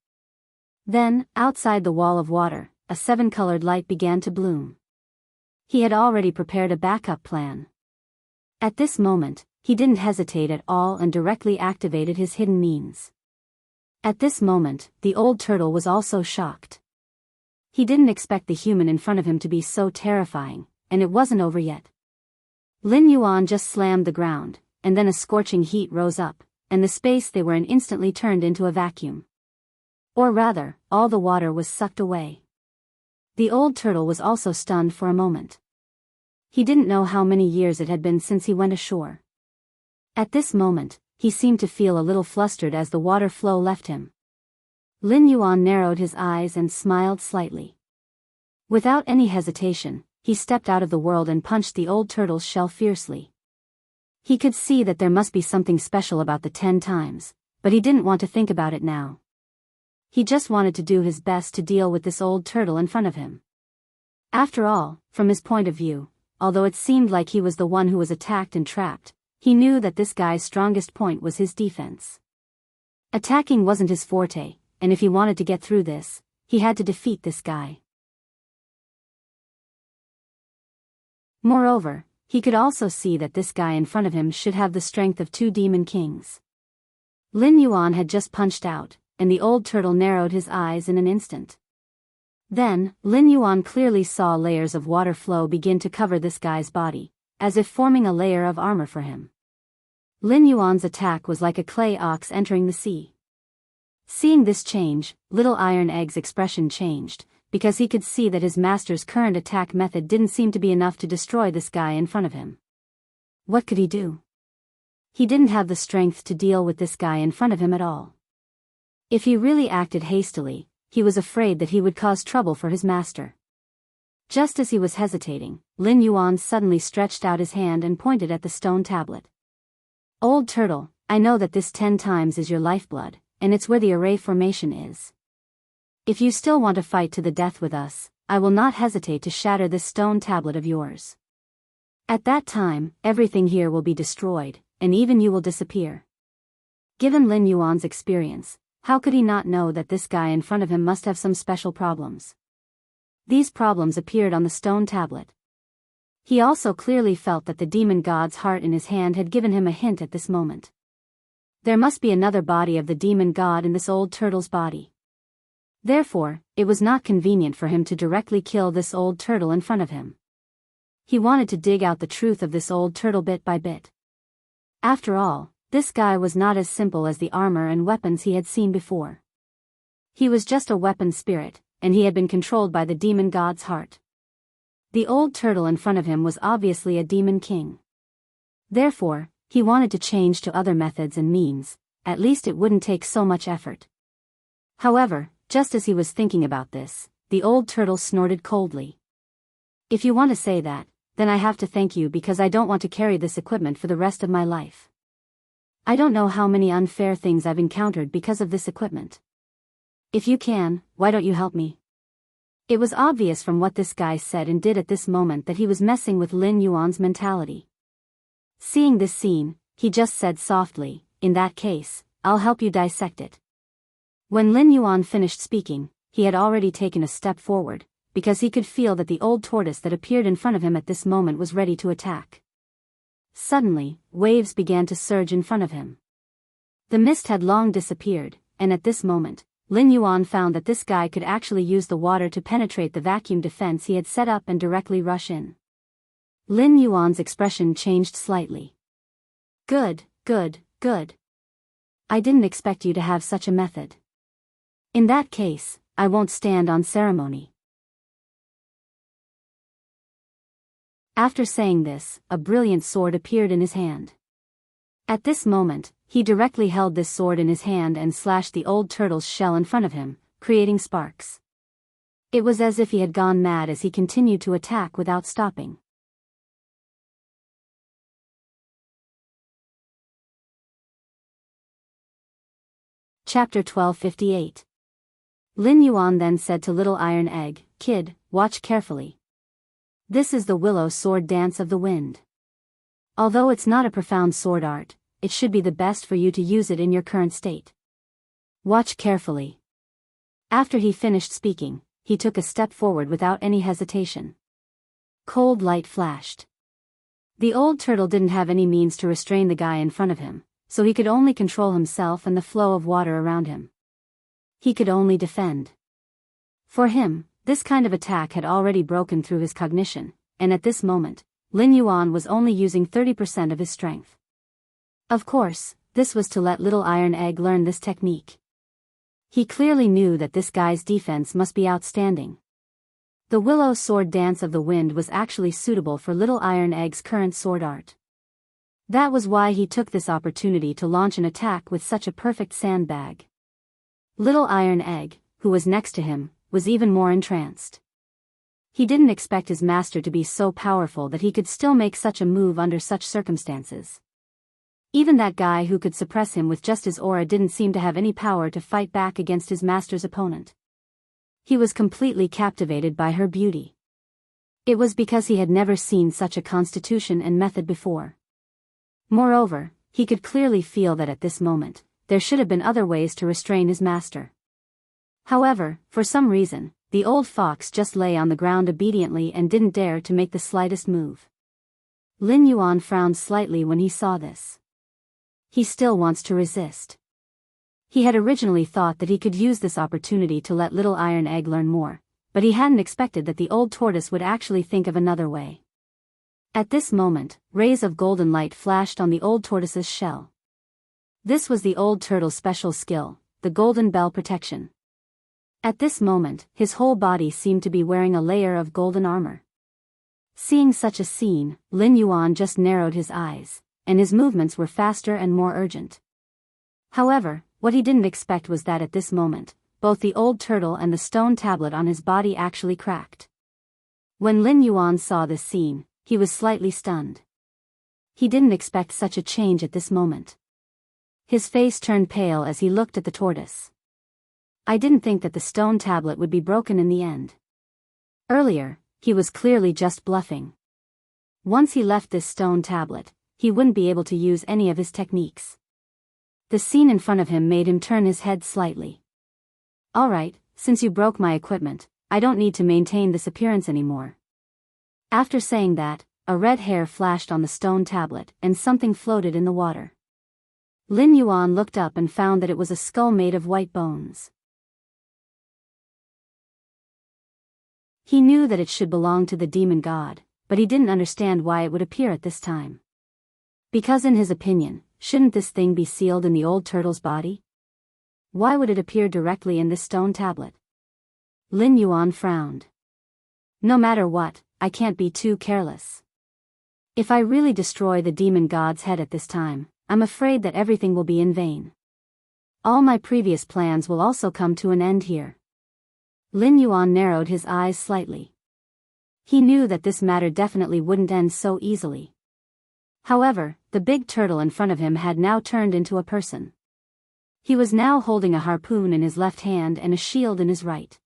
A: Then, outside the wall of water, a seven-colored light began to bloom. He had already prepared a backup plan. At this moment, he didn't hesitate at all and directly activated his hidden means. At this moment, the old turtle was also shocked. He didn't expect the human in front of him to be so terrifying, and it wasn't over yet. Lin Yuan just slammed the ground, and then a scorching heat rose up, and the space they were in instantly turned into a vacuum. Or rather, all the water was sucked away. The old turtle was also stunned for a moment. He didn't know how many years it had been since he went ashore. At this moment, he seemed to feel a little flustered as the water flow left him. Lin Yuan narrowed his eyes and smiled slightly. Without any hesitation, he stepped out of the world and punched the old turtle's shell fiercely. He could see that there must be something special about the 10 times, but he didn't want to think about it now. He just wanted to do his best to deal with this old turtle in front of him. After all, from his point of view, although it seemed like he was the one who was attacked and trapped, he knew that this guy's strongest point was his defense. Attacking wasn't his forte, and if he wanted to get through this, he had to defeat this guy. Moreover, he could also see that this guy in front of him should have the strength of 2 demon kings. Lin Yuan had just punched out, and the old turtle narrowed his eyes in an instant. Then, Lin Yuan clearly saw layers of water flow begin to cover this guy's body, as if forming a layer of armor for him. Lin Yuan's attack was like a clay ox entering the sea. Seeing this change, Little Iron Egg's expression changed, because he could see that his master's current attack method didn't seem to be enough to destroy this guy in front of him. What could he do? He didn't have the strength to deal with this guy in front of him at all. If he really acted hastily, he was afraid that he would cause trouble for his master. Just as he was hesitating, Lin Yuan suddenly stretched out his hand and pointed at the stone tablet. "Old turtle, I know that this 10 times is your lifeblood, and it's where the array formation is. If you still want to fight to the death with us, I will not hesitate to shatter this stone tablet of yours. At that time, everything here will be destroyed, and even you will disappear." Given Lin Yuan's experience, how could he not know that this guy in front of him must have some special problems? These problems appeared on the stone tablet. He also clearly felt that the demon god's heart in his hand had given him a hint at this moment. There must be another body of the demon god in this old turtle's body. Therefore, it was not convenient for him to directly kill this old turtle in front of him. He wanted to dig out the truth of this old turtle bit by bit. After all, this guy was not as simple as the armor and weapons he had seen before. He was just a weapon spirit, and he had been controlled by the demon god's heart. The old turtle in front of him was obviously a demon king. Therefore, he wanted to change to other methods and means, at least it wouldn't take so much effort. However, just as he was thinking about this, the old turtle snorted coldly. "If you want to say that, then I have to thank you because I don't want to carry this equipment for the rest of my life. I don't know how many unfair things I've encountered because of this equipment. If you can, why don't you help me?" It was obvious from what this guy said and did at this moment that he was messing with Lin Yuan's mentality. Seeing this scene, he just said softly, "In that case, I'll help you dissect it." When Lin Yuan finished speaking, he had already taken a step forward, because he could feel that the old tortoise that appeared in front of him at this moment was ready to attack. Suddenly, waves began to surge in front of him. The mist had long disappeared, and at this moment, Lin Yuan found that this guy could actually use the water to penetrate the vacuum defense he had set up and directly rush in. Lin Yuan's expression changed slightly. Good. I didn't expect you to have such a method. In that case, I won't stand on ceremony." After saying this, a brilliant sword appeared in his hand. At this moment, he directly held this sword in his hand and slashed the old turtle's shell in front of him, creating sparks. It was as if he had gone mad as he continued to attack without stopping. Chapter 1258. Lin Yuan then said to Little Iron Egg, "Kid, watch carefully. This is the willow sword dance of the wind. Although it's not a profound sword art, it should be the best for you to use it in your current state. Watch carefully." After he finished speaking, he took a step forward without any hesitation. Cold light flashed. The old turtle didn't have any means to restrain the guy in front of him, so he could only control himself and the flow of water around him. He could only defend. For him, this kind of attack had already broken through his cognition, and at this moment, Lin Yuan was only using 30% of his strength. Of course, this was to let Little Iron Egg learn this technique. He clearly knew that this guy's defense must be outstanding. The willow sword dance of the wind was actually suitable for Little Iron Egg's current sword art. That was why he took this opportunity to launch an attack with such a perfect sandbag. Little Iron Egg, who was next to him, was even more entranced. He didn't expect his master to be so powerful that he could still make such a move under such circumstances. Even that guy who could suppress him with just his aura didn't seem to have any power to fight back against his master's opponent. He was completely captivated by her beauty. It was because he had never seen such a constitution and method before. Moreover, he could clearly feel that at this moment, there should have been other ways to restrain his master. However, for some reason, the old fox just lay on the ground obediently and didn't dare to make the slightest move. Lin Yuan frowned slightly when he saw this. He still wants to resist. He had originally thought that he could use this opportunity to let Little Iron Egg learn more, but he hadn't expected that the old tortoise would actually think of another way. At this moment, rays of golden light flashed on the old tortoise's shell. This was the old turtle's special skill, the golden bell protection. At this moment, his whole body seemed to be wearing a layer of golden armor. Seeing such a scene, Lin Yuan just narrowed his eyes, and his movements were faster and more urgent. However, what he didn't expect was that at this moment, both the old turtle and the stone tablet on his body actually cracked. When Lin Yuan saw this scene, he was slightly stunned. He didn't expect such a change at this moment. His face turned pale as he looked at the tortoise. "I didn't think that the stone tablet would be broken in the end." Earlier, he was clearly just bluffing. Once he left this stone tablet, he wouldn't be able to use any of his techniques. The scene in front of him made him turn his head slightly. "All right, since you broke my equipment, I don't need to maintain this appearance anymore." After saying that, a red hair flashed on the stone tablet and something floated in the water. Lin Yuan looked up and found that it was a skull made of white bones. He knew that it should belong to the demon god, but he didn't understand why it would appear at this time. Because in his opinion, shouldn't this thing be sealed in the old turtle's body? Why would it appear directly in this stone tablet? Lin Yuan frowned. No matter what, I can't be too careless. If I really destroy the demon god's head at this time, I'm afraid that everything will be in vain. All my previous plans will also come to an end here. Lin Yuan narrowed his eyes slightly. He knew that this matter definitely wouldn't end so easily. However, the big turtle in front of him had now turned into a person. He was now holding a harpoon in his left hand and a shield in his right.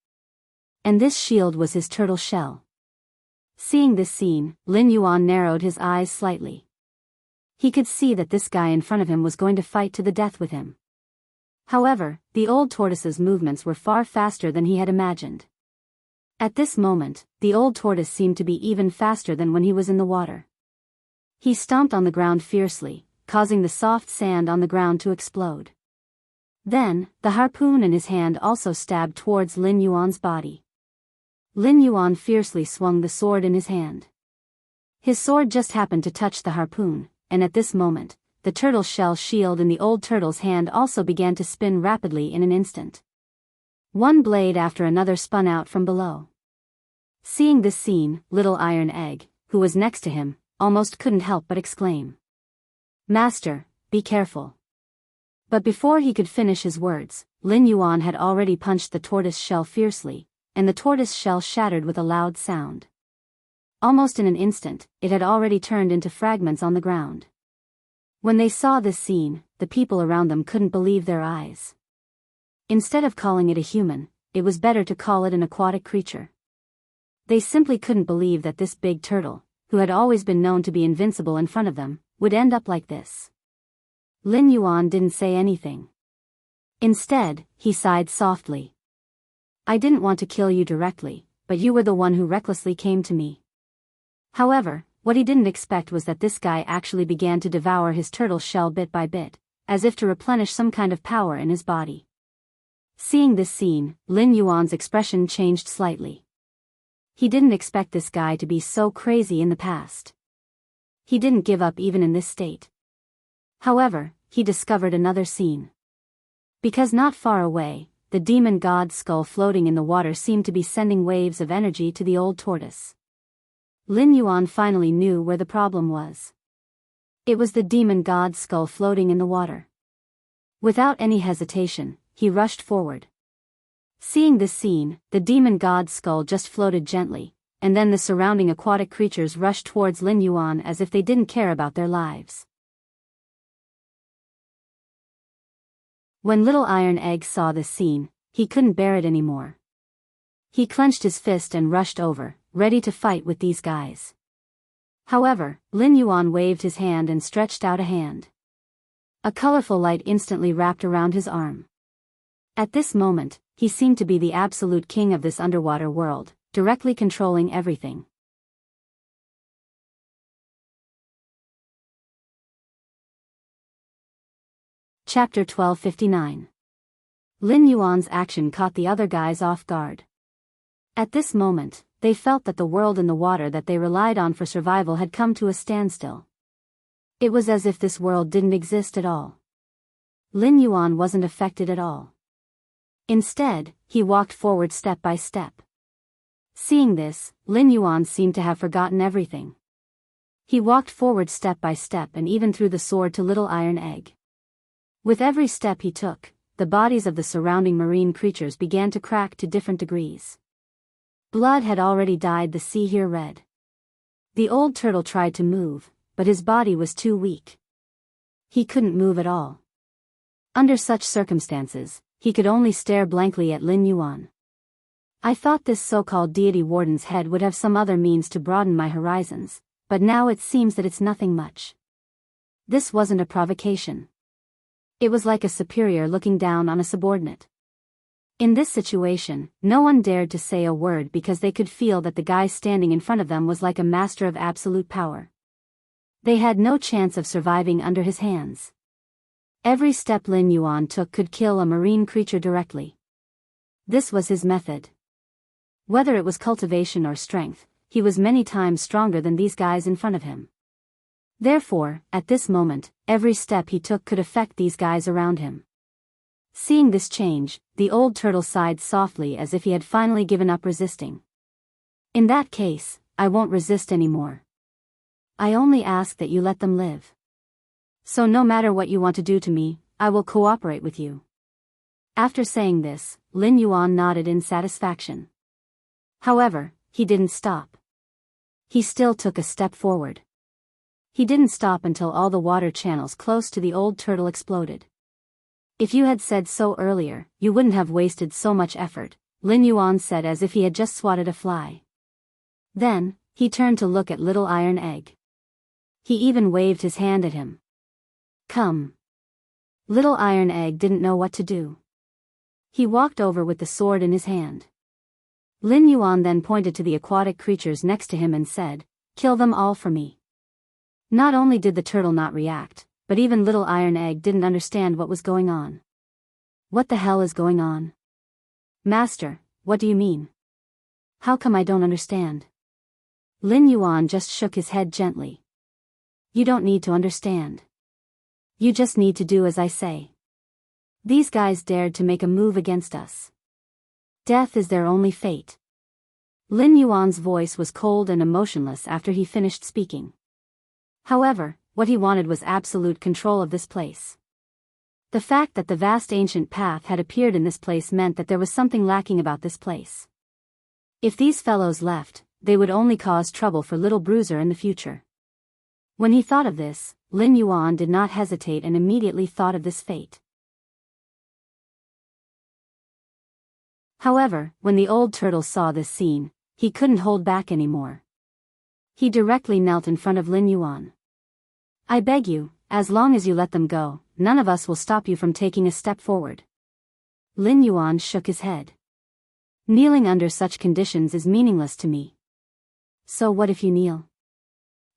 A: And this shield was his turtle shell. Seeing this scene, Lin Yuan narrowed his eyes slightly. He could see that this guy in front of him was going to fight to the death with him. However, the old tortoise's movements were far faster than he had imagined. At this moment, the old tortoise seemed to be even faster than when he was in the water. He stomped on the ground fiercely, causing the soft sand on the ground to explode. Then, the harpoon in his hand also stabbed towards Lin Yuan's body. Lin Yuan fiercely swung the sword in his hand. His sword just happened to touch the harpoon, and at this moment, the turtle shell shield in the old turtle's hand also began to spin rapidly in an instant. One blade after another spun out from below. Seeing this scene, Little Iron Egg, who was next to him, almost couldn't help but exclaim, "Master, be careful." But before he could finish his words, Lin Yuan had already punched the tortoise shell fiercely, and the tortoise shell shattered with a loud sound. Almost in an instant, it had already turned into fragments on the ground. When they saw this scene, the people around them couldn't believe their eyes. Instead of calling it a human, it was better to call it an aquatic creature. They simply couldn't believe that this big turtle, who had always been known to be invincible in front of them, would end up like this. Lin Yuan didn't say anything. Instead, he sighed softly. "I didn't want to kill you directly, but you were the one who recklessly came to me." However, what he didn't expect was that this guy actually began to devour his turtle shell bit by bit, as if to replenish some kind of power in his body. Seeing this scene, Lin Yuan's expression changed slightly. He didn't expect this guy to be so crazy in the past. He didn't give up even in this state. However, he discovered another scene. Because not far away, the demon god's skull floating in the water seemed to be sending waves of energy to the old tortoise. Lin Yuan finally knew where the problem was. It was the demon god's skull floating in the water. Without any hesitation, he rushed forward. Seeing this scene, the demon god's skull just floated gently, and then the surrounding aquatic creatures rushed towards Lin Yuan as if they didn't care about their lives. When Little Iron Egg saw this scene, he couldn't bear it anymore. He clenched his fist and rushed over, ready to fight with these guys. However, Lin Yuan waved his hand and stretched out a hand. A colorful light instantly wrapped around his arm. At this moment, he seemed to be the absolute king of this underwater world, directly controlling everything. Chapter 1259. Lin Yuan's action caught the other guys off guard. At this moment, they felt that the world and the water that they relied on for survival had come to a standstill. It was as if this world didn't exist at all. Lin Yuan wasn't affected at all. Instead, he walked forward step by step. Seeing this, Lin Yuan seemed to have forgotten everything. He walked forward step by step and even threw the sword to Little Iron Egg. With every step he took, the bodies of the surrounding marine creatures began to crack to different degrees. Blood had already dyed the sea here red. The old turtle tried to move, but his body was too weak. He couldn't move at all. Under such circumstances, he could only stare blankly at Lin Yuan. I thought this so-called deity warden's head would have some other means to broaden my horizons, but now it seems that it's nothing much. This wasn't a provocation. It was like a superior looking down on a subordinate. In this situation, no one dared to say a word because they could feel that the guy standing in front of them was like a master of absolute power. They had no chance of surviving under his hands. Every step Lin Yuan took could kill a marine creature directly. This was his method. Whether it was cultivation or strength, he was many times stronger than these guys in front of him. Therefore, at this moment, every step he took could affect these guys around him. Seeing this change, the old turtle sighed softly as if he had finally given up resisting. In that case, I won't resist anymore. I only ask that you let them live. So no matter what you want to do to me, I will cooperate with you. After saying this, Lin Yuan nodded in satisfaction. However, he didn't stop. He still took a step forward. He didn't stop until all the water channels close to the old turtle exploded. If you had said so earlier, you wouldn't have wasted so much effort, Lin Yuan said as if he had just swatted a fly. Then, he turned to look at Little Iron Egg. He even waved his hand at him. Come. Little Iron Egg didn't know what to do. He walked over with the sword in his hand. Lin Yuan then pointed to the aquatic creatures next to him and said, "Kill them all for me." Not only did the turtle not react, but even Little Iron Egg didn't understand what was going on. What the hell is going on? Master, what do you mean? How come I don't understand? Lin Yuan just shook his head gently. You don't need to understand. You just need to do as I say. These guys dared to make a move against us. Death is their only fate. Lin Yuan's voice was cold and emotionless after he finished speaking. However, what he wanted was absolute control of this place. The fact that the vast ancient path had appeared in this place meant that there was something lacking about this place. If these fellows left, they would only cause trouble for Little Bruiser in the future. When he thought of this, Lin Yuan did not hesitate and immediately thought of this fate. However, when the old turtle saw this scene, he couldn't hold back anymore. He directly knelt in front of Lin Yuan. I beg you, as long as you let them go, none of us will stop you from taking a step forward. Lin Yuan shook his head. Kneeling under such conditions is meaningless to me. So what if you kneel?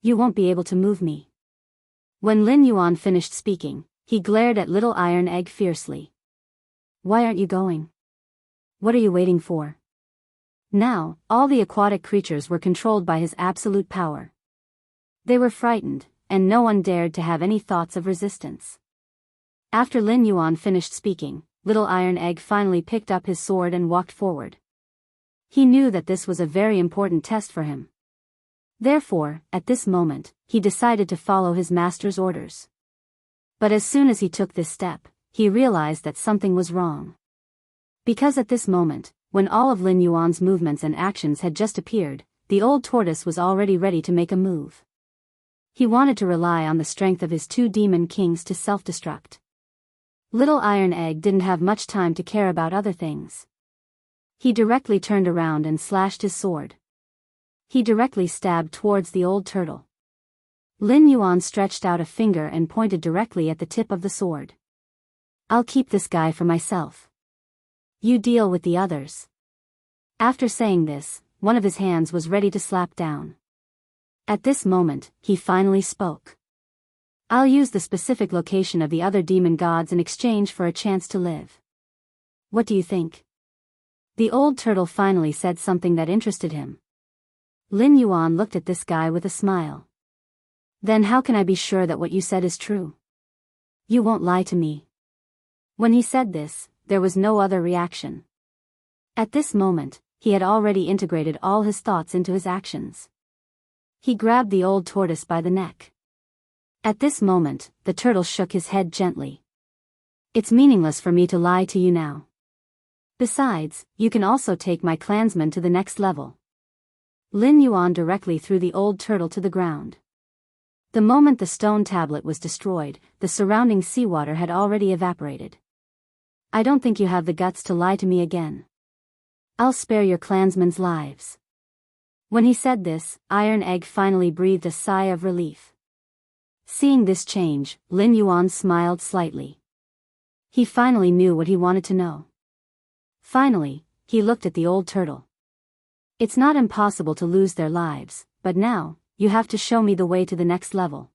A: You won't be able to move me. When Lin Yuan finished speaking, he glared at Little Iron Egg fiercely. Why aren't you going? What are you waiting for? Now, all the aquatic creatures were controlled by his absolute power. They were frightened, and no one dared to have any thoughts of resistance. After Lin Yuan finished speaking, Little Iron Egg finally picked up his sword and walked forward. He knew that this was a very important test for him. Therefore, at this moment, he decided to follow his master's orders. But as soon as he took this step, he realized that something was wrong. Because at this moment, when all of Lin Yuan's movements and actions had just appeared, the old tortoise was already ready to make a move. He wanted to rely on the strength of his two demon kings to self-destruct. Little Iron Egg didn't have much time to care about other things. He directly turned around and slashed his sword. He directly stabbed towards the old turtle. Lin Yuan stretched out a finger and pointed directly at the tip of the sword. I'll keep this guy for myself. You deal with the others. After saying this, one of his hands was ready to slap down. At this moment, he finally spoke. I'll use the specific location of the other demon gods in exchange for a chance to live. What do you think? The old turtle finally said something that interested him. Lin Yuan looked at this guy with a smile. Then how can I be sure that what you said is true? You won't lie to me. When he said this, there was no other reaction. At this moment, he had already integrated all his thoughts into his actions. He grabbed the old tortoise by the neck. At this moment, the turtle shook his head gently. It's meaningless for me to lie to you now. Besides, you can also take my clansmen to the next level. Lin Yuan directly threw the old turtle to the ground. The moment the stone tablet was destroyed, the surrounding seawater had already evaporated. I don't think you have the guts to lie to me again. I'll spare your clansmen's lives. When he said this, Iron Egg finally breathed a sigh of relief. Seeing this change, Lin Yuan smiled slightly. He finally knew what he wanted to know. Finally, he looked at the old turtle. It's not impossible to lose their lives, but now, you have to show me the way to the next level.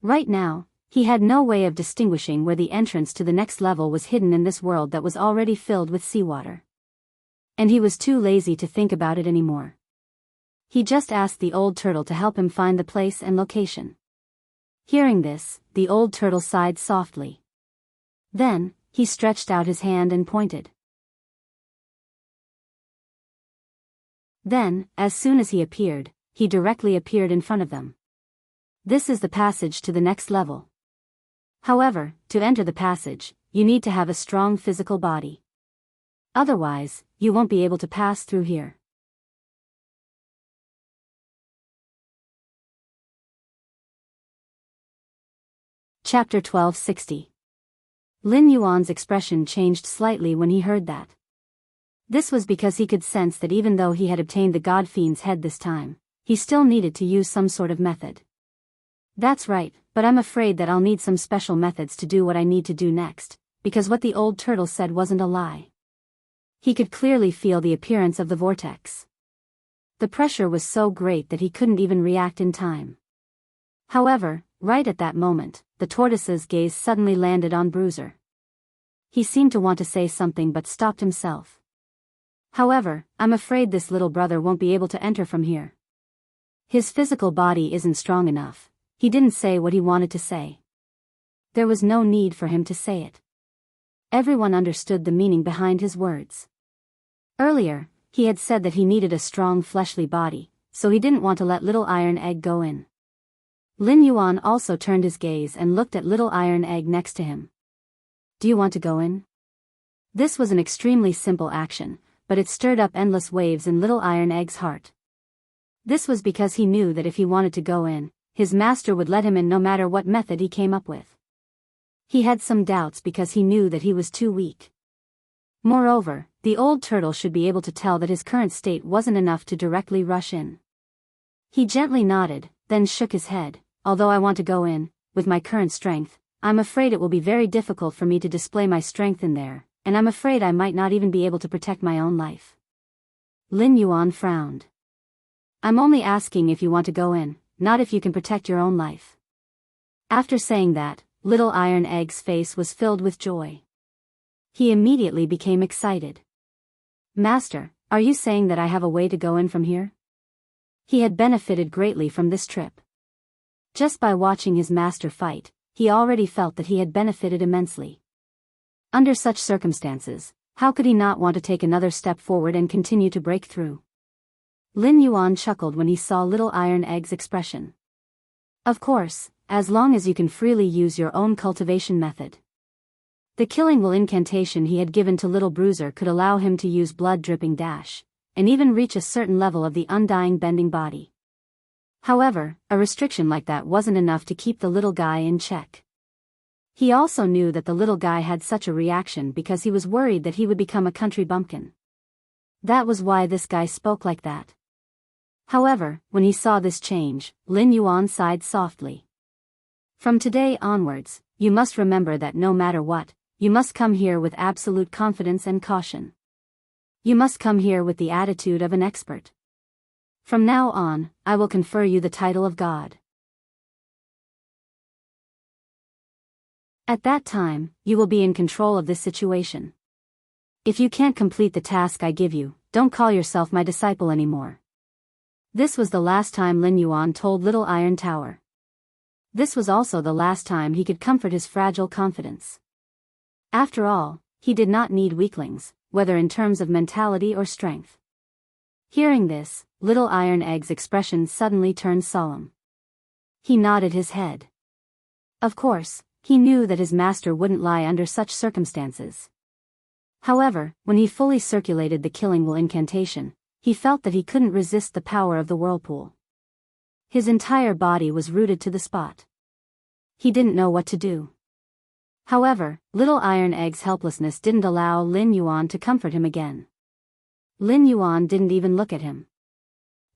A: Right now, he had no way of distinguishing where the entrance to the next level was hidden in this world that was already filled with seawater. And he was too lazy to think about it anymore. He just asked the old turtle to help him find the place and location. Hearing this, the old turtle sighed softly. Then, he stretched out his hand and pointed. Then, as soon as he appeared, he directly appeared in front of them. This is the passage to the next level. However, to enter the passage, you need to have a strong physical body. Otherwise, you won't be able to pass through here. Chapter 1260. Lin Yuan's expression changed slightly when he heard that. This was because he could sense that even though he had obtained the God Fiend's head this time, he still needed to use some sort of method. That's right, but I'm afraid that I'll need some special methods to do what I need to do next, because what the old turtle said wasn't a lie. He could clearly feel the appearance of the vortex. The pressure was so great that he couldn't even react in time. However, right at that moment, the tortoise's gaze suddenly landed on Bruiser. He seemed to want to say something but stopped himself. However, I'm afraid this little brother won't be able to enter from here. His physical body isn't strong enough. He didn't say what he wanted to say. There was no need for him to say it. Everyone understood the meaning behind his words. Earlier, he had said that he needed a strong fleshly body, so he didn't want to let Little Iron Egg go in. Lin Yuan also turned his gaze and looked at Little Iron Egg next to him. Do you want to go in? This was an extremely simple action, but it stirred up endless waves in Little Iron Egg's heart. This was because he knew that if he wanted to go in, his master would let him in no matter what method he came up with. He had some doubts because he knew that he was too weak. Moreover, the old turtle should be able to tell that his current state wasn't enough to directly rush in. He gently nodded, then shook his head. Although I want to go in, with my current strength, I'm afraid it will be very difficult for me to display my strength in there, and I'm afraid I might not even be able to protect my own life. Lin Yuan frowned. I'm only asking if you want to go in, not if you can protect your own life. After saying that, Little Iron Egg's face was filled with joy. He immediately became excited. Master, are you saying that I have a way to go in from here? He had benefited greatly from this trip. Just by watching his master fight, he already felt that he had benefited immensely. Under such circumstances, how could he not want to take another step forward and continue to break through? Lin Yuan chuckled when he saw Little Iron Egg's expression. Of course, as long as you can freely use your own cultivation method. The killing will incantation he had given to Little Bruiser could allow him to use blood-dripping dash, and even reach a certain level of the undying bending body. However, a restriction like that wasn't enough to keep the little guy in check. He also knew that the little guy had such a reaction because he was worried that he would become a country bumpkin. That was why this guy spoke like that. However, when he saw this change, Lin Yuan sighed softly. From today onwards, you must remember that no matter what, you must come here with absolute confidence and caution. You must come here with the attitude of an expert. From now on, I will confer you the title of God. At that time, you will be in control of this situation. If you can't complete the task I give you, don't call yourself my disciple anymore. This was the last time Lin Yuan told Little Iron Tower. This was also the last time he could comfort his fragile confidence. After all, he did not need weaklings, whether in terms of mentality or strength. Hearing this, Little Iron Egg's expression suddenly turned solemn. He nodded his head. Of course, he knew that his master wouldn't lie under such circumstances. However, when he fully circulated the killing will incantation, he felt that he couldn't resist the power of the whirlpool. His entire body was rooted to the spot. He didn't know what to do. However, Little Iron Egg's helplessness didn't allow Lin Yuan to comfort him again. Lin Yuan didn't even look at him.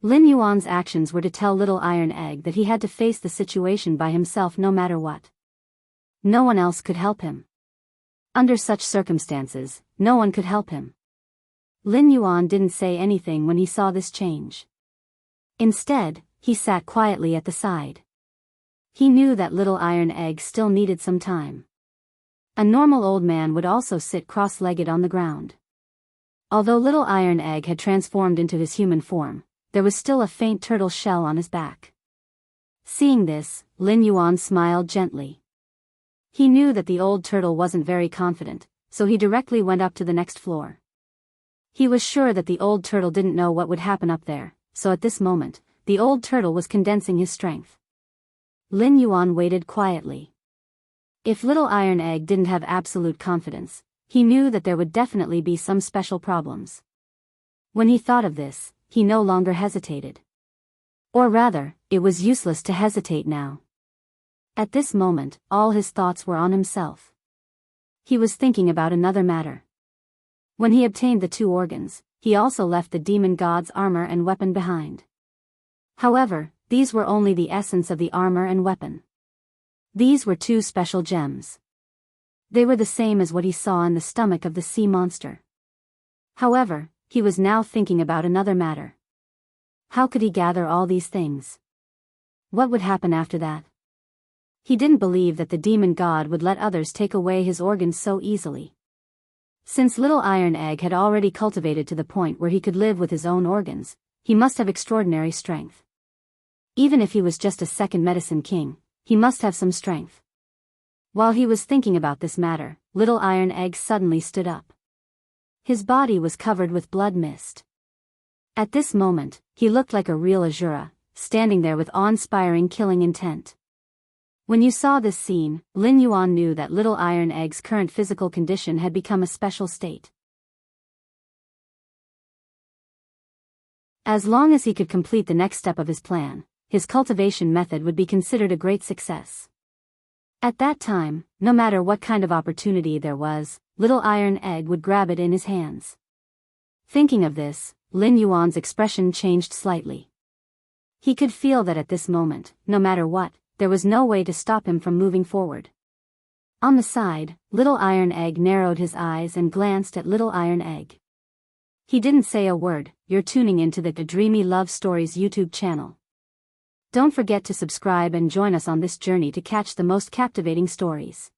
A: Lin Yuan's actions were to tell Little Iron Egg that he had to face the situation by himself no matter what. No one else could help him. Under such circumstances, no one could help him. Lin Yuan didn't say anything when he saw this change. Instead, he sat quietly at the side. He knew that little iron egg still needed some time. A normal old man would also sit cross-legged on the ground. Although little iron egg had transformed into his human form, there was still a faint turtle shell on his back. Seeing this, Lin Yuan smiled gently. He knew that the old turtle wasn't very confident, so he directly went up to the next floor. He was sure that the old turtle didn't know what would happen up there, so at this moment, the old turtle was condensing his strength. Lin Yuan waited quietly. If little iron egg didn't have absolute confidence, he knew that there would definitely be some special problems. When he thought of this, he no longer hesitated. Or rather, it was useless to hesitate now. At this moment, all his thoughts were on himself. He was thinking about another matter. When he obtained the two organs, he also left the demon god's armor and weapon behind. However, these were only the essence of the armor and weapon. These were two special gems. They were the same as what he saw in the stomach of the sea monster. However, he was now thinking about another matter. How could he gather all these things? What would happen after that? He didn't believe that the demon god would let others take away his organs so easily. Since little iron egg had already cultivated to the point where he could live with his own organs, he must have extraordinary strength. Even if he was just a second medicine king, he must have some strength. While he was thinking about this matter, little iron egg suddenly stood up. His body was covered with blood mist. At this moment, he looked like a real Azura, standing there with awe-inspiring killing intent. When you saw this scene, Lin Yuan knew that little iron egg's current physical condition had become a special state. As long as he could complete the next step of his plan, his cultivation method would be considered a great success. At that time, no matter what kind of opportunity there was, little iron egg would grab it in his hands. Thinking of this, Lin Yuan's expression changed slightly. He could feel that at this moment, no matter what, there was no way to stop him from moving forward. On the side, little iron egg narrowed his eyes and glanced at little iron egg. He didn't say a word. You're tuning into the Dreamy Love Stories YouTube channel. Don't forget to subscribe and join us on this journey to catch the most captivating stories.